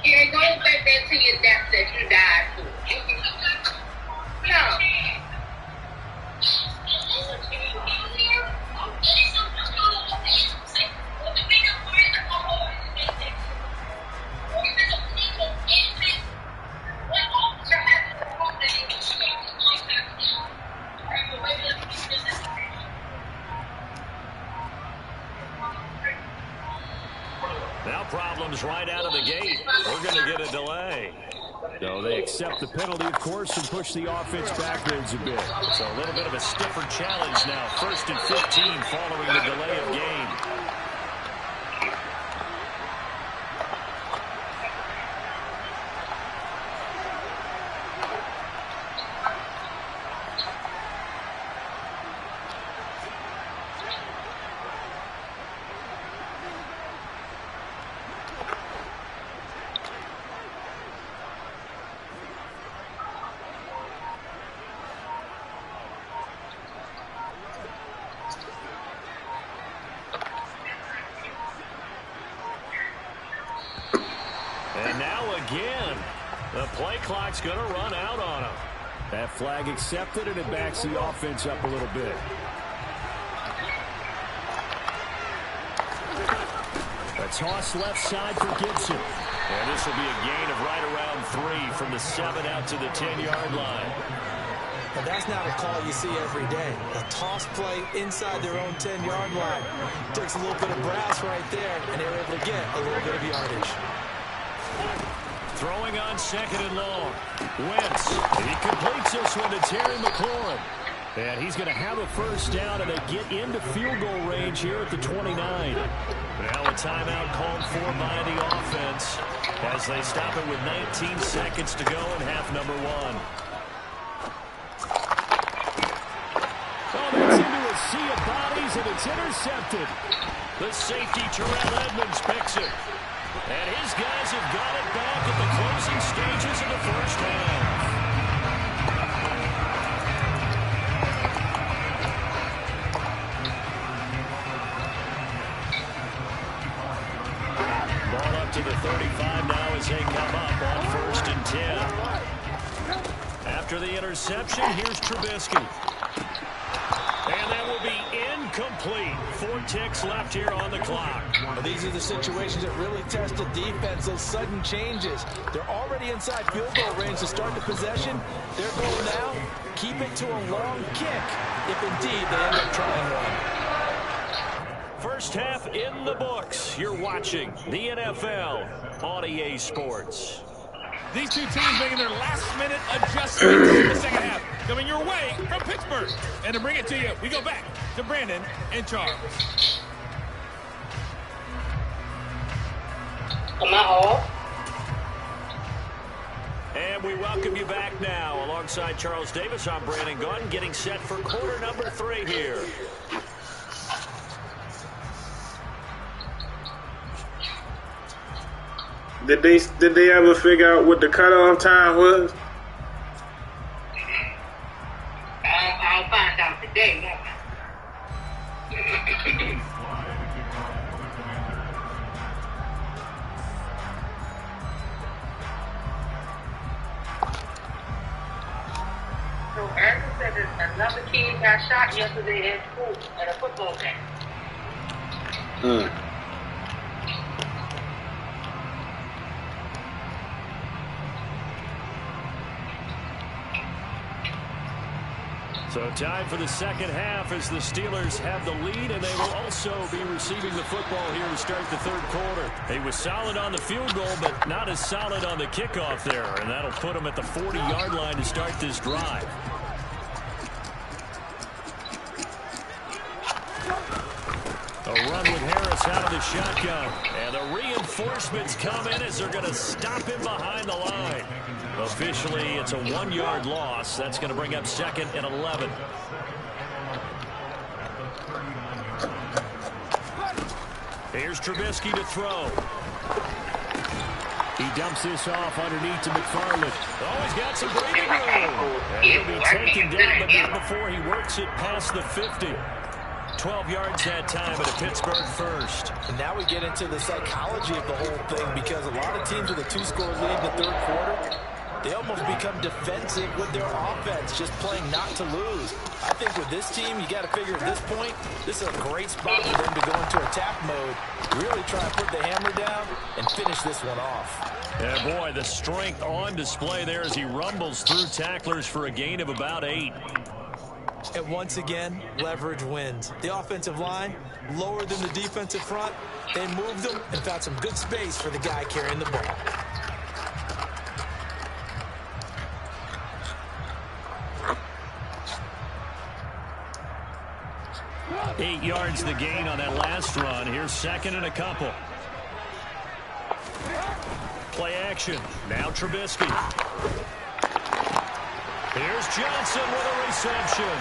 Yeah, don't think that to your death that you died for. No. Now problems right out of the gate. We're going to get a delay. No, they accept the penalty, of course, and push the offense backwards a bit. So a little bit of a stiffer challenge now. 1st and 15 following the delay of game. And now again, the play clock's going to run out on him. That flag accepted, and it backs the offense up a little bit. A toss left side for Gibson. And this will be a gain of right around 3 from the 7 out to the 10-yard line. And that's not a call you see every day. A toss play inside their own 10-yard line. Takes a little bit of brass right there, and they're able to get a little bit of yardage. Throwing on 2nd and long. Wentz. He completes this one to Terry McLaurin. And he's going to have a 1st down, and they get into field goal range here at the 29. Now a timeout called for by the offense as they stop it with 19 seconds to go in half number 1. Oh, that's into a sea of bodies, and it's intercepted. The safety, Terrell Edmonds, picks it. And his guys have got it back at the closing stages of the 1st half. Ball up to the 35 now as they come up on 1st and 10. After the interception, here's Trubisky. And that will be incomplete. 4 ticks left here on the clock. Well, these are the situations that really test the defense, those sudden changes. They're already inside field goal range to start the possession. Their goal now, keep it to a long kick, if indeed they end up trying one. 1st half in the books. You're watching the NFL on EA Sports. These two teams making their last-minute adjustments in the second half. Coming your way from Pittsburgh. And to bring it to you, we go back to Brandon and Charles. Am I off? And we welcome you back now. Alongside Charles Davis, I'm Brandon Gaudin, getting set for quarter number 3 here. Did they ever figure out what the cutoff time was? I'll find out today, won't I? So Erica said that another kid got shot yesterday at school at a football game. So time for the second half as the Steelers have the lead, and they will also be receiving the football here to start the third quarter. He was solid on the field goal, but not as solid on the kickoff there, and that'll put him at the 40-yard line to start this drive. A run with Harris out of the shotgun, and the reinforcements come in as they're going to stop him behind the line. Officially, it's a 1-yard loss. That's going to bring up 2nd and 11. Here's Trubisky to throw. He dumps this off underneath to McFarland. Oh, he's got some breathing room. And he'll be taken down, but not before he works it past the 50. 12 yards that time at a Pittsburgh first. And now we get into the psychology of the whole thing, because a lot of teams with a 2-score lead in the third quarter, they almost become defensive with their offense, just playing not to lose. I think with this team, you got to figure at this point, this is a great spot for them to go into attack mode, really try to put the hammer down and finish this one off. Yeah, boy, the strength on display there as he rumbles through tacklers for a gain of about 8. And once again, leverage wins. The offensive line, lower than the defensive front, they moved them and found some good space for the guy carrying the ball. Eight yards the gain on that last run. Here's 2nd and a couple. Play action. Now Trubisky. Here's Johnson with a reception.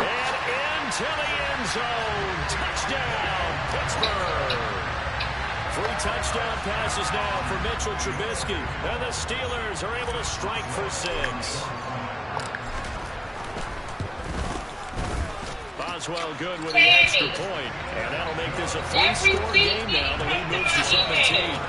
And into the end zone. Touchdown, Pittsburgh. 3 touchdown passes now for Mitchell Trubisky. And the Steelers are able to strike for 6. Boswell good with the extra point. And that'll make this a 3-score game now. The lead moves to 17.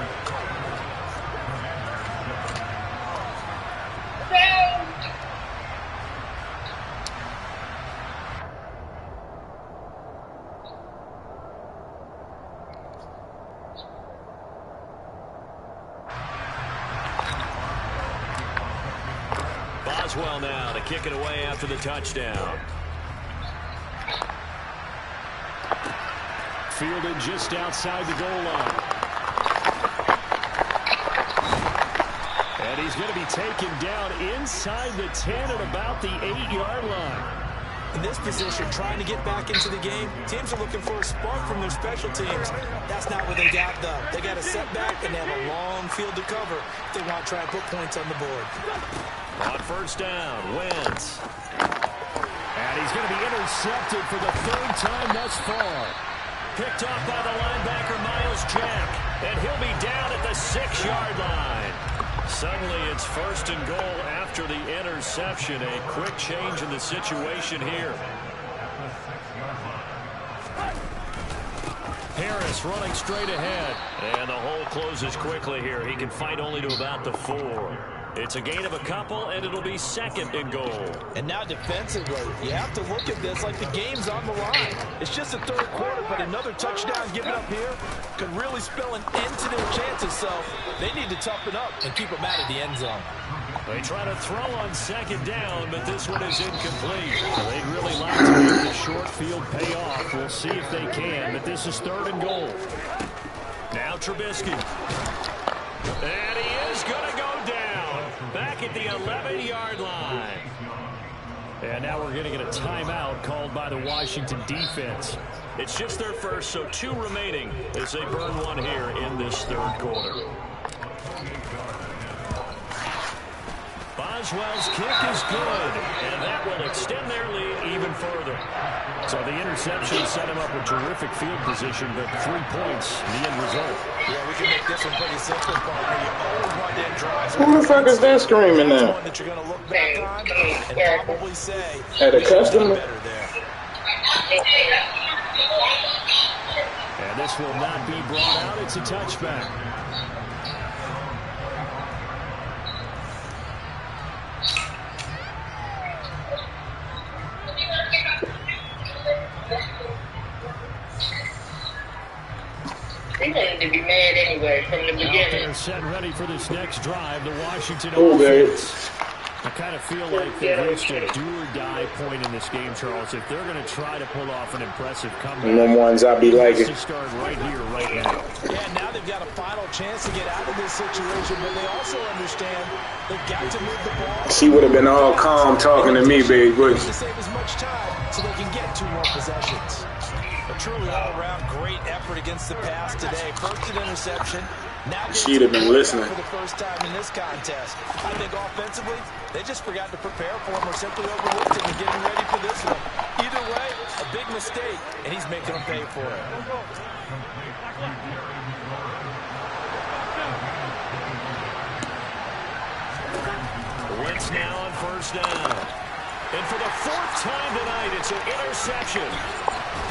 Boswell now to kick it away after the touchdown. Fielded just outside the goal line. And he's going to be taken down inside the 10 at about the 8-yard line. In this position, trying to get back into the game, teams are looking for a spark from their special teams. That's not what they got, though. They got a setback, and they have a long field to cover if they want to try and put points on the board. On first down, Wentz. And he's going to be intercepted for the 3rd time thus far. Picked off by the linebacker, Miles Jack. And he'll be down at the 6-yard line. Suddenly, it's 1st and goal after the interception. A quick change in the situation here. Harris running straight ahead. And the hole closes quickly here. He can fight only to about the 4. It's a gain of a couple, and it'll be 2nd and goal. And now defensively, you have to look at this like the game's on the line. It's just the third quarter, but another touchdown given up here could really spell an end to their chances. So they need to toughen up and keep them out of the end zone. They try to throw on 2nd down, but this one is incomplete. They'd really like to make the short field pay off. We'll see if they can, but this is 3rd and goal. Now Trubisky. And he is going to go down. Back at the 11-yard line. And now we're going to get a timeout called by the Washington defense. It's just their first, so 2 remaining as they burn one here in this third quarter. Boswell's kick is good, and that will extend their lead even further. So the interception set him up with terrific field position, but 3 points, the end result. Yeah, we can make this one pretty simple, partner. You always want to end drives. Who the fuck is that screaming now? One that you're going to look back on and probably say, At a customer? better there. And this will not be brought out. It's a touchback. They wanted to be mad anyway from the beginning. They're set ready for this next drive. The Washington offense. I kind of feel like they've reached a do-or-die point in this game, Charles. If they're going to try to pull off an impressive comeback, and them ones I be liking. To start right here, right now. Yeah, now they've got a final chance to get out of this situation, but they also understand they've got to move the ball. She would have been all calm talking to me, big, wouldn't she? To save as much time so they can get 2 more possessions. A truly all-around great effort against the pass today. First an interception. Now she'd have been listening for the first time in this contest. I think offensively, they just forgot to prepare for him or simply overlooked him and getting ready for this one. Either way, a big mistake, and he's making them pay for it. Wentz now on first down. And for the 4th time tonight, it's an interception.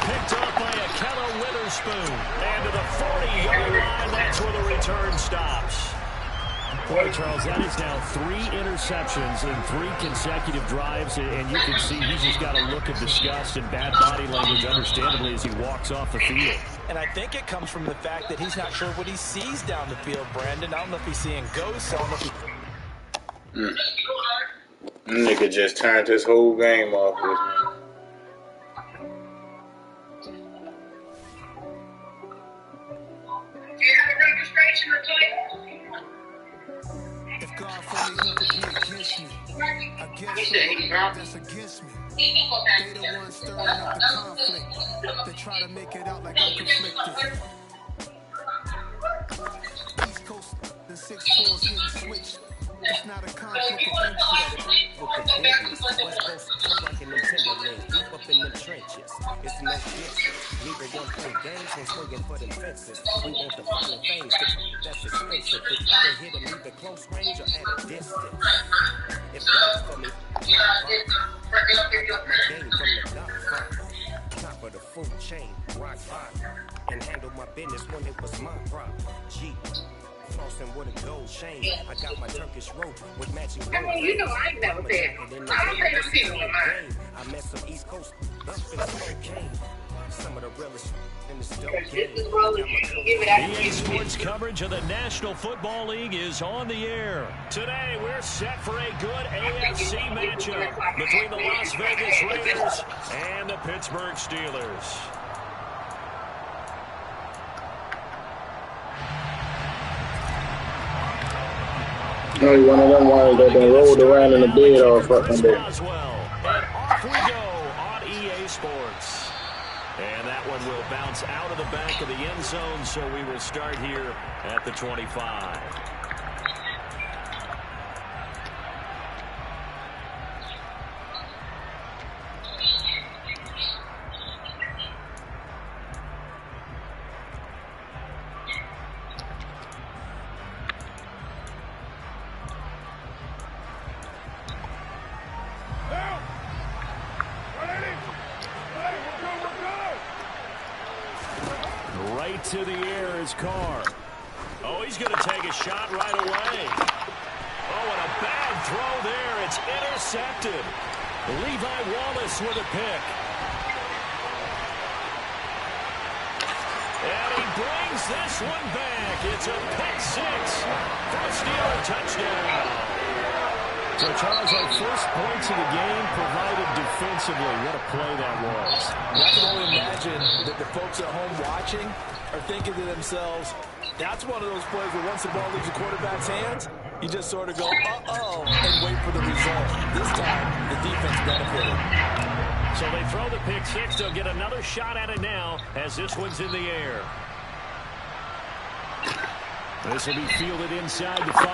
Picked up by Akella Witherspoon. And to the 40-yard line, that's where the return stops. Boy, Charles, that is now 3 interceptions in 3 consecutive drives, and you can see he's just got a look of disgust and bad body language, understandably, as he walks off the field. And I think it comes from the fact that he's not sure what he sees down the field, Brandon. I don't know if he's seeing ghosts. I don't know if he... Nigga just turned his whole game off with me. If God for me, who could be against me? I guess that's against me. They the ones stirring up the conflict. They try to make it out like I'm conflicted. East Coast, the 6-4s hitting switch. It's not a conflict of interest. With the business, West Coast striking them timberlands, deep up in them trenches. It's no difference. Neither one play games when swinging for them fences. We want the final things, that's expensive. They hit them either close range or at a distance. If that's for me, I got my game from the top. Top of the food chain, rock. And handle my business when it was my prop. G. Flossing with a gold chain. I got my Turkish rope with matching gold. You know I ain't never been. I don't pay them people in mine. I met some East Coast up in cocaine. Some of the realest in the stove game. EA Sports coverage of the National Football League is on the air. Today we're set for a good AFC matchup between the Las Vegas Raiders and the Pittsburgh Steelers. Only one of them ones that been rolled around in the bed all fucking day. And off we go on EA Sports. And that one will bounce out of the back of the end zone, so we will start here at the 25. To the air is Carr. Oh, he's going to take a shot right away. Oh, and a bad throw there. It's intercepted. Levi Wallace with a pick. And he brings this one back. It's a pick 6 for a Steeler touchdown. So, Charles, our first points of the game provided defensively. What a play that was. I can only imagine that the folks at home watching are thinking to themselves, that's one of those plays where once the ball leaves the quarterback's hands, you just sort of go, uh-oh, and wait for the result. This time, the defense benefited. So they throw the pick 6. They'll get another shot at it now as this one's in the air. This will be fielded inside the 5.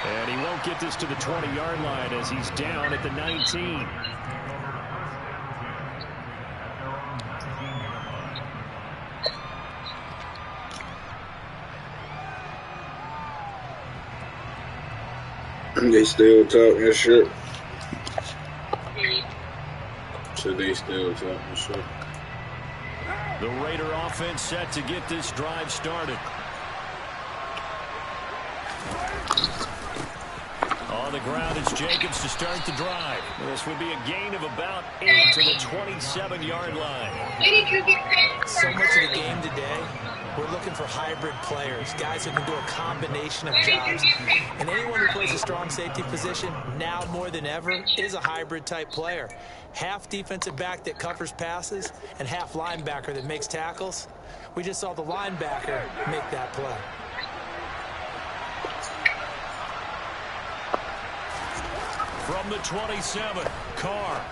And he won't get this to the 20-yard line as he's down at the 19. They still talking shit. So they still talking shit. The Raider offense set to get this drive started. On the ground, it's Jacobs to start the drive. This would be a gain of about 8 to the 27-yard line. So much of the game today, we're looking for hybrid players, guys who can do a combination of jobs. And anyone who plays a strong safety position, now more than ever, is a hybrid-type player. Half defensive back that covers passes and half linebacker that makes tackles. We just saw the linebacker make that play. From the 27, Carr.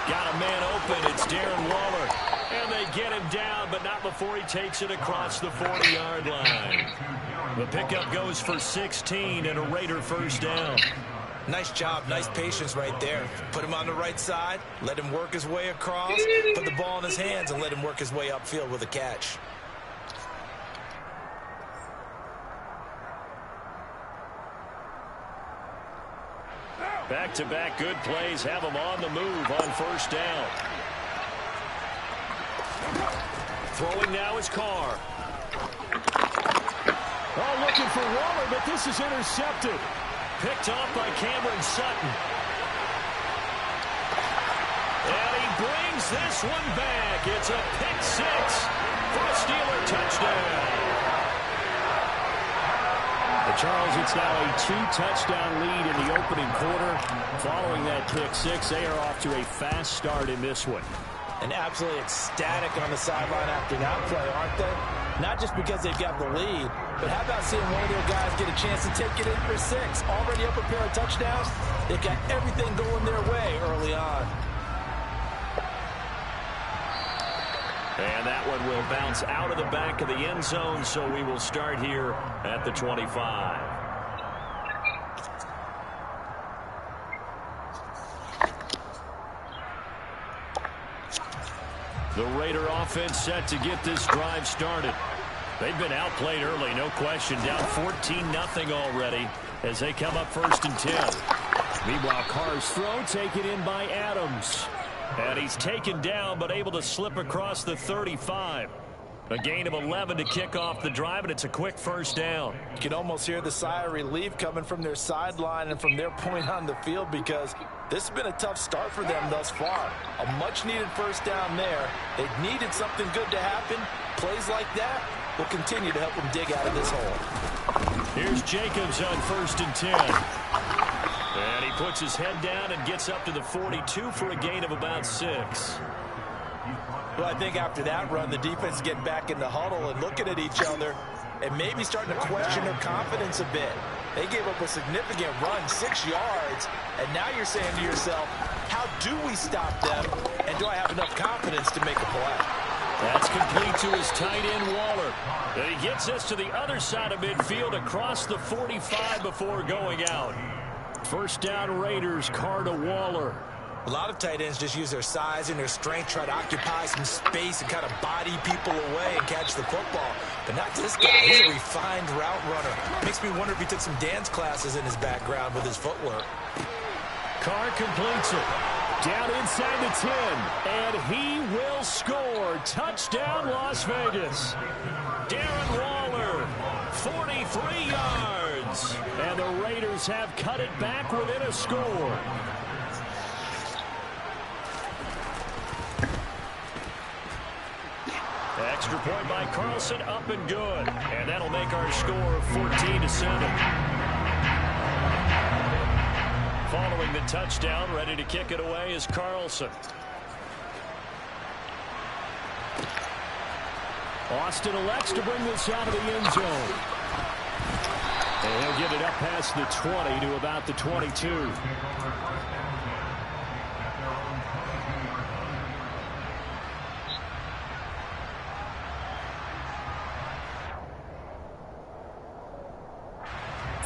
Got a man open. It's Darren Waller. And they get him down, but not before he takes it across the 40-yard line. The pickup goes for 16 and a Raider first down. Nice job, nice patience right there. Put him on the right side, let him work his way across, put the ball in his hands, and let him work his way upfield with a catch. Back-to-back good plays have him on the move on first down. Throwing now is Carr. Oh, looking for Waller, but this is intercepted. Picked off by Cameron Sutton. And he brings this one back. It's a pick six for a Steeler touchdown. Charles, it's now a 2-touchdown lead in the opening quarter. Following that pick six, they are off to a fast start in this one. And absolutely ecstatic on the sideline after that play, aren't they? Not just because they've got the lead, but how about seeing one of their guys get a chance to take it in for six? Already up a pair of touchdowns. They've got everything going their way early on. And that one will bounce out of the back of the end zone, so we will start here at the 25. The Raider offense set to get this drive started. They've been outplayed early, no question. Down 14-0 already as they come up 1st and 10. Meanwhile, Carr's throw taken in by Adams. And he's taken down, but able to slip across the 35. A gain of 11 to kick off the drive, and it's a quick first down. You can almost hear the sigh of relief coming from their sideline and from their point on the field, because this has been a tough start for them thus far. A much-needed first down there. They've needed something good to happen. Plays like that will continue to help them dig out of this hole. Here's Jacobs on 1st and 10. And he puts his head down and gets up to the 42 for a gain of about 6. Well, I think after that run, the defense is getting back in the huddle and looking at each other and maybe starting to question their confidence a bit. They gave up a significant run, 6 yards, and now you're saying to yourself, how do we stop them, and do I have enough confidence to make a play? That's complete to his tight end, Waller. And he gets us to the other side of midfield across the 45 before going out. First down, Raiders. Carr to Waller. A lot of tight ends just use their size and their strength, try to occupy some space and kind of body people away and catch the football. But not this guy. He's a refined route runner. Makes me wonder if he took some dance classes in his background with his footwork. Carr completes it. Down inside the 10. And he will score. Touchdown, Las Vegas. Darren Waller, 43 yards. And the Raiders have cut it back within a score. Extra point by Carlson, up and good. And that'll make our score 14-7. Following the touchdown, ready to kick it away is Carlson. Austin elects to bring this out of the end zone. And he'll get it up past the 20 to about the 22.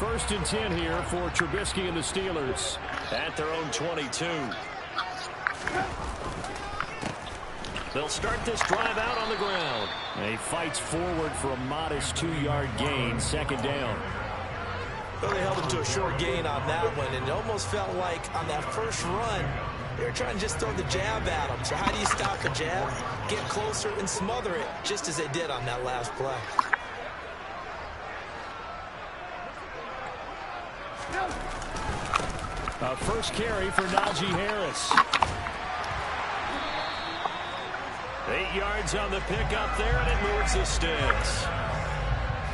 First and 10 here for Trubisky and the Steelers. At their own 22. They'll start this drive out on the ground. He fights forward for a modest 2-yard gain. Second down. Well, they held him to a short gain on that one, and it almost felt like on that first run, they were trying to just throw the jab at him. So how do you stop a jab? Get closer and smother it, just as they did on that last play. A first carry for Najee Harris. 8 yards on the pickup there, and it moves the sticks.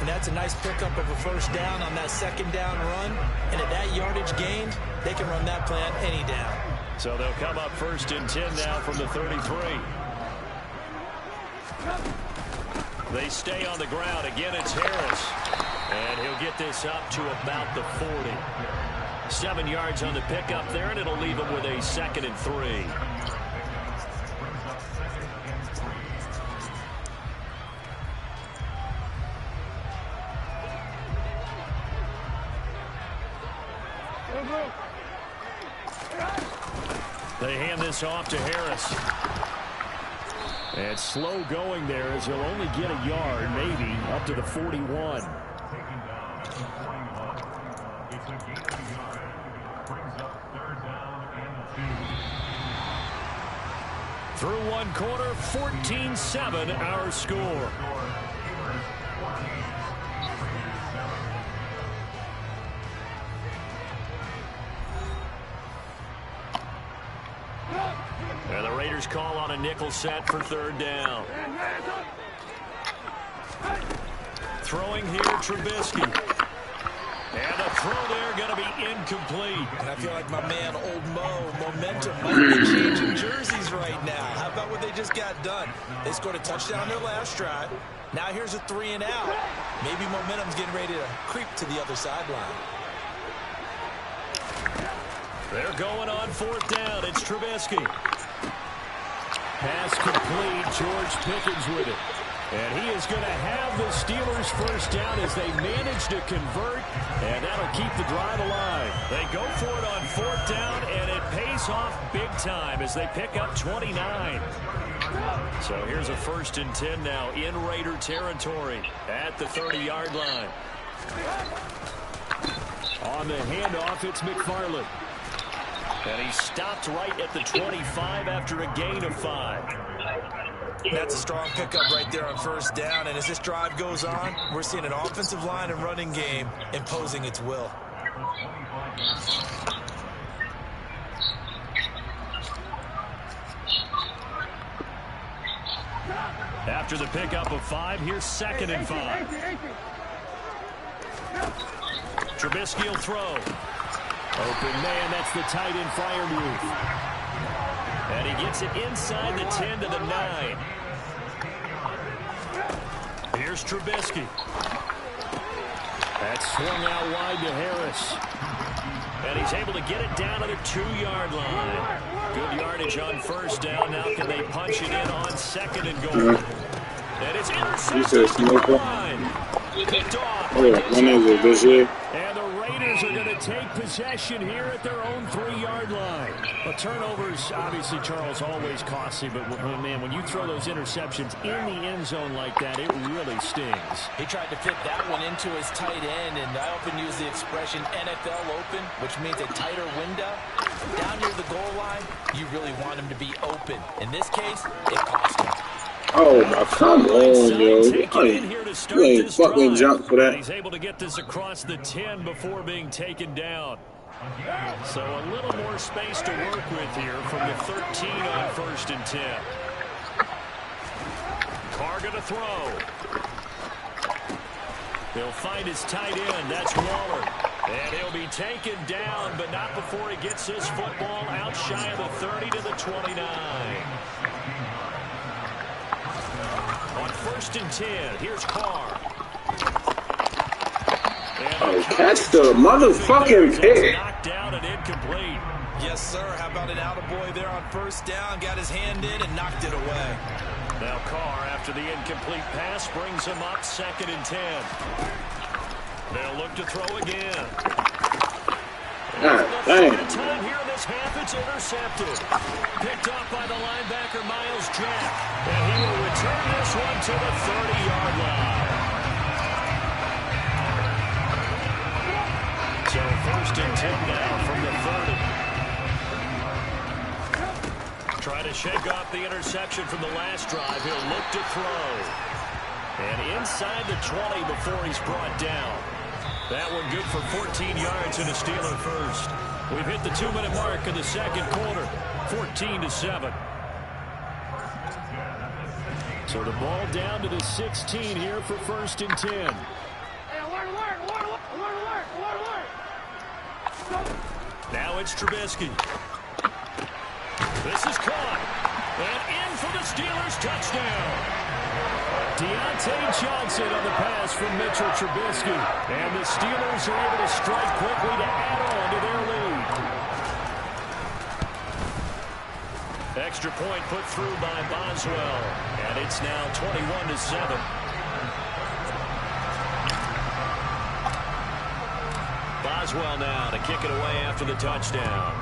And that's a nice pickup of a first down on that second down run. And at that yardage gained, they can run that play on any down. So they'll come up first and 10 now from the 33. They stay on the ground. Again, it's Harris. And he'll get this up to about the 40. 7 yards on the pickup there, and it'll leave him with a 2nd and 3. They hand this off to Harris. And slow going there as he'll only get a yard, maybe, up to the 41. Through one quarter, 14-7 our score. And the Raiders call on a nickel set for 3rd down. Throwing here, Trubisky. And the throw there going to be incomplete. And I feel like my man, Old Mo, momentum might be changing jerseys right now. How about what they just got done? They scored a touchdown their last drive. Now here's a 3 and out. Maybe momentum's getting ready to creep to the other sideline. They're going on 4th down. It's Trubisky. Pass complete. George Pickens with it. And he is going to have the Steelers first down as they manage to convert, and that'll keep the drive alive. They go for it on 4th down, and it pays off big time as they pick up 29. So here's a 1st and 10 now in Raider territory at the 30-yard line. On the handoff, it's McFarland. And he stopped right at the 25 after a gain of 5. That's a strong pickup right there on 1st down. And as this drive goes on, we're seeing an offensive line and running game imposing its will. After the pickup of 5, here's 2nd and 5. Trubisky will throw. Open man, that's the tight end flyer move. And he gets it inside the 10 to the 9. Here's Trubisky. That's swung out wide to Harris. And he's able to get it down to the 2-yard line. Good yardage on 1st down. Now can they punch it in on 2nd and goal? And it's intercepted at the line. Picked off. When is it this year? And the Raiders are going to take possession here at their own 3-yard line. Well, turnovers, obviously, Charles, always costly, but man, when you throw those interceptions in the end zone like that, it really stings. He tried to fit that one into his tight end, and I often use the expression NFL open, which means a tighter window. Down near the goal line, you really want him to be open. In this case, it cost him. Oh, my, come on, yo. You ain't fucking jump for that. He's able to get this across the 10 before being taken down. So a little more space to work with here from the 13 on 1st and 10. Carr going to throw. He'll find his tight end. That's Waller. And he'll be taken down, but not before he gets this football out shy of the 30 to the 29. On 1st and 10, here's Carr. Oh, catch the motherfucking pick. Knocked down and incomplete. Yes, sir. How about an attaboy there on 1st down? Got his hand in and knocked it away. Now Carr, after the incomplete pass, brings him up 2nd and 10. They'll look to throw again. Dang. Time here in this half, it's intercepted. Picked off by the linebacker, Miles Jack. And he will return this one to the 30-yard line. So 1st and 10 now from the 30. Try to shake off the interception from the last drive. He'll look to throw. And inside the 20 before he's brought down. That one good for 14 yards and a Steeler first. We've hit the 2-minute mark in the second quarter. 14-7. So the ball down to the 16 here for 1st and 10. Now it's Trubisky. This is caught. And in for the Steelers touchdown. Deontay Johnson on the pass from Mitchell Trubisky. And the Steelers are able to strike quickly to add on to their lead. Extra point put through by Boswell. And it's now 21-7. Boswell now to kick it away after the touchdown.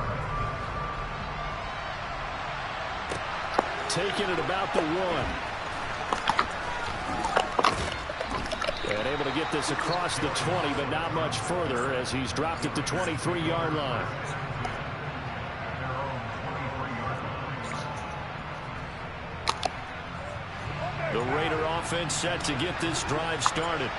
Taking it about the 1. And able to get this across the 20, but not much further as he's dropped at the 23-yard line. The Raider offense set to get this drive started.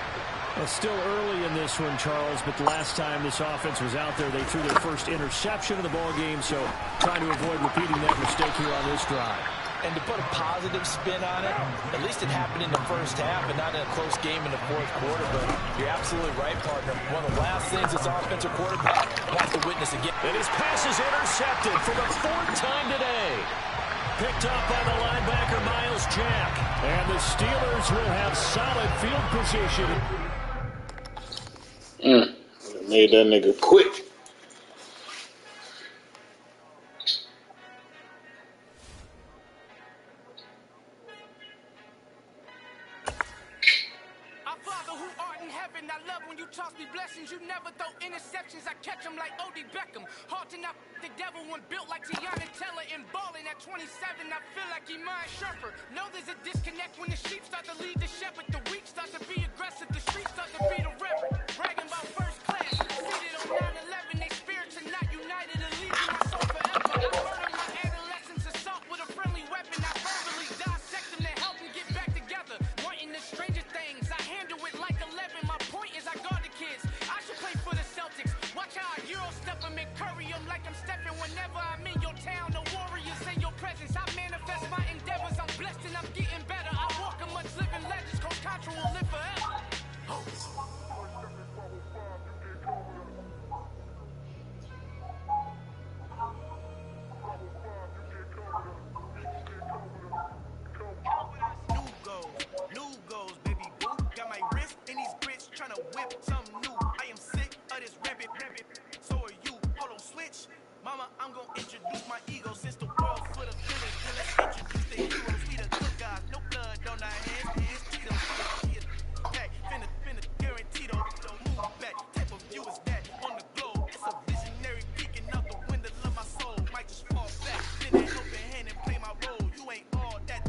It's still early in this one, Charles, but the last time this offense was out there, they threw their first interception of the ball game, so trying to avoid repeating that mistake here on this drive. And to put a positive spin on it, at least it happened in the first half and not in a close game in the fourth quarter. But you're absolutely right, partner. One of the last things this offensive quarterback wants to witness again. And his pass is intercepted for the 4th time today. Picked up by the linebacker, Miles Jack. And the Steelers will have solid field position. Made that nigga quit. You never throw interceptions. I catch them like O.D. Beckham. Hard to knock the devil when built like Tiana Teller and balling at 27. I feel like Iman Shumpert. Know there's a disconnect when the sheep start to lead the shepherd. The weak start to be aggressive. The streets start to be the reverend. Bragging about first class. Seated on 9/11. They spirits are not united. A legion my soul forever. I murdered my adolescence assault with a friendly weapon. I verbally dissect them to help them get back together. Wanting the stranger things. I handle it like 11. My point is I guard the kids. Play for the Celtics. Watch how I Euro step them and curry them like I'm stepping whenever I'm in your town. The Warriors in your presence. I manifest my endeavors. I'm blessed and I'm getting better. I walk amongst living legends. Coach Contra will live forever. New goals, baby boo. Got my wrist in these grits, tryna whip something new. I am sick of this rabbit. So are you. Hold on, switch. Mama, I'm gonna introduce my ego since the world full of villains. Let's introduce the heroes. We the good guys, no blood on our hands. Cheetos. Hey, finna, guaranteed. Don't move back. Type of view is that on the globe. It's a visionary peeking out the window of my soul. Might just fall back. Then they open hand and play my role. You ain't all that.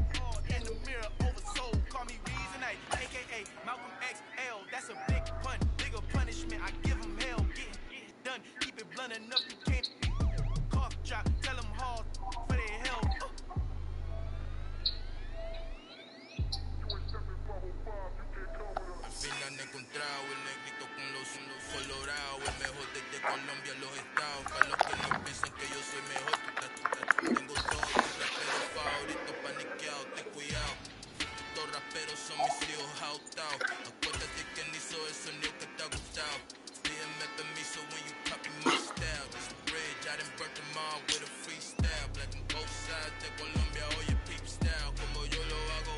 In the mirror, oversold. Call me Reason, aka Malcolm XL. That's a big pun. Bigger punishment. I give him hell. Get it done. Keep it blunt enough. You can't cough drop. Tell them hard for their hell. Al final he encontrado el negrito con los colorados, el mejor desde Colombia a los estados. Para los que no piensan que yo soy mejor, tengo todos mis raperos favoritos paniqueados, ten cuidado. Estos raperos son mis hijos jautados. Acuérdate quién hizo el sonido que te ha gustado. Pídeme permiso when you copy my style. This bridge, I done burnt them all with a freestyle. Black on both sides de Colombia, oye peep style. Como yo lo hago,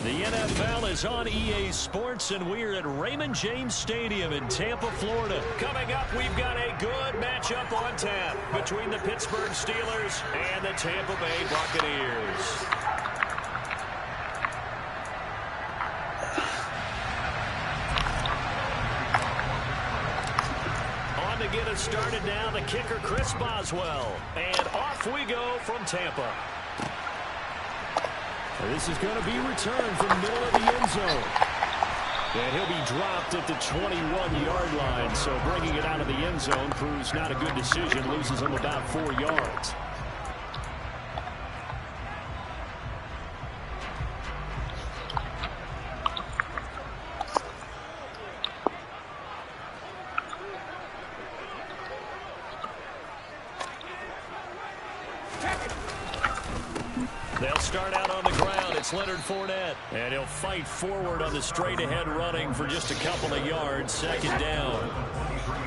The NFL is on EA Sports, and we're at Raymond James Stadium in Tampa, Florida. Coming up, we've got a good matchup on tap between the Pittsburgh Steelers and the Tampa Bay Buccaneers. to get us started now, the kicker, Chris Boswell. And off we go from Tampa. This is going to be returned from the middle of the end zone. And he'll be dropped at the 21-yard line. So bringing it out of the end zone proves not a good decision. Loses him about 4 yards. They'll start out on the ground. It's Leonard Fournette. And he'll fight forward on the straight-ahead running for just a couple of yards. Second down.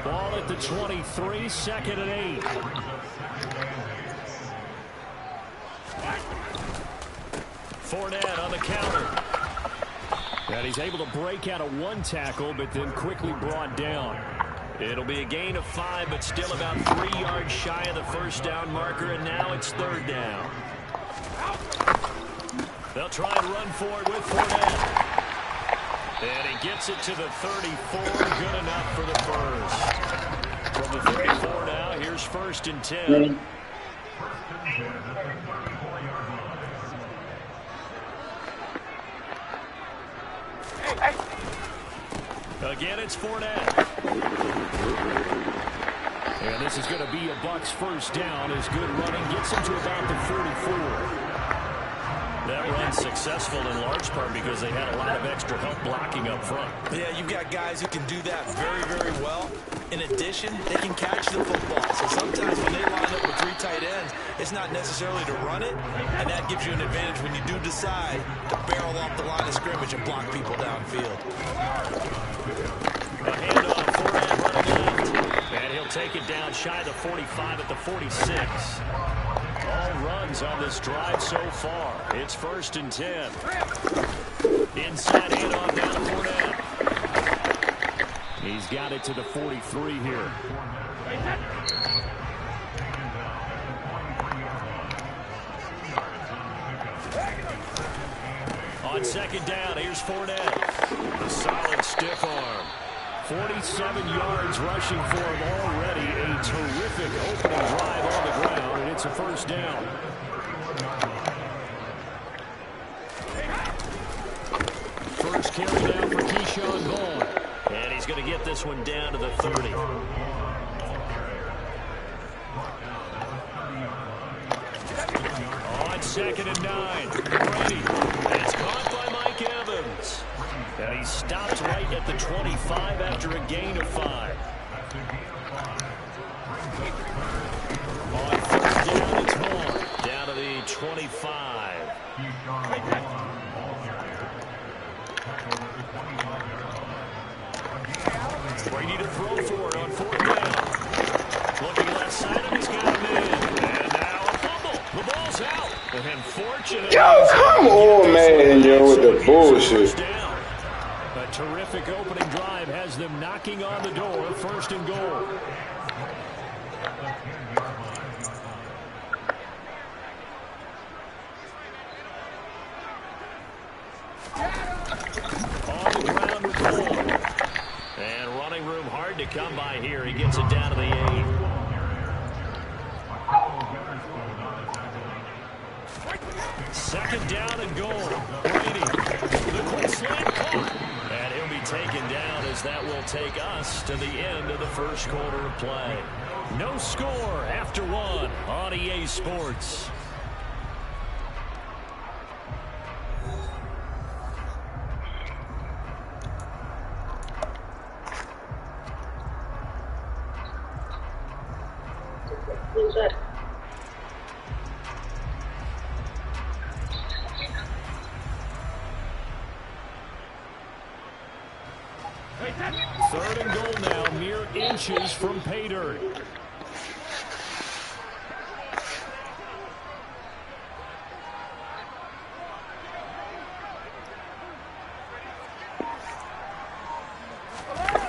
Ball at the 23, second and 8. Fournette on the counter. And he's able to break out of one tackle, but then quickly brought down. It'll be a gain of 5, but still about 3 yards shy of the first down marker, and now it's third down. They'll try and run forward with Fournette. And he gets it to the 34. Good enough for the first. From the 34 now, here's first and 10. Again, it's Fournette. And this is going to be a Bucs first down. His good running gets him to about the 44. That run's successful in large part because they had a lot of extra help blocking up front. Yeah, you've got guys who can do that very, very well. In addition, they can catch the football. So sometimes when they line up with 3 tight ends, it's not necessarily to run it, and that gives you an advantage when you do decide to barrel off the line of scrimmage and block people downfield. A handoff, Fournette running left. And he'll take it down shy of the 45 at the 46. All runs on this drive so far. It's first and 10. Inside handoff down to Fournette. He's got it to the 43 here. On second down, here's Fournette. A solid stiff arm. 47 yards rushing for him already. A terrific opening drive on the ground, and it's a first down. First carry down for Keyshawn Vaughn. And he's going to get this one down to the 30. On second and 9. Brady. It's caught by Mike Evans. And he stops right at the 25 after a gain of 5. On first down, it's Vaughn. Down to the 25. Brady to throw for it on fourth down. Looking left side, and he's got him in. And now a fumble. The ball's out. And fortunately, yo, come on, man, yo, with the bullshit. A terrific opening drive has them knocking on the door. First and goal. On the ground with Vaughn. And running room hard to come by here. He gets it down to the 8. Second down and goal. Brady. The quick slant caught. And he'll be taken down as that will take us to the end of the first quarter of play. No score after 1 on EA Sports. Who's that? Third and goal now, mere inches from pay dirt.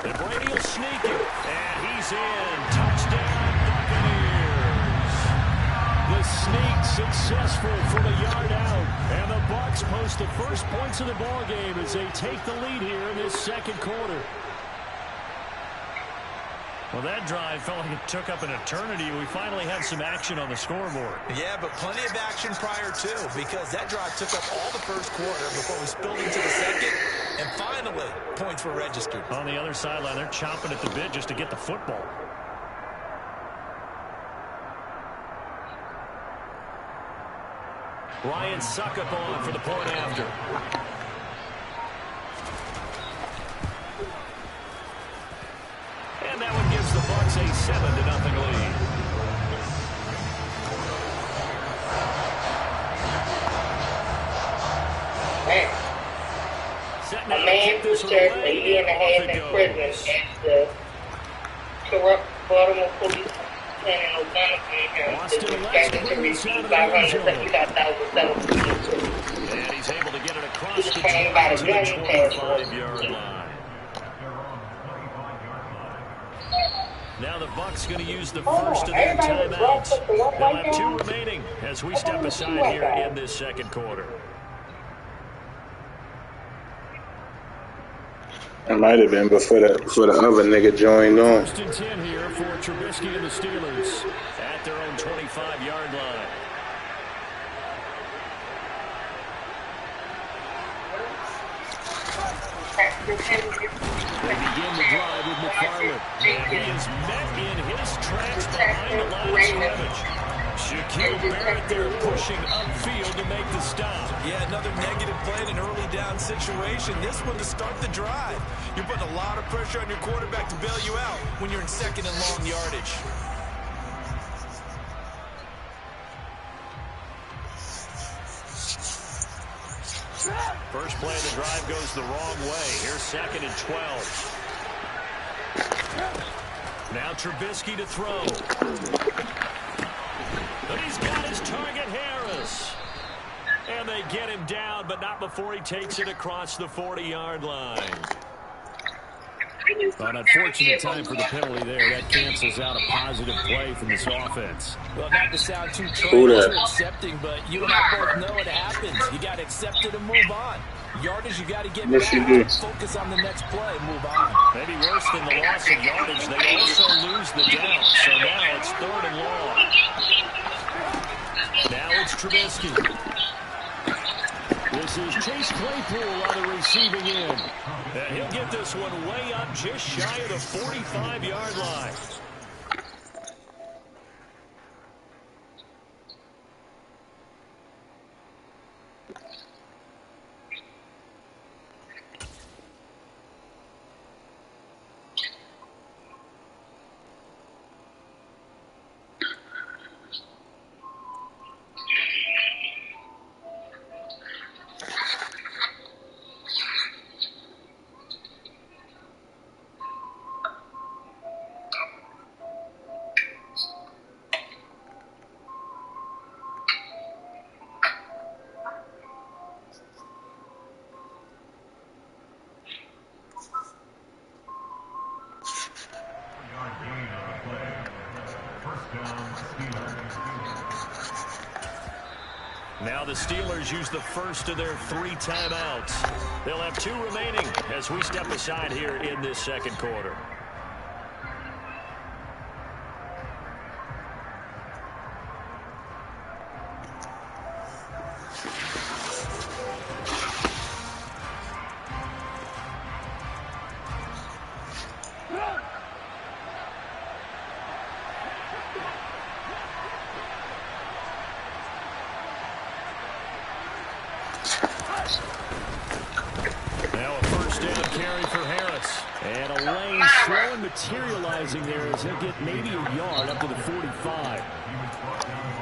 And Brady will sneak it. And he's in. Touchdown, Buccaneers. The sneak successful from a yard out. And the Bucs post the first points of the ball game as they take the lead here in this second quarter. Well, that drive felt like it took up an eternity. We finally had some action on the scoreboard. Yeah, but plenty of action prior to, because that drive took up all the first quarter before we spilled into the second, and finally, points were registered. On the other sideline, they're chomping at the bit just to get the football. Ryan Suckup on for the point after. And that one gives the Bucs a 7-0 lead. A man who served a year and a half in prison asked the corrupt Baltimore police planning on gunning him to expect to receive $575,000. And he's able to get it across the 25-yard line. Now the Bucs going to use the first of their timeouts. They'll have 2 remaining as we step aside here in this second quarter. It might have been before the other nigga joined on. First and 10 here for Trubisky and the Steelers at their own 25-yard line. They begin the drive with McFarland. And he is met in his tracks behind the line of scrimmage. Shaquille Barrett there pushing upfield to make the stop. Yeah, another negative play in an early down situation. This one to start the drive. You're putting a lot of pressure on your quarterback to bail you out when you're in second and long yardage. First play of the drive goes the wrong way. Here's second and 12. Now Trubisky to throw. But he's got his target, Harris. And they get him down, but not before he takes it across the 40-yard line. An unfortunate time for the penalty there. That cancels out a positive play from this offense. Well, not to sound too too accepting, but you and I both know it happens. You got to accept it and move on. Yardage, you got to get back. Focus on the next play. Move on. Maybe worse than the loss of yardage, they also lose the down. So now it's 3rd and long. Now it's Trubisky. This is Chase Claypool on the receiving end. And he'll get this one way up just shy of the 45-yard line. Now the Steelers use the first of their 3 timeouts. They'll have 2 remaining as we step aside here in this second quarter. Materializing there as he'll get maybe a yard up to the 45.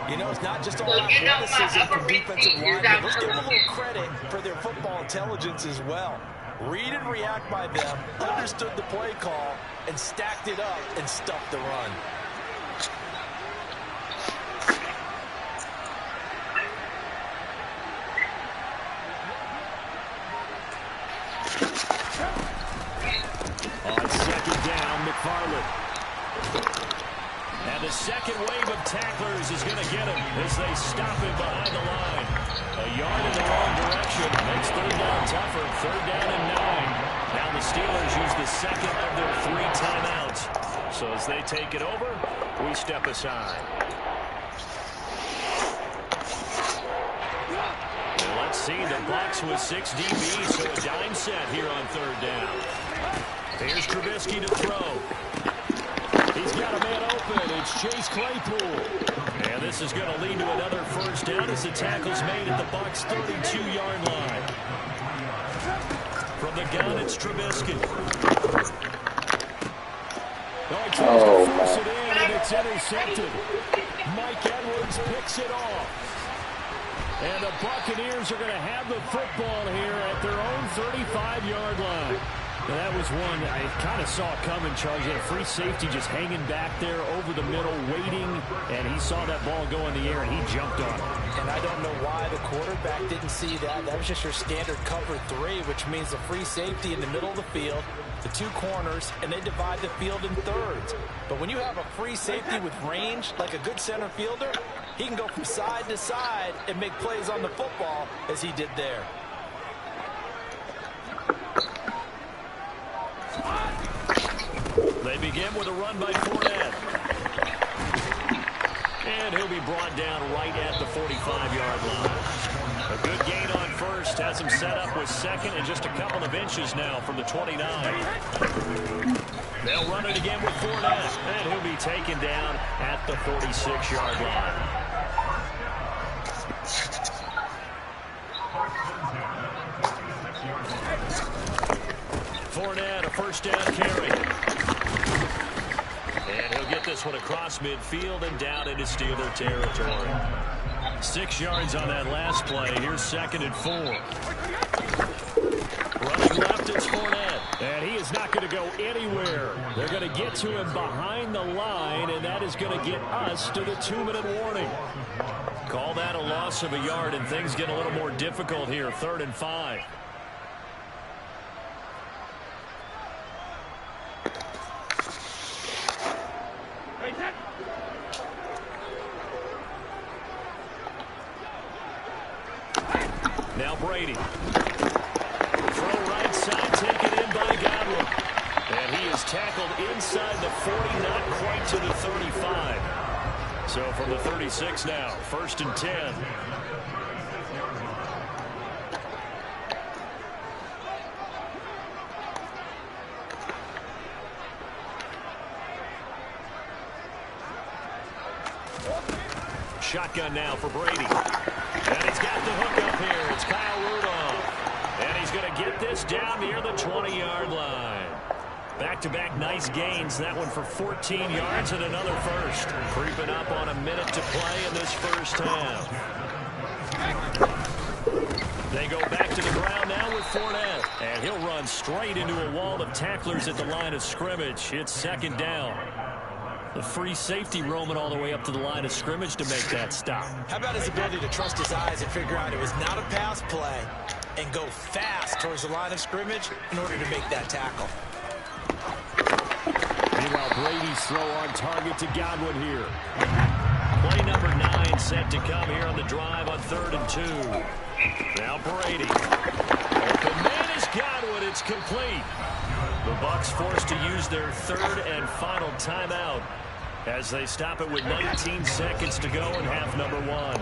You know, it's not just all about athleticism from defensive linemen. Let's give them a little credit for their football intelligence as well. Read and react by them, understood the play call, and stacked it up and stuffed the run. And the second wave of tacklers is going to get him as they stop him behind the line. A yard in the wrong direction makes 3rd down tougher. 3rd down and 9. Now the Steelers use the second of their 3 timeouts. So So as they take it over, we step aside. And let's see, the Bucs with 6 DBs, so a dime set here on 3rd down. Here's Trubisky to throw. He's got a man open. It's Chase Claypool. And this is going to lead to another 1st down as the tackle's made at the Bucs' 32-yard line. From the gun, it's Trubisky. He tries to force it in, and it's intercepted. Mike Edwards picks it off. And the Buccaneers are going to have the football here at their own 35-yard line. Now that was one I kind of saw coming, Charles. He had a free safety just hanging back there over the middle, waiting, and he saw that ball go in the air, and he jumped on it. And I don't know why the quarterback didn't see that. That was just your standard cover 3, which means the free safety in the middle of the field, the 2 corners, and they divide the field in thirds. But when you have a free safety with range, like a good center fielder, he can go from side to side and make plays on the football as he did there. They begin with a run by Fournette. And he'll be brought down right at the 45-yard line. A good gain on 1st. Has him set up with 2nd and just a couple of inches now from the 29. They'll run it again with Fournette. And he'll be taken down at the 46-yard line. Fournette, a 1st down carry. And he'll get this one across midfield and down into Steeler territory. 6 yards on that last play. Here's 2nd and 4. Running left, it's Fournette. And he is not going to go anywhere. They're going to get to him behind the line, and that is going to get us to the 2-minute warning. Call that a loss of a yard, and things get a little more difficult here. 3rd and 5. Now Brady. Throw right side, taken in by Godwin. And he is tackled inside the 40, not quite to the 35. So from the 36 now, 1st and 10. Shotgun now for Brady. And he's got the hook up here. It's Kyle Rudolph. And he's going to get this down near the 20-yard line. Back-to-back nice gains. That one for 14 yards and another 1st. Creeping up on a minute to play in this 1st half. They go back to the ground now with Fournette. And he'll run straight into a wall of tacklers at the line of scrimmage. It's 2nd down. The free safety roaming all the way up to the line of scrimmage to make that stop. How about his ability to trust his eyes and figure out it was not a pass play and go fast towards the line of scrimmage in order to make that tackle. Meanwhile, Brady's throw on target to Godwin here. Play number 9 set to come here on the drive on 3rd and 2. Now Brady. Open man is Godwin. It's complete. The Bucs forced to use their 3rd and final timeout as they stop it with 19 seconds to go in half number 1.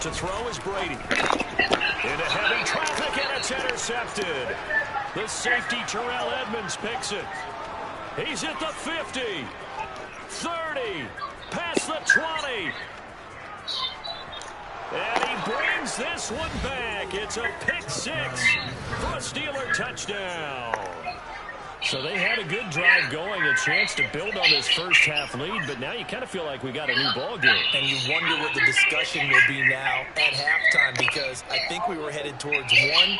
To throw is Brady. Into heavy traffic, and it's intercepted. The safety, Terrell Edmonds, picks it. He's at the 50, 30, past the 20. And he brings this one back. It's a pick 6 for a Steeler touchdown. So they had a good drive going, a chance to build on this 1st half lead, but now you kind of feel like we got a new ball game. And you wonder what the discussion will be now at halftime, because I think we were headed towards 1.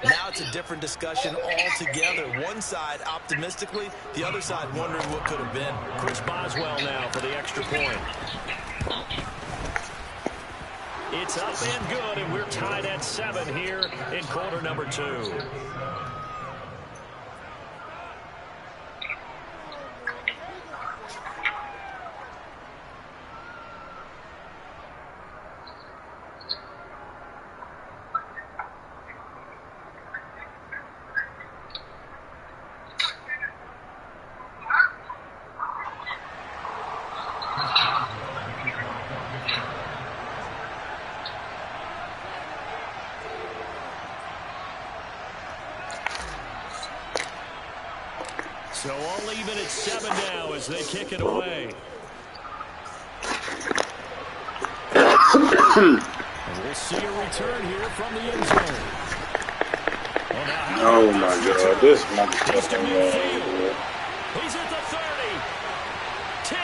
Now it's a different discussion altogether. One side optimistically, the other side wondering what could have been. Chris Boswell now for the extra point. It's up and good, and we're tied at 7 here in quarter number 2. So all even at 7 now as they kick it away. And we'll see a return here from the end zone. Oh my God, this motherfucking man. He's at the 30, 10,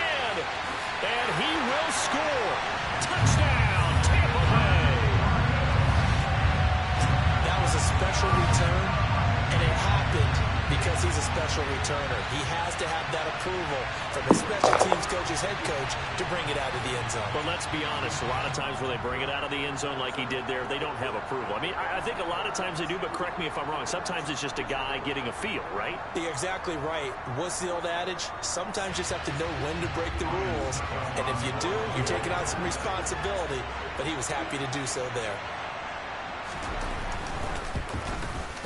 and he will score. Touchdown, Tampa Bay. That was a special return, and it happened because he's a special returner. He has to have that approval from his special teams coach's head coach to bring it out of the end zone. But let's be honest, a lot of times when they bring it out of the end zone like he did there, they don't have approval. I mean, I think a lot of times they do, but correct me if I'm wrong. Sometimes it's just a guy getting a feel, right? You're exactly right. What's the old adage? Sometimes you just have to know when to break the rules. And if you do, you're taking on some responsibility. But he was happy to do so there.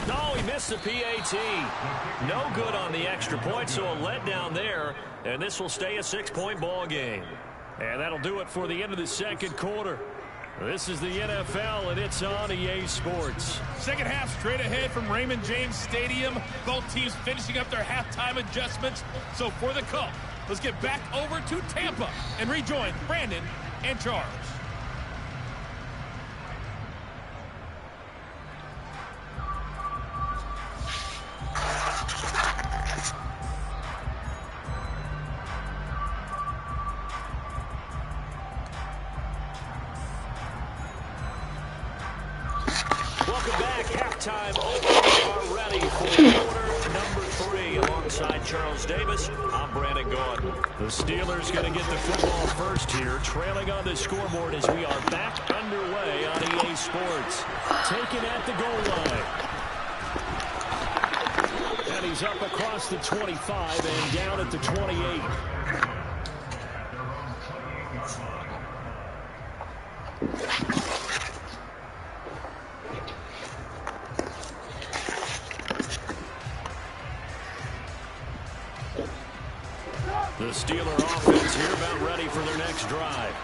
No, he missed the PAT. No good on the extra point, so a letdown there. And this will stay a 6-point ball game. And that'll do it for the end of the second quarter. This is the NFL, and it's on EA Sports. Second half straight ahead from Raymond James Stadium. Both teams finishing up their halftime adjustments. So for the call, let's get back over to Tampa and rejoin Brandon and Charles. Welcome back. Halftime over. We are ready for quarter number 3. Alongside Charles Davis, I'm Brandon Gordon. The Steelers going to get the football first here, trailing on the scoreboard as we are back underway on EA Sports. Taken at the goal line. And he's up across the 25 and down at the 28. The Steeler offense here about ready for their next drive.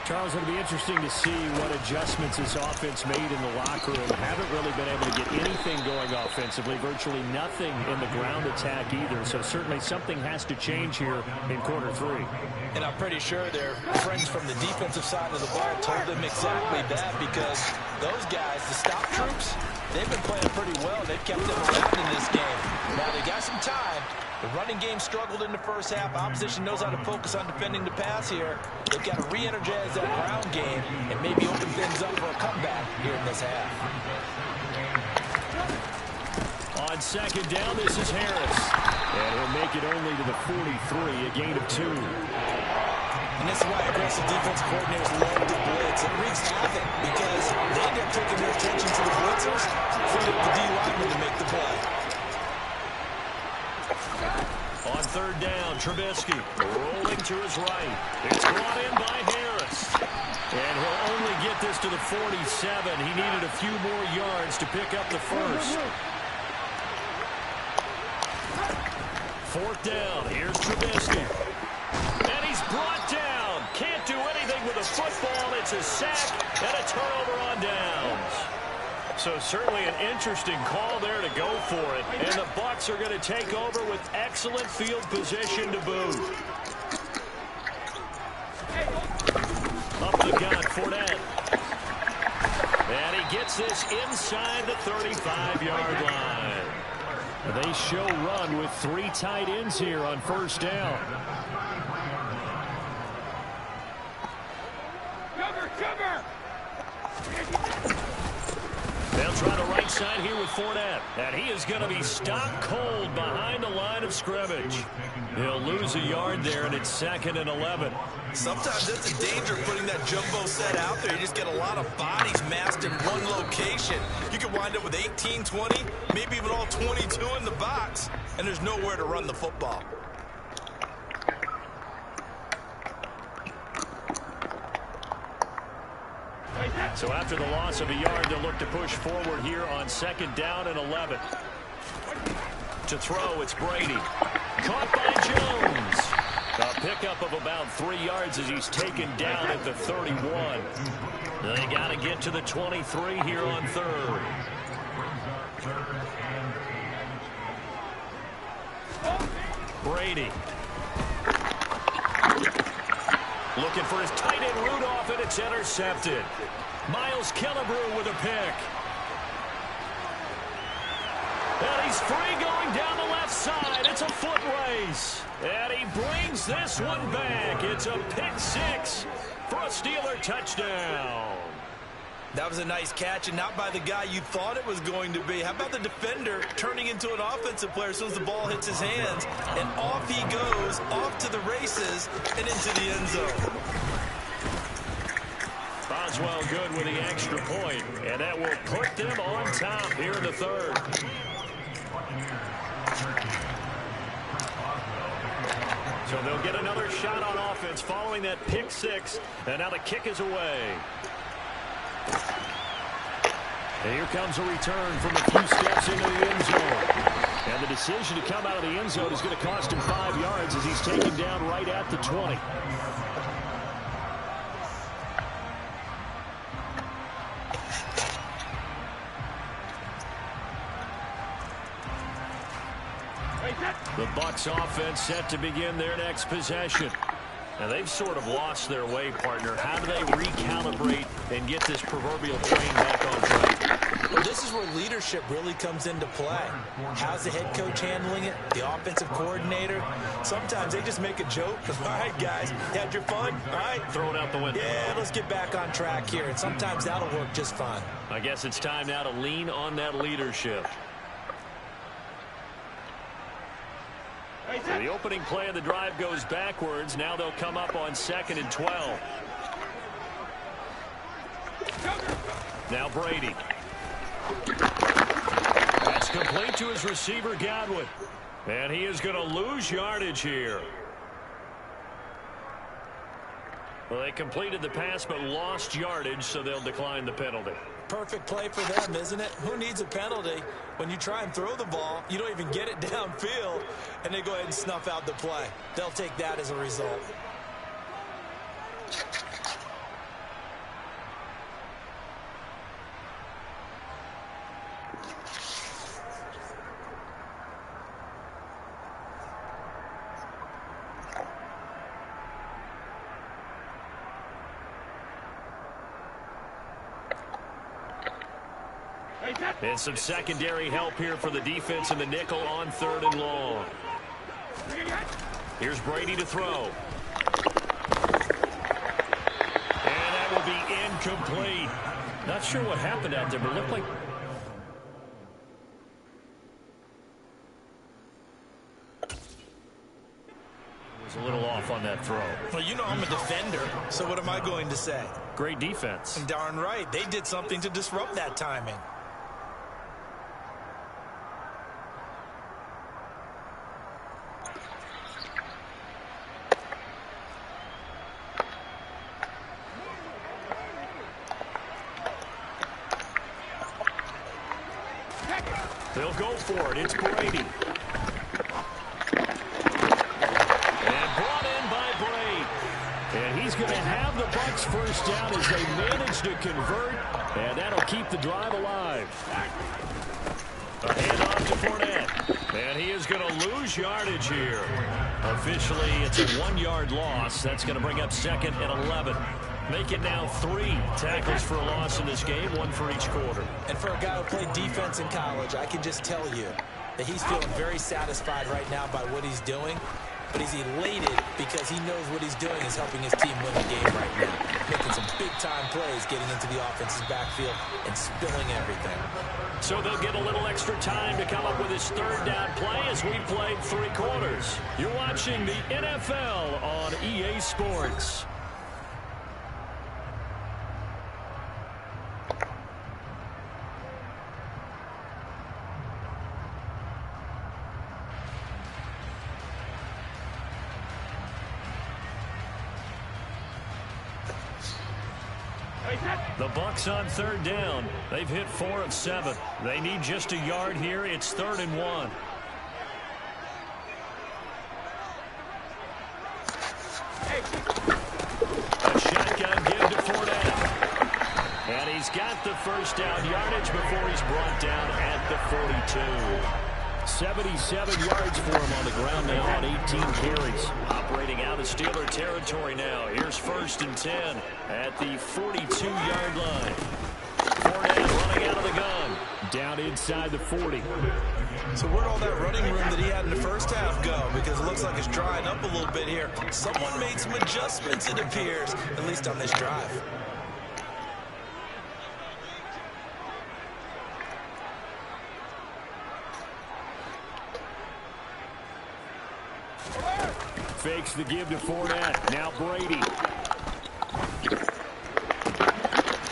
Charles, it'll be interesting to see what adjustments this offense made in the locker room. Haven't really been able to get anything going offensively, virtually nothing in the ground attack either. So certainly something has to change here in quarter 3. And I'm pretty sure their friends from the defensive side of the ball told them exactly that, because those guys, the stop troops, they've been playing pretty well. They've kept them around in this game. Now they got some time. The running game struggled in the first half. Opposition knows how to focus on defending the pass here. They've got to re-energize that ground game and maybe open things up for a comeback here in this half. On second down, this is Harris. And he'll make it only to the 43, a gain of 2. And this is why aggressive defense coordinators love to blitz. It wreaks havoc because they end up taking their attention to the blitzers, free up the D lineman to make the play. On third down, Trubisky rolling to his right. It's brought in by Harris. And he'll only get this to the 47. He needed a few more yards to pick up the first. Fourth down, here's Trubisky. And he's brought down. Can't do anything with a football. It's a sack and a turnover on downs. So certainly an interesting call there to go for it. And the Bucs are going to take over with excellent field position to boot. Up the gun, Fournette. And he gets this inside the 35-yard line. They show run with 3 tight ends here on first down. Cover! They'll try the right side here with Fournette. And he is going to be stopped cold behind the line of scrimmage. He'll lose a yard there, and it's 2nd and 11. Sometimes that's a danger putting that jumbo set out there. You just get a lot of bodies massed in one location. You could wind up with 18, 20, maybe even all 22 in the box, and there's nowhere to run the football. So after the loss of a yard, they'll look to push forward here on 2nd down and 11. To throw, it's Brady. Caught by Jones. A pickup of about 3 yards as he's taken down at the 31. They got to get to the 23 here on 3rd. Brady. Looking for his tight end Rudolph, and it's intercepted. Miles Killebrew with a pick. And he's free going down the left side. It's a foot race. And he brings this one back. It's a pick six for a Steeler touchdown. That was a nice catch, and not by the guy you thought it was going to be. How about the defender turning into an offensive player as soon as the ball hits his hands, and off he goes, off to the races, and into the end zone. Boswell good with the extra point, and that will put them on top here in the third. So they'll get another shot on offense following that pick six, and now the kick is away. And here comes a return from a few steps into the end zone. And the decision to come out of the end zone is going to cost him 5 yards as he's taken down right at the 20. The Bucs offense set to begin their next possession. And they've sort of lost their way, partner. How do they recalibrate and get this proverbial train back on track? Well, this is where leadership really comes into play. How's the head coach handling it? The offensive coordinator? Sometimes they just make a joke. All right, guys, you had your fun? All right. Throw it out the window. Yeah, let's get back on track here. And sometimes that'll work just fine. I guess it's time now to lean on that leadership. The opening play of the drive goes backwards. Now they'll come up on 2nd and 12. Now Brady. That's complete to his receiver, Godwin. And he is going to lose yardage here. Well, they completed the pass but lost yardage, so they'll decline the penalty. Perfect play for them, isn't it? Who needs a penalty? When you try and throw the ball, you don't even get it downfield, and they go ahead and snuff out the play. They'll take that as a result. And some secondary help here for the defense in the nickel on 3rd and long. Here's Brady to throw. And that will be incomplete. Not sure what happened out there, but it looked like... was a little off on that throw. Well, you know I'm a defender, so what am I going to say? Great defense. Darn right. They did something to disrupt that timing. They'll go for it. It's Brady. And brought in by Brady. And he's going to have the Bucs first down as they manage to convert. And that'll keep the drive alive. A handoff to Fournette. And he is going to lose yardage here. Officially, it's a 1-yard loss. That's going to bring up 2nd and 11. Make it now 3 tackles for a loss in this game, 1 for each quarter. And for a guy who played defense in college, I can just tell you that he's feeling very satisfied right now by what he's doing. But he's elated because he knows what he's doing is helping his team win the game right now. Making some big-time plays, getting into the offense's backfield and spilling everything. So they'll get a little extra time to come up with his 3rd down play as we played 3 quarters. You're watching the NFL on EA Sports. The Bucs on 3rd down. They've hit 4 of 7. They need just a yard here. It's 3rd and 1. A shotgun give to Fournette. And he's got the first down yardage before he's brought down at the 42. 77 yards for him on the ground now on 18 carries. Operating out of Steeler territory now. Here's 1st and 10 at the 42-yard line. Fournette running out of the gun. Down inside the 40. So where'd all that running room that he had in the first half go? Because it looks like it's drying up a little bit here. Someone made some adjustments, it appears, at least on this drive. Fakes the give to Fournette. Now Brady.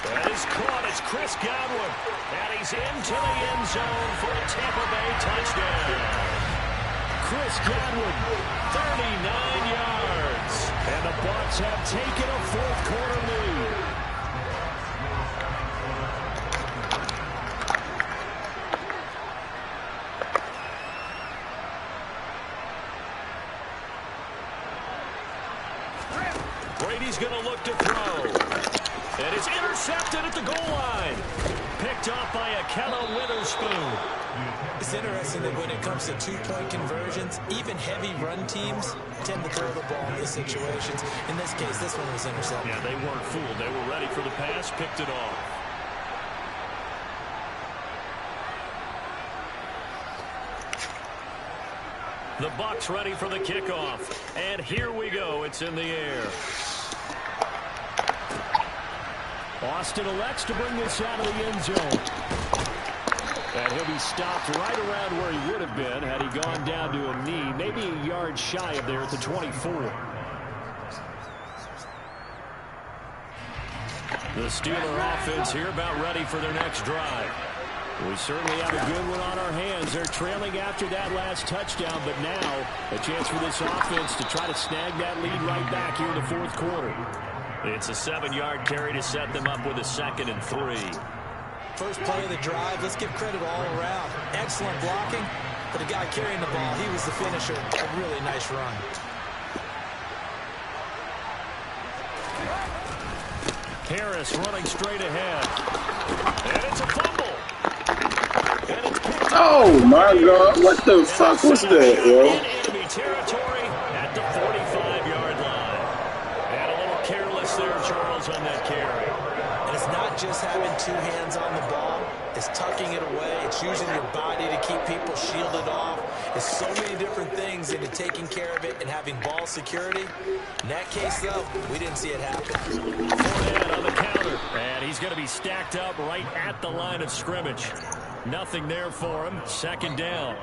That is caught. It's Chris Godwin. And he's into the end zone for a Tampa Bay touchdown. Chris Godwin, 39 yards. And the Bucs have taken a fourth-quarter lead. Brady's going to look to throw. And it's intercepted at the goal line. Picked off by Akello Witherspoon. It's interesting that when it comes to two-point conversions, even heavy run teams tend to throw the ball in these situations. In this case, this one was intercepted. Yeah, they weren't fooled. They were ready for the pass, picked it off. The Bucs ready for the kickoff. And here we go. It's in the air. Austin elects to bring this out of the end zone. And he'll be stopped right around where he would have been had he gone down to a knee, maybe a yard shy of there at the 24. The Steeler offense here about ready for their next drive. We certainly have a good one on our hands. They're trailing after that last touchdown, but now a chance for this offense to try to snag that lead right back here in the fourth quarter. It's a 7-yard carry to set them up with a 2nd and 3. First play of the drive, let's give credit all around. Excellent blocking, but the guy carrying the ball, he was the finisher. A really nice run. Harris running straight ahead. And it's a fumble. And it's picked up. Oh, my God. What the fuck was that, yo? In enemy territory at the 45-yard line. And a little careless there, Charles, on that carry. And it's not just having two hands on the ball. It's tucking it away. It's using your body to keep people shielded off. There's so many different things into taking care of it and having ball security. In that case, though, we didn't see it happen. Fournette on the counter. And he's going to be stacked up right at the line of scrimmage. Nothing there for him. 2nd down.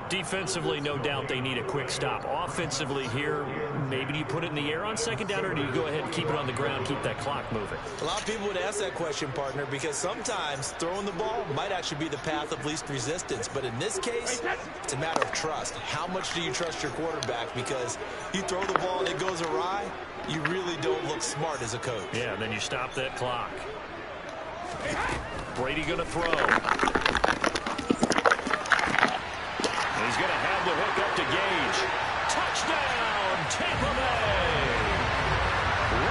Defensively, no doubt they need a quick stop. Offensively here, maybe do you put it in the air on 2nd down, or do you go ahead and keep it on the ground, keep that clock moving? A lot of people would ask that question, partner, because sometimes throwing the ball might actually be the path of least resistance. But in this case, it's a matter of trust. How much do you trust your quarterback? Because you throw the ball and it goes awry, you really don't look smart as a coach. Yeah, then you stop that clock. Brady going to throw. He's going to have the hook up to Gage. Touchdown, Tampa Bay.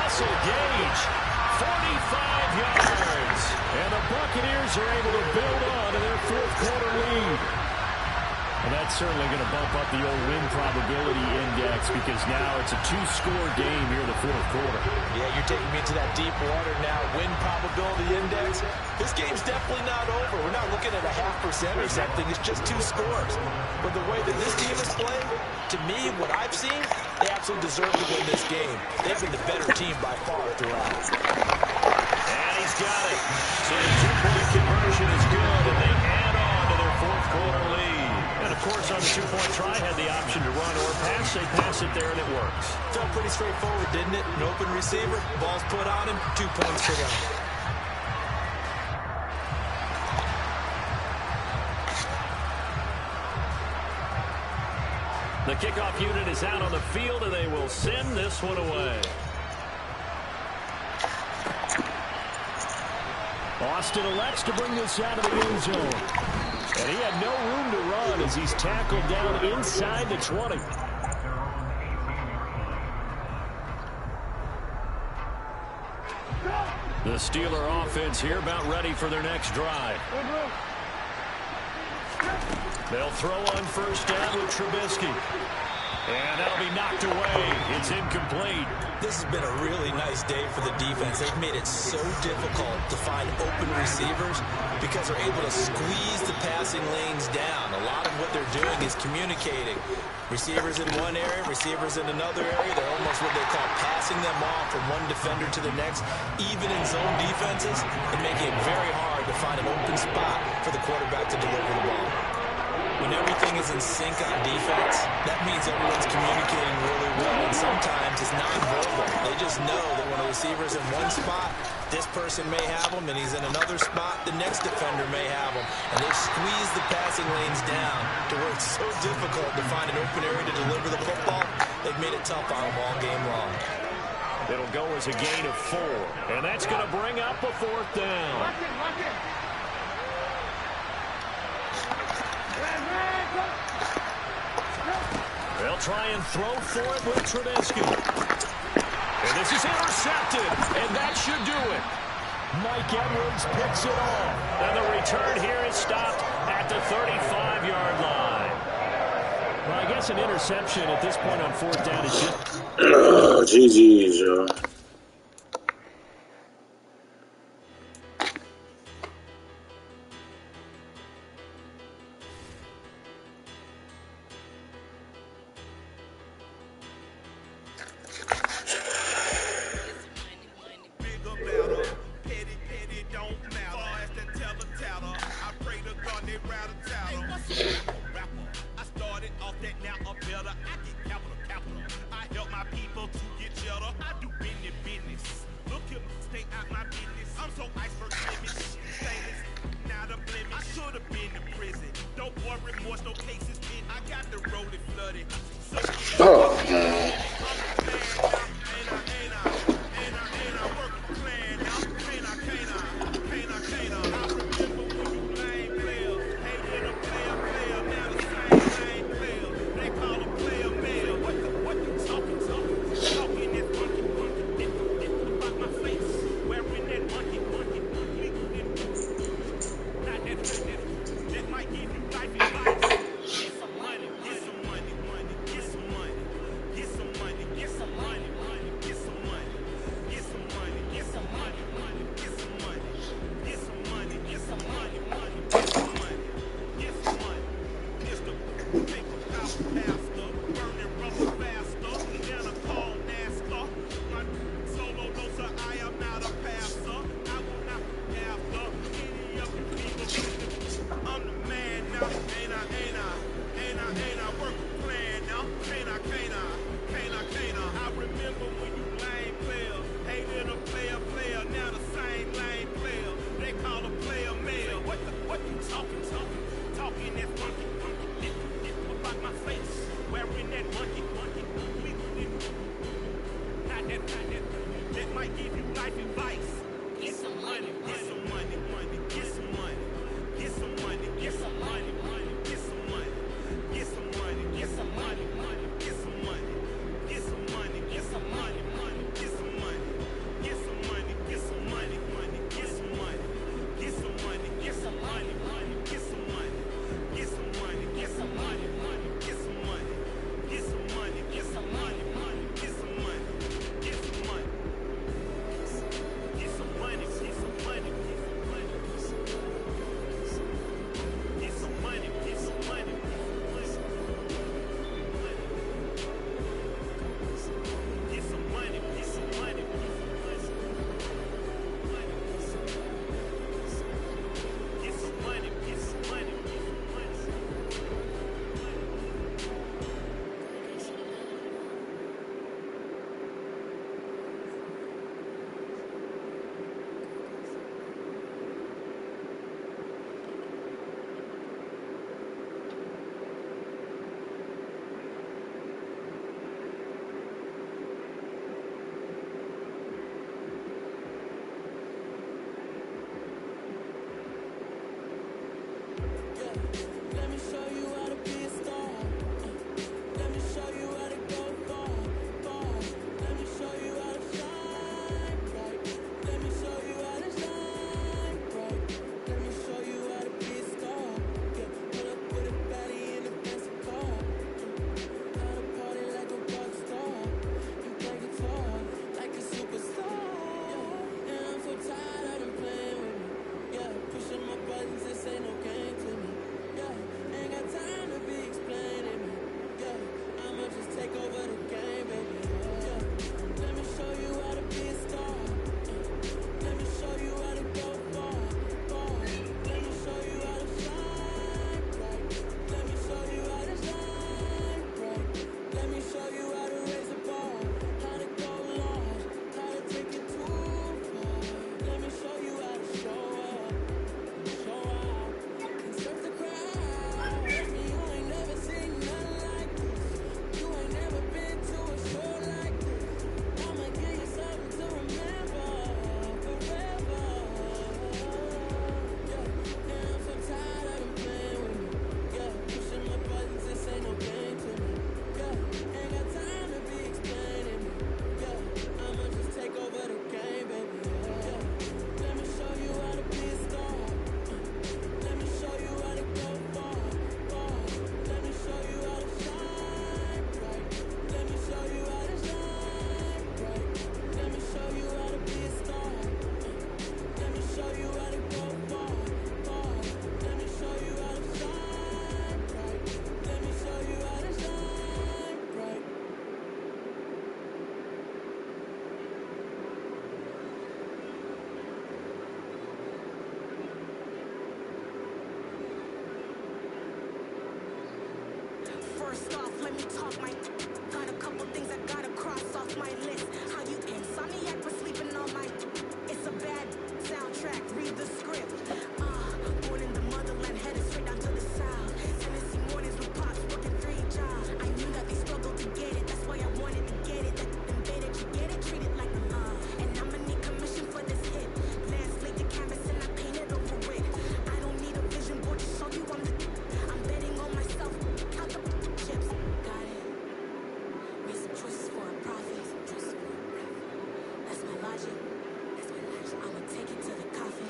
Russell Gage, 45 yards. And the Buccaneers are able to build on to their fourth-quarter lead. And that's certainly going to bump up the old win probability index because now it's a 2-score game here in the fourth quarter. Yeah, you're taking me into that deep water now. Win probability index. This game's definitely not over. We're not looking at a 0.5% or something. It's just 2 scores. But the way that this team is playing, to me, what I've seen, they absolutely deserve to win this game. They've been the better team by far throughout. And he's got it. So the 2-point conversion is good, and they add on to their fourth-quarter lead. And, of course, on the 2-point try, had the option to run or pass. They pass it there, and it works. Felt pretty straightforward, didn't it? An open receiver, ball's put on him, 2 points for them. The kickoff unit is out on the field, and they will send this one away. Austin elects to bring this out of the end zone. And he had no room to run as he's tackled down inside the 20. The Steeler offense here about ready for their next drive. They'll throw on first down with Trubisky. And that'll be knocked away. It's incomplete. This has been a really nice day for the defense. They've made it so difficult to find open receivers because they're able to squeeze the passing lanes down. A lot of what they're doing is communicating. Receivers in one area, receivers in another area. They're almost what they call passing them off from one defender to the next. Even in zone defenses, and making it very hard to find an open spot for the quarterback to deliver the ball. When everything is in sync on defense, that means everyone's communicating really well, and sometimes it's nonverbal. They just know that when a receiver's in one spot, this person may have him, and he's in another spot, the next defender may have him. And they squeeze the passing lanes down to where it's so difficult to find an open area to deliver the football. They've made it tough on them all game long. It'll go as a gain of 4, and that's going to bring up a 4th down. They'll try and throw for it with Trubisky. And this is intercepted, and that should do it. Mike Edwards picks it off. And the return here is stopped at the 35-yard line. Well, I guess an interception at this point on 4th down is just... Oh, GG's, yo. Oh, man. First off, let me talk my. Got a couple things I gotta cross off my list. How you insomniac for sleeping on my. It's a bad soundtrack. Read the script. Born in the motherland, headed straight down to the south. Tennessee mornings with pops working 3 jobs. I knew that they struggled to get it. That's why I wanted to get it. That embedded, you get it, treat it like a love. And I'ma need commission for this hit. Lance laid the canvas and I painted over it. I don't need a vision board to show you I'm the. I'm betting on myself. Count the chips. Got it. Made some choices for a profit. That's my logic. I'ma take it to the coffin.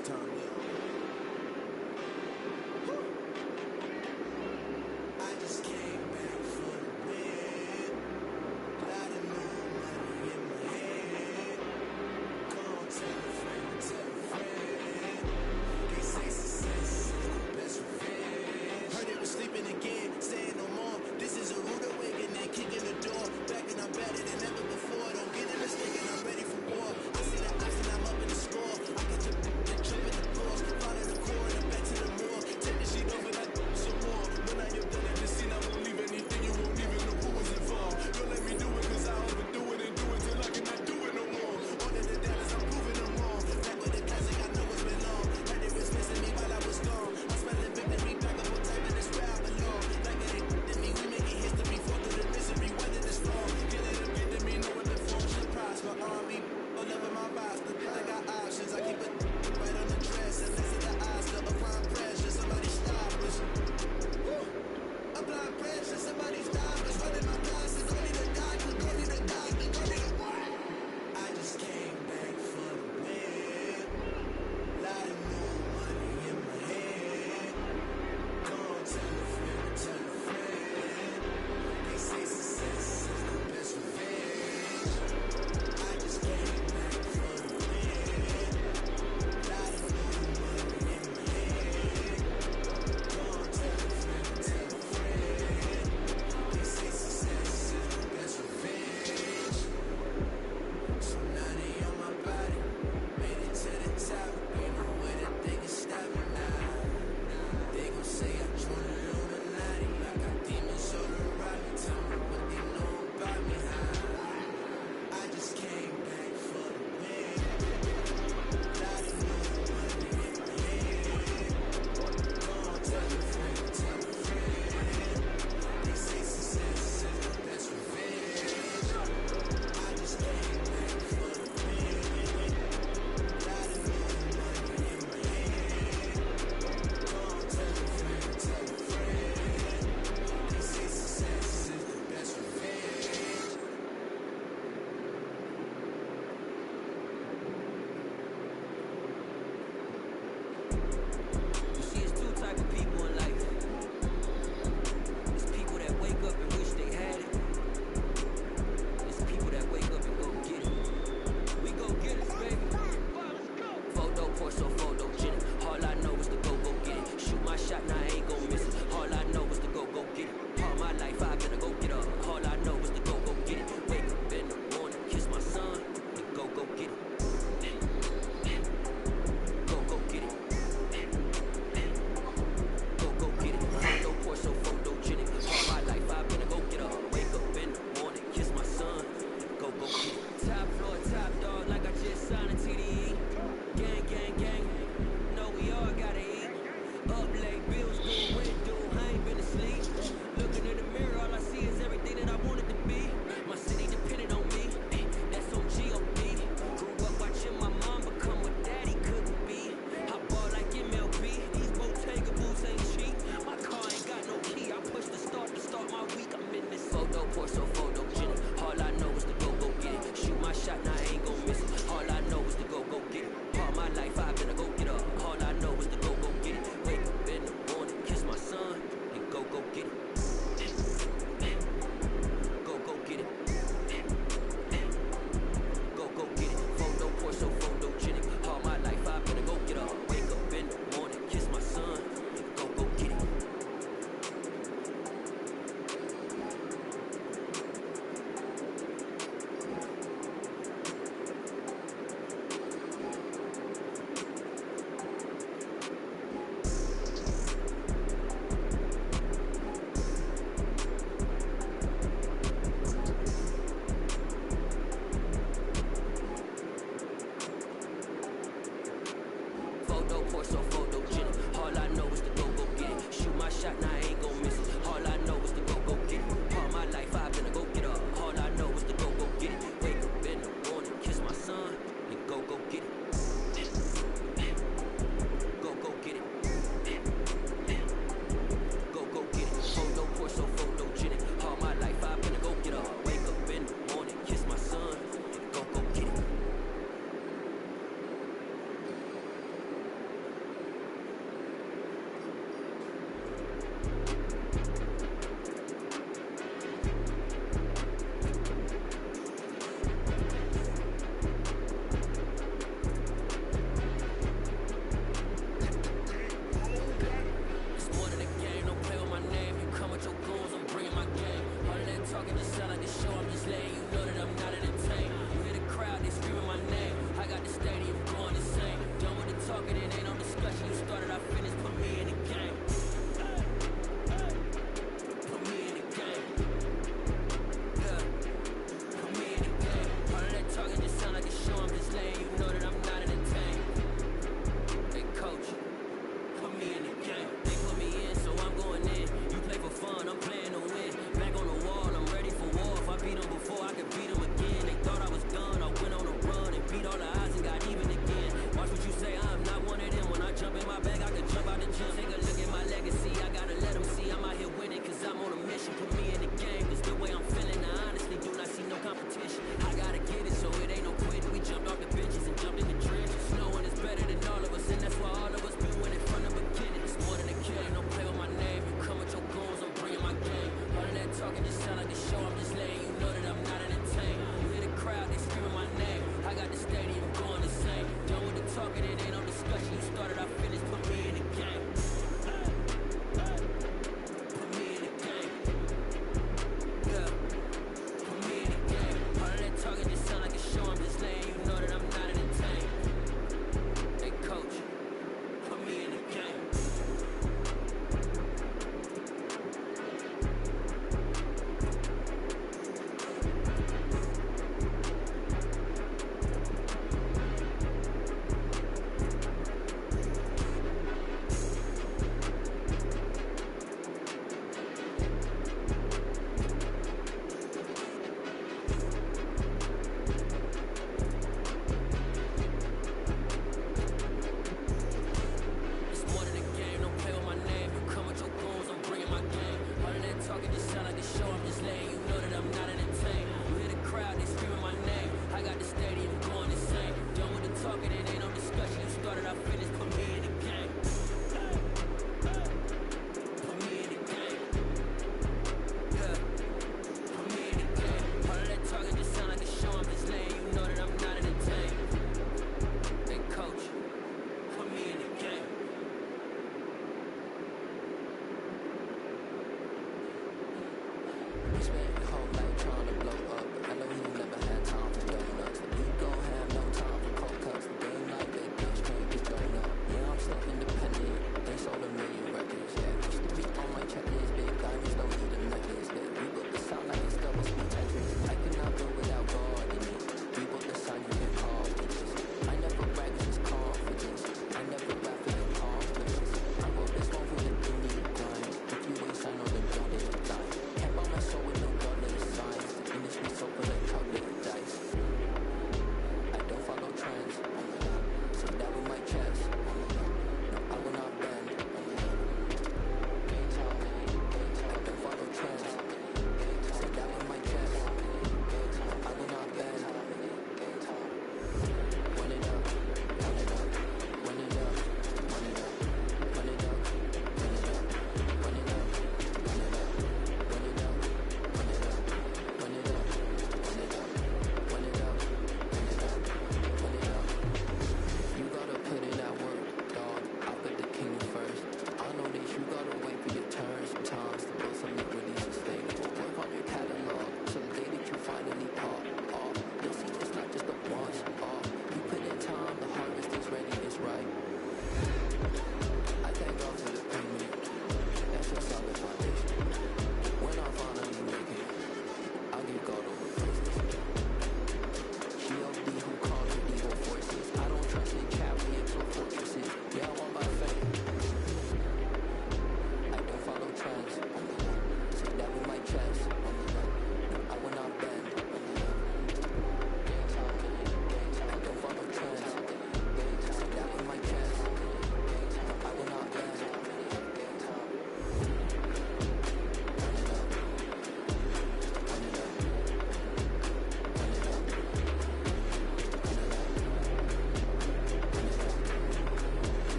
this time. I just came back for the win. Lot of new money in my head. Go on, tell a friend, tell a friend. They say success is the best revenge. Heard it was sleeping again, saying no more. This is a rude awakening, kicking the door. Back and I'm better than ever before. Don't get it mistaken, I'm ready for war. I see the odds and I'm up in the score. I get your trip at the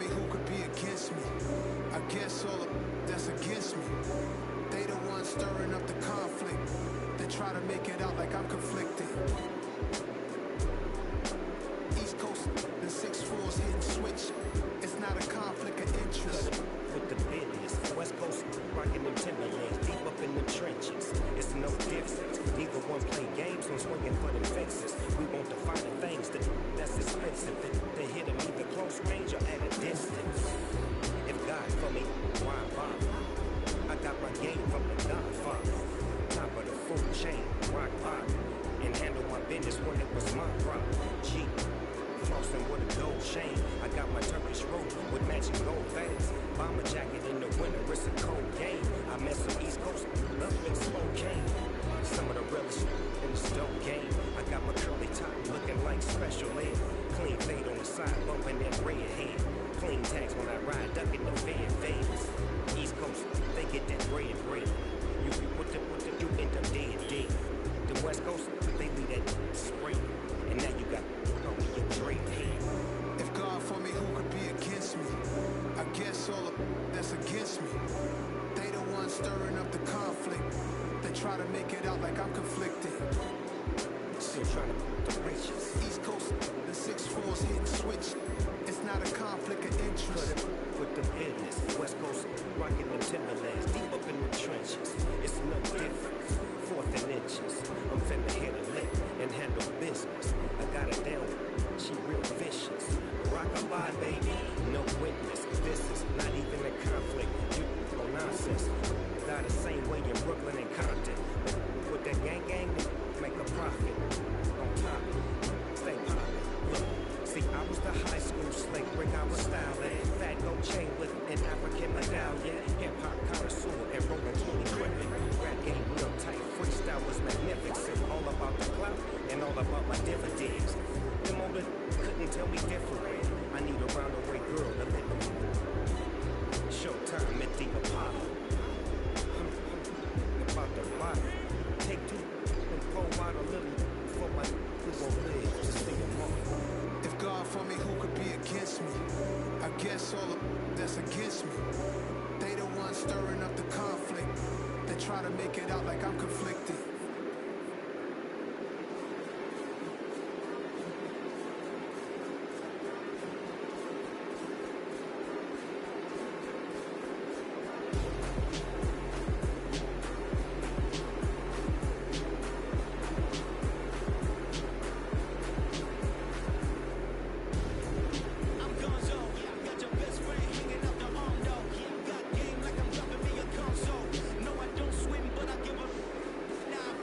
me who could be against me. I guess all of that's against me. They the ones stirring up the conflict. They try to make it out like I'm conflicted. East Coast, the 6-4's hitting switch. It's not a conflict of interest. With the business, West Coast rocking them Timberlands, deep up in the trenches. It's no difference. Neither one play games, no swinging for them fences. We want to find the things that's expensive. They hit them either close range or at a distance. If God for me, why bother? I got my game from the Godfather. Top of the food chain, rock bottom. And handle my business when it was my problem. Cheap. Flossing with a gold chain. I got my Turkish robe with matching gold veins. Bomber jacket in the winter, it's a cold game. I mess with East Coast, up in Spokane. Some of the realest in the stove game. I got my curly top looking like special ed. Clean fade on the side, bumping that red head. Clean tags when I ride, ducking the fed fades. East Coast, they get that bread. You you end up dead. The West Coast, they leave that spring. And now you got only your dream head. If God for me, who could be against me? I guess all of that's against me. They the ones stirring up the conflict. They try to make it out like I'm conflicted. Still trying to the riches. East Coast, the 6-4's hitting switch. It's not a conflict of interest. With the business, West Coast rocking the Timberlands, deep up in the trenches. It's no difference. 4th and inches. I'm finna hit a lick and handle business. I got it down. She real vicious. Rockabye, baby. No witness. This is not even a conflict. You no nonsense. Got the same way in Brooklyn and Compton. With that gang, make a profit. On top, stay poppin'. Look, see, I was the high school slick, bring our style in. Fat gold chain with an African medallion. Hip-hop connoisseur and rolling 20 equipment. Rap game real tight, freestyle was magnificent. All about the clout and all about my dividends. Them older couldn't tell me different. I need a round-the-way girl to let them. Showtime at the Apollo. About the bottom. Take 2 and pour out a little for my who gon' live to see them all. If God for me, who could be against me? I guess all of that's against me. They the ones stirring up the conflict. They try to make it out like I'm conflicted. Nah,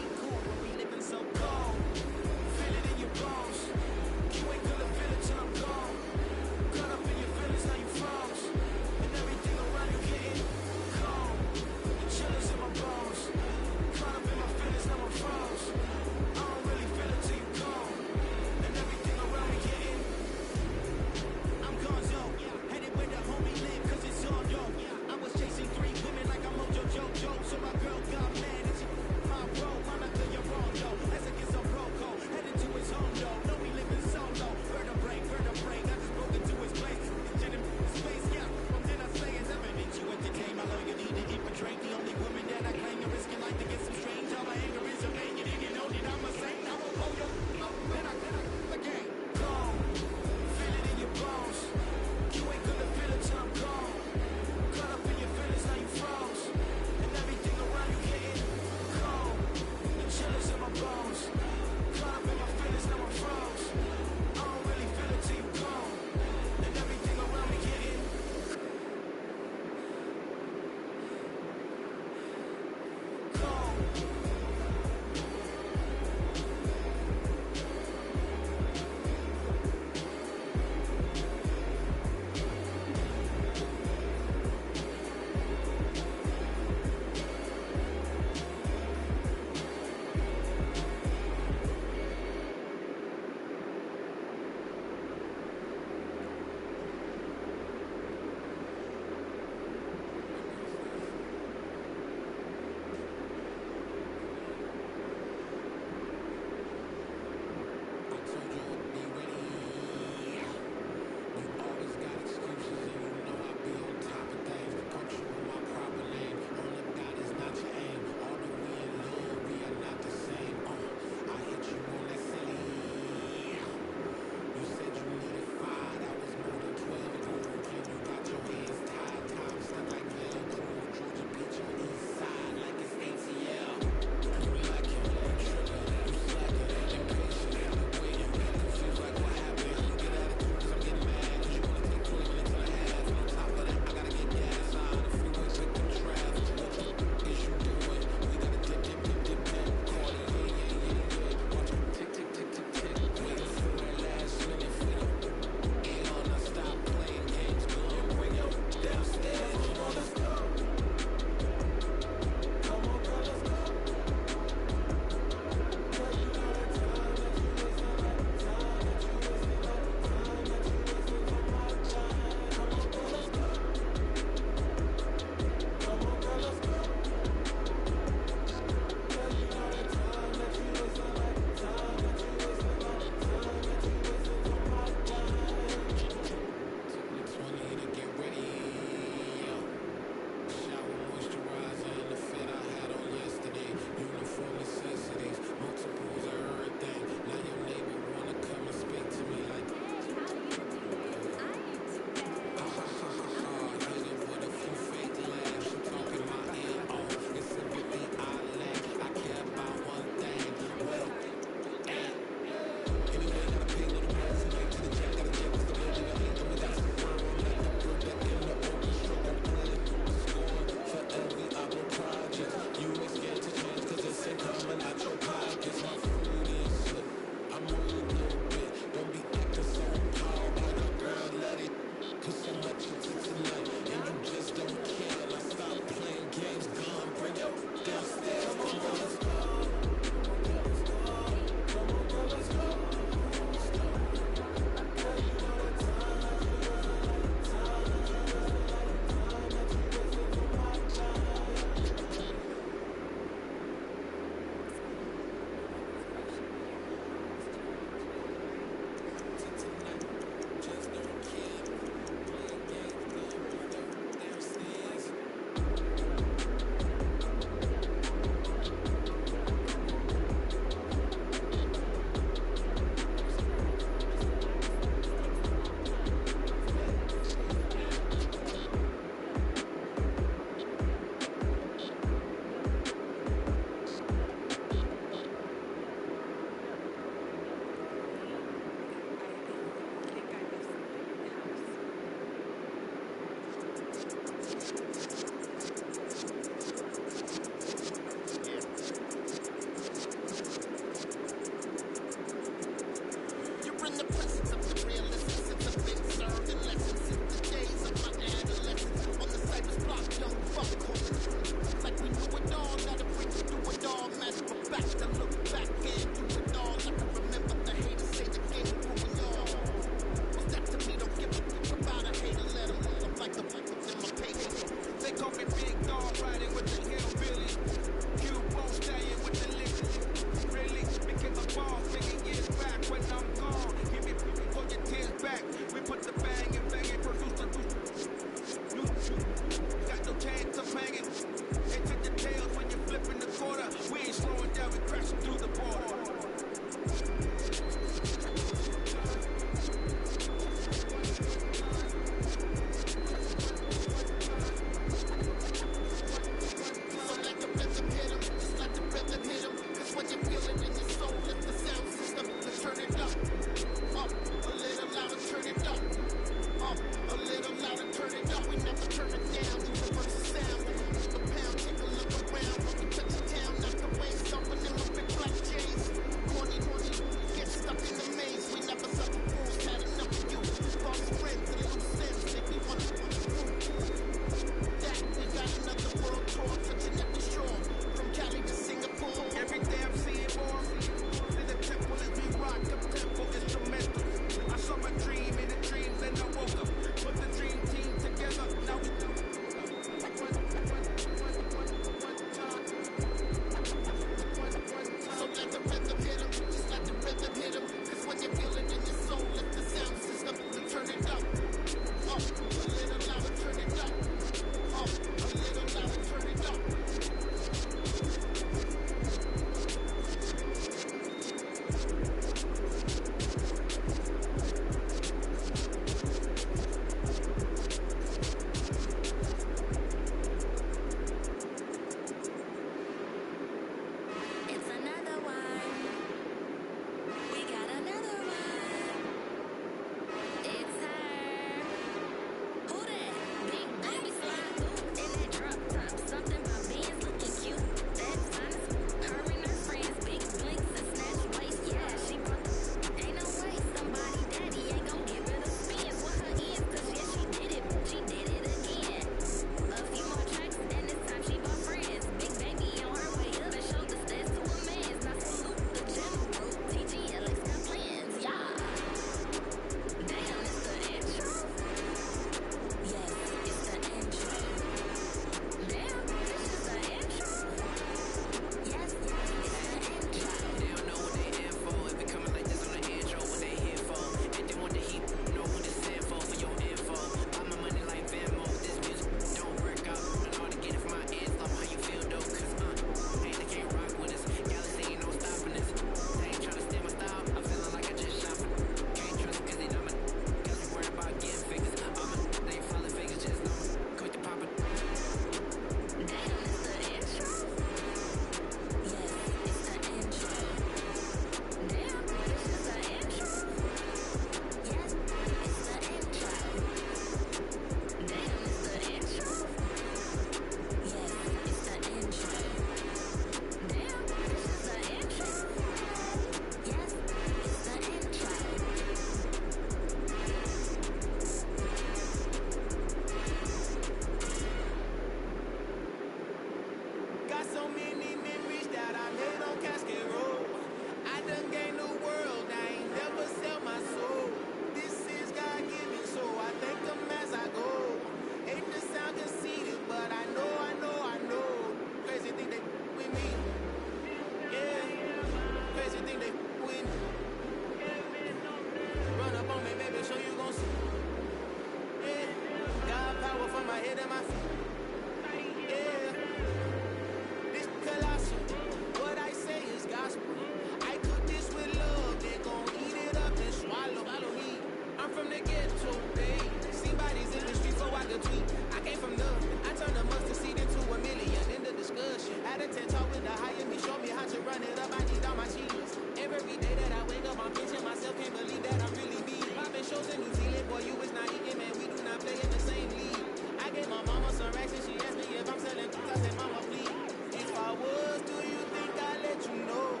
I say, mama, please. If I was, do you think I'd let you know?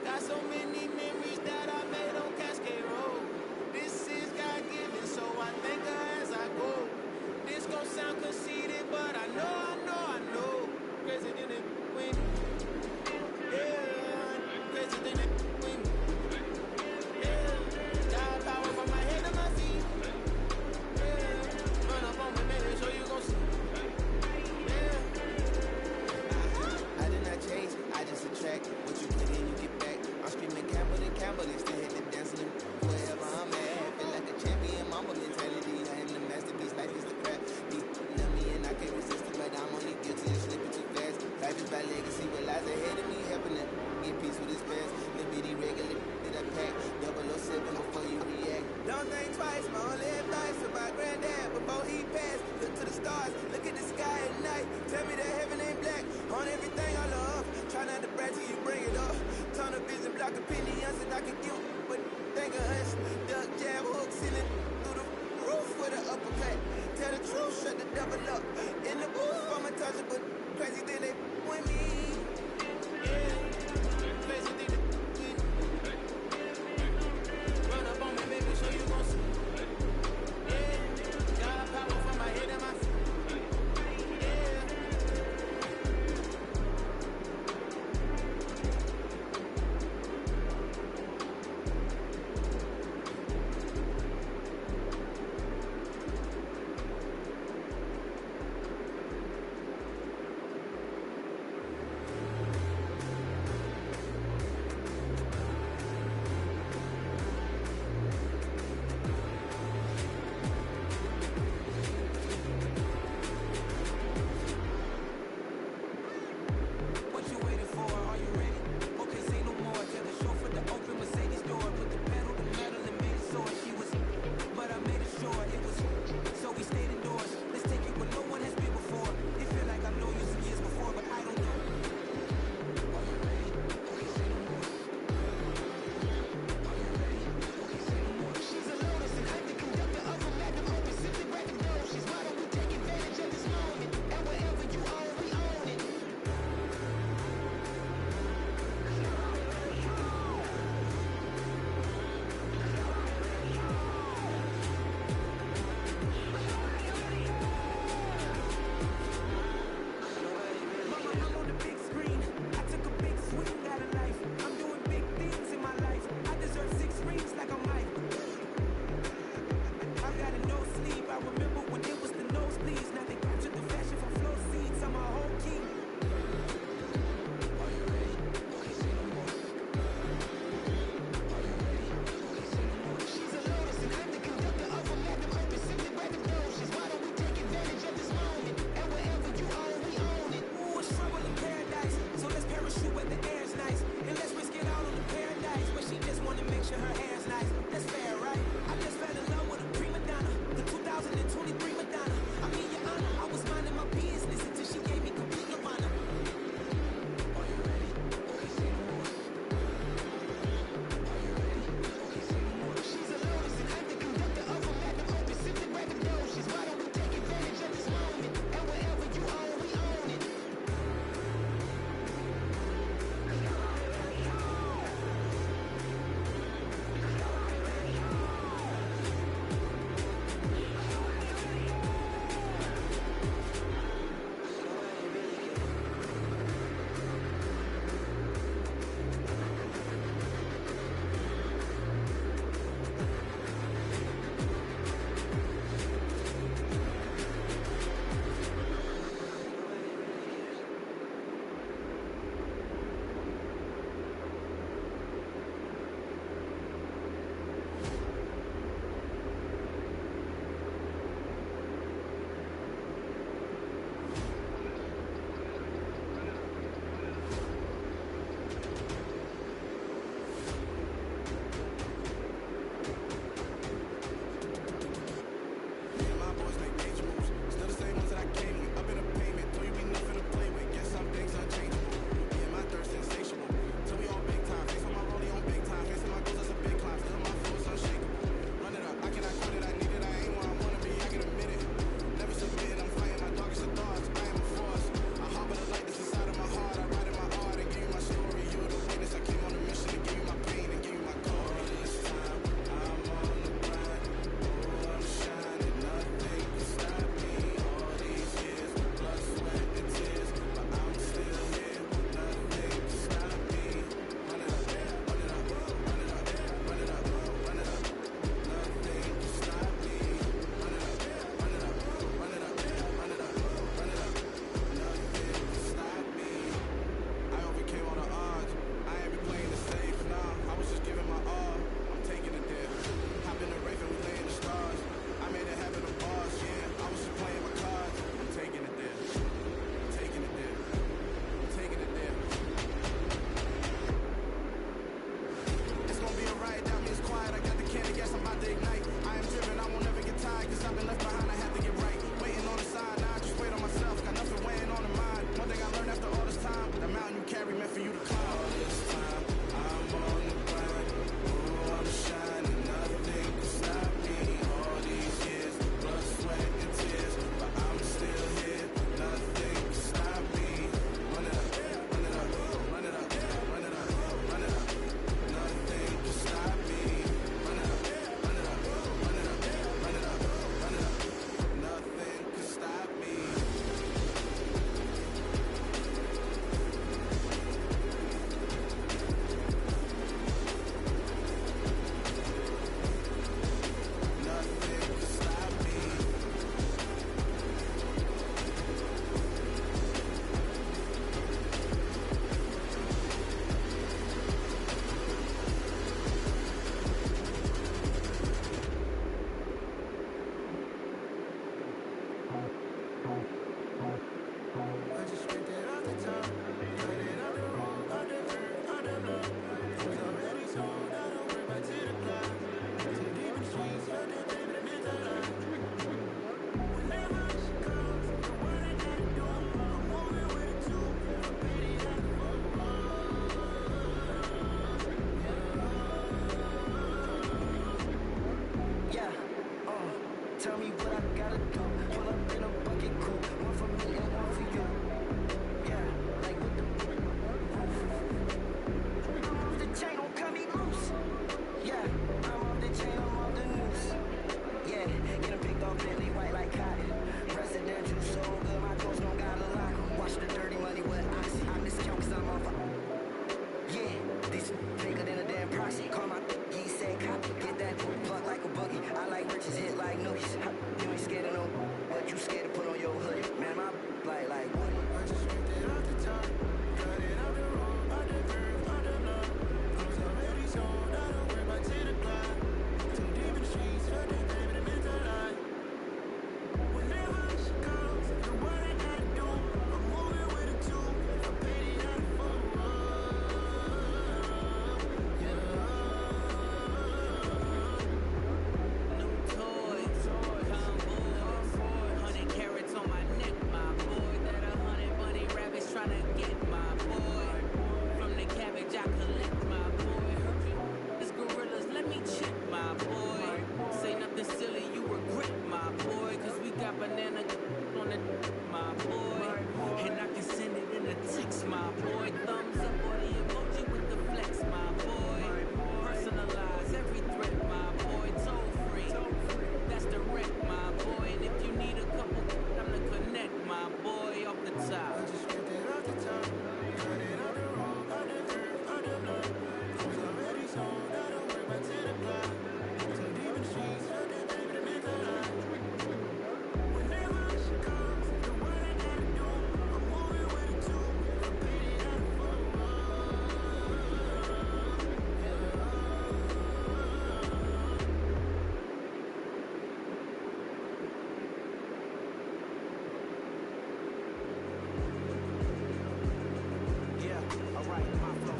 Got so many memories that I made on Cascade Road. This is God-given, so I thank her as I go. This gon' sound conceited, but I know. Crazy than it when, yeah, crazy than it when, yeah. God power from my head to my feet, yeah. Run up on me, baby, so you gon' see, yeah. I did not chase, I just attract. What you put in, you get back. I'm screaming Campbell, they still hit the dancing. Wherever I'm at, feel like a champion, mama mentality. I am the masterpiece, life is the crap. Deep love me and I can't resist it, but I'm only guilty of slipping too fast. Life is my legacy, what lies ahead of me, helping it get peace with his past. Little bitty regular that I pack, 007 before you react. Don't think twice, my only advice for my granddad before he passed. Look to the stars, look at the sky at night. Tell me that heaven ain't black on everything I love. Try not to brag till you bring it up. Tunnel vision, block opinions, and I can give but think of us. Duck, jab, hook, ceiling through the roof with an uppercut. Tell the truth, shut the devil up. In the booth, I'm untouchable. Crazy thing they with me. Yeah, crazy thing they with me. Run up on me, baby, so you gon' see. Yeah, got power from my head and my feet. Yeah.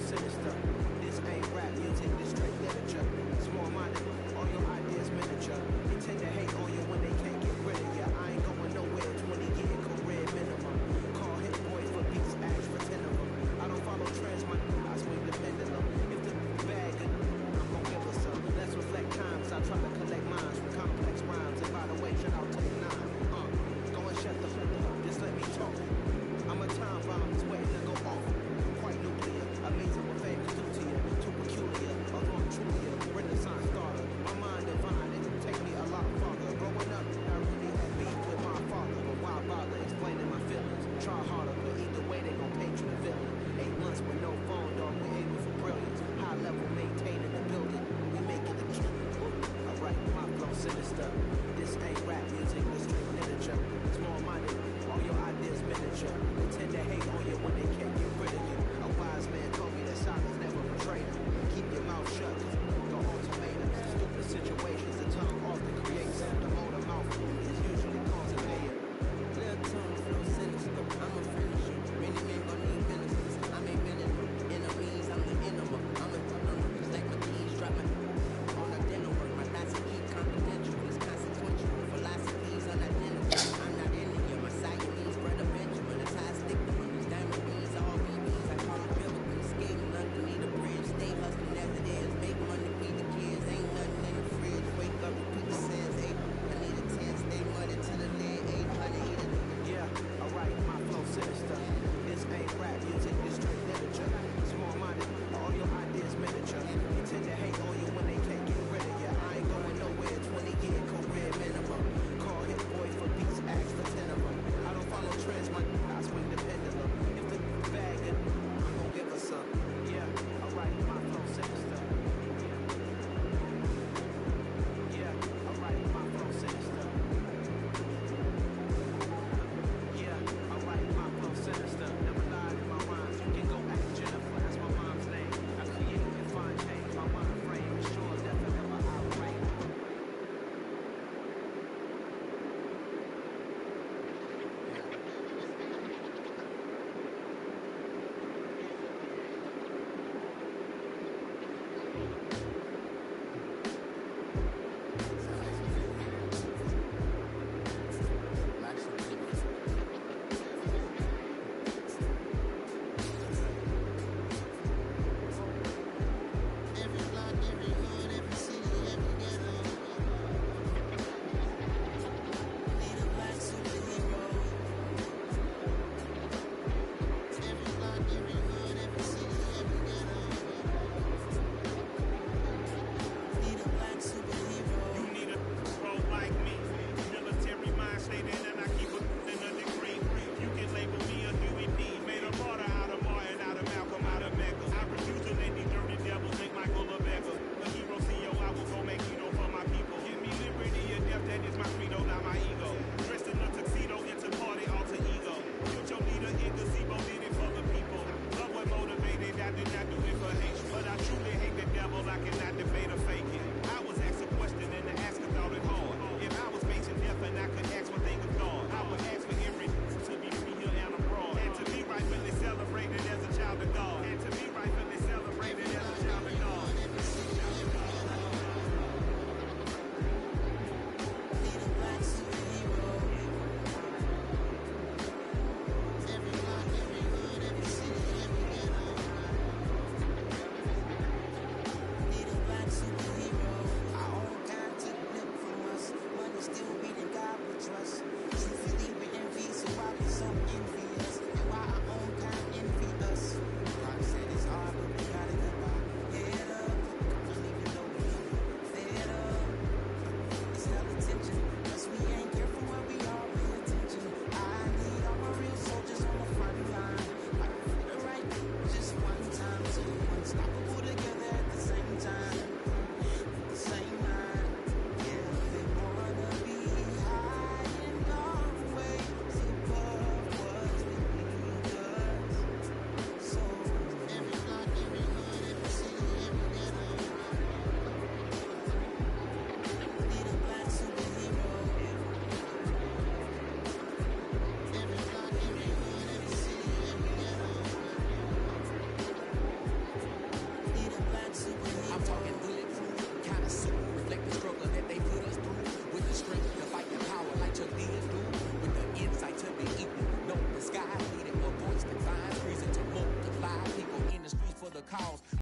sinister. This ain't rap music, this straight literature. Small minded, all your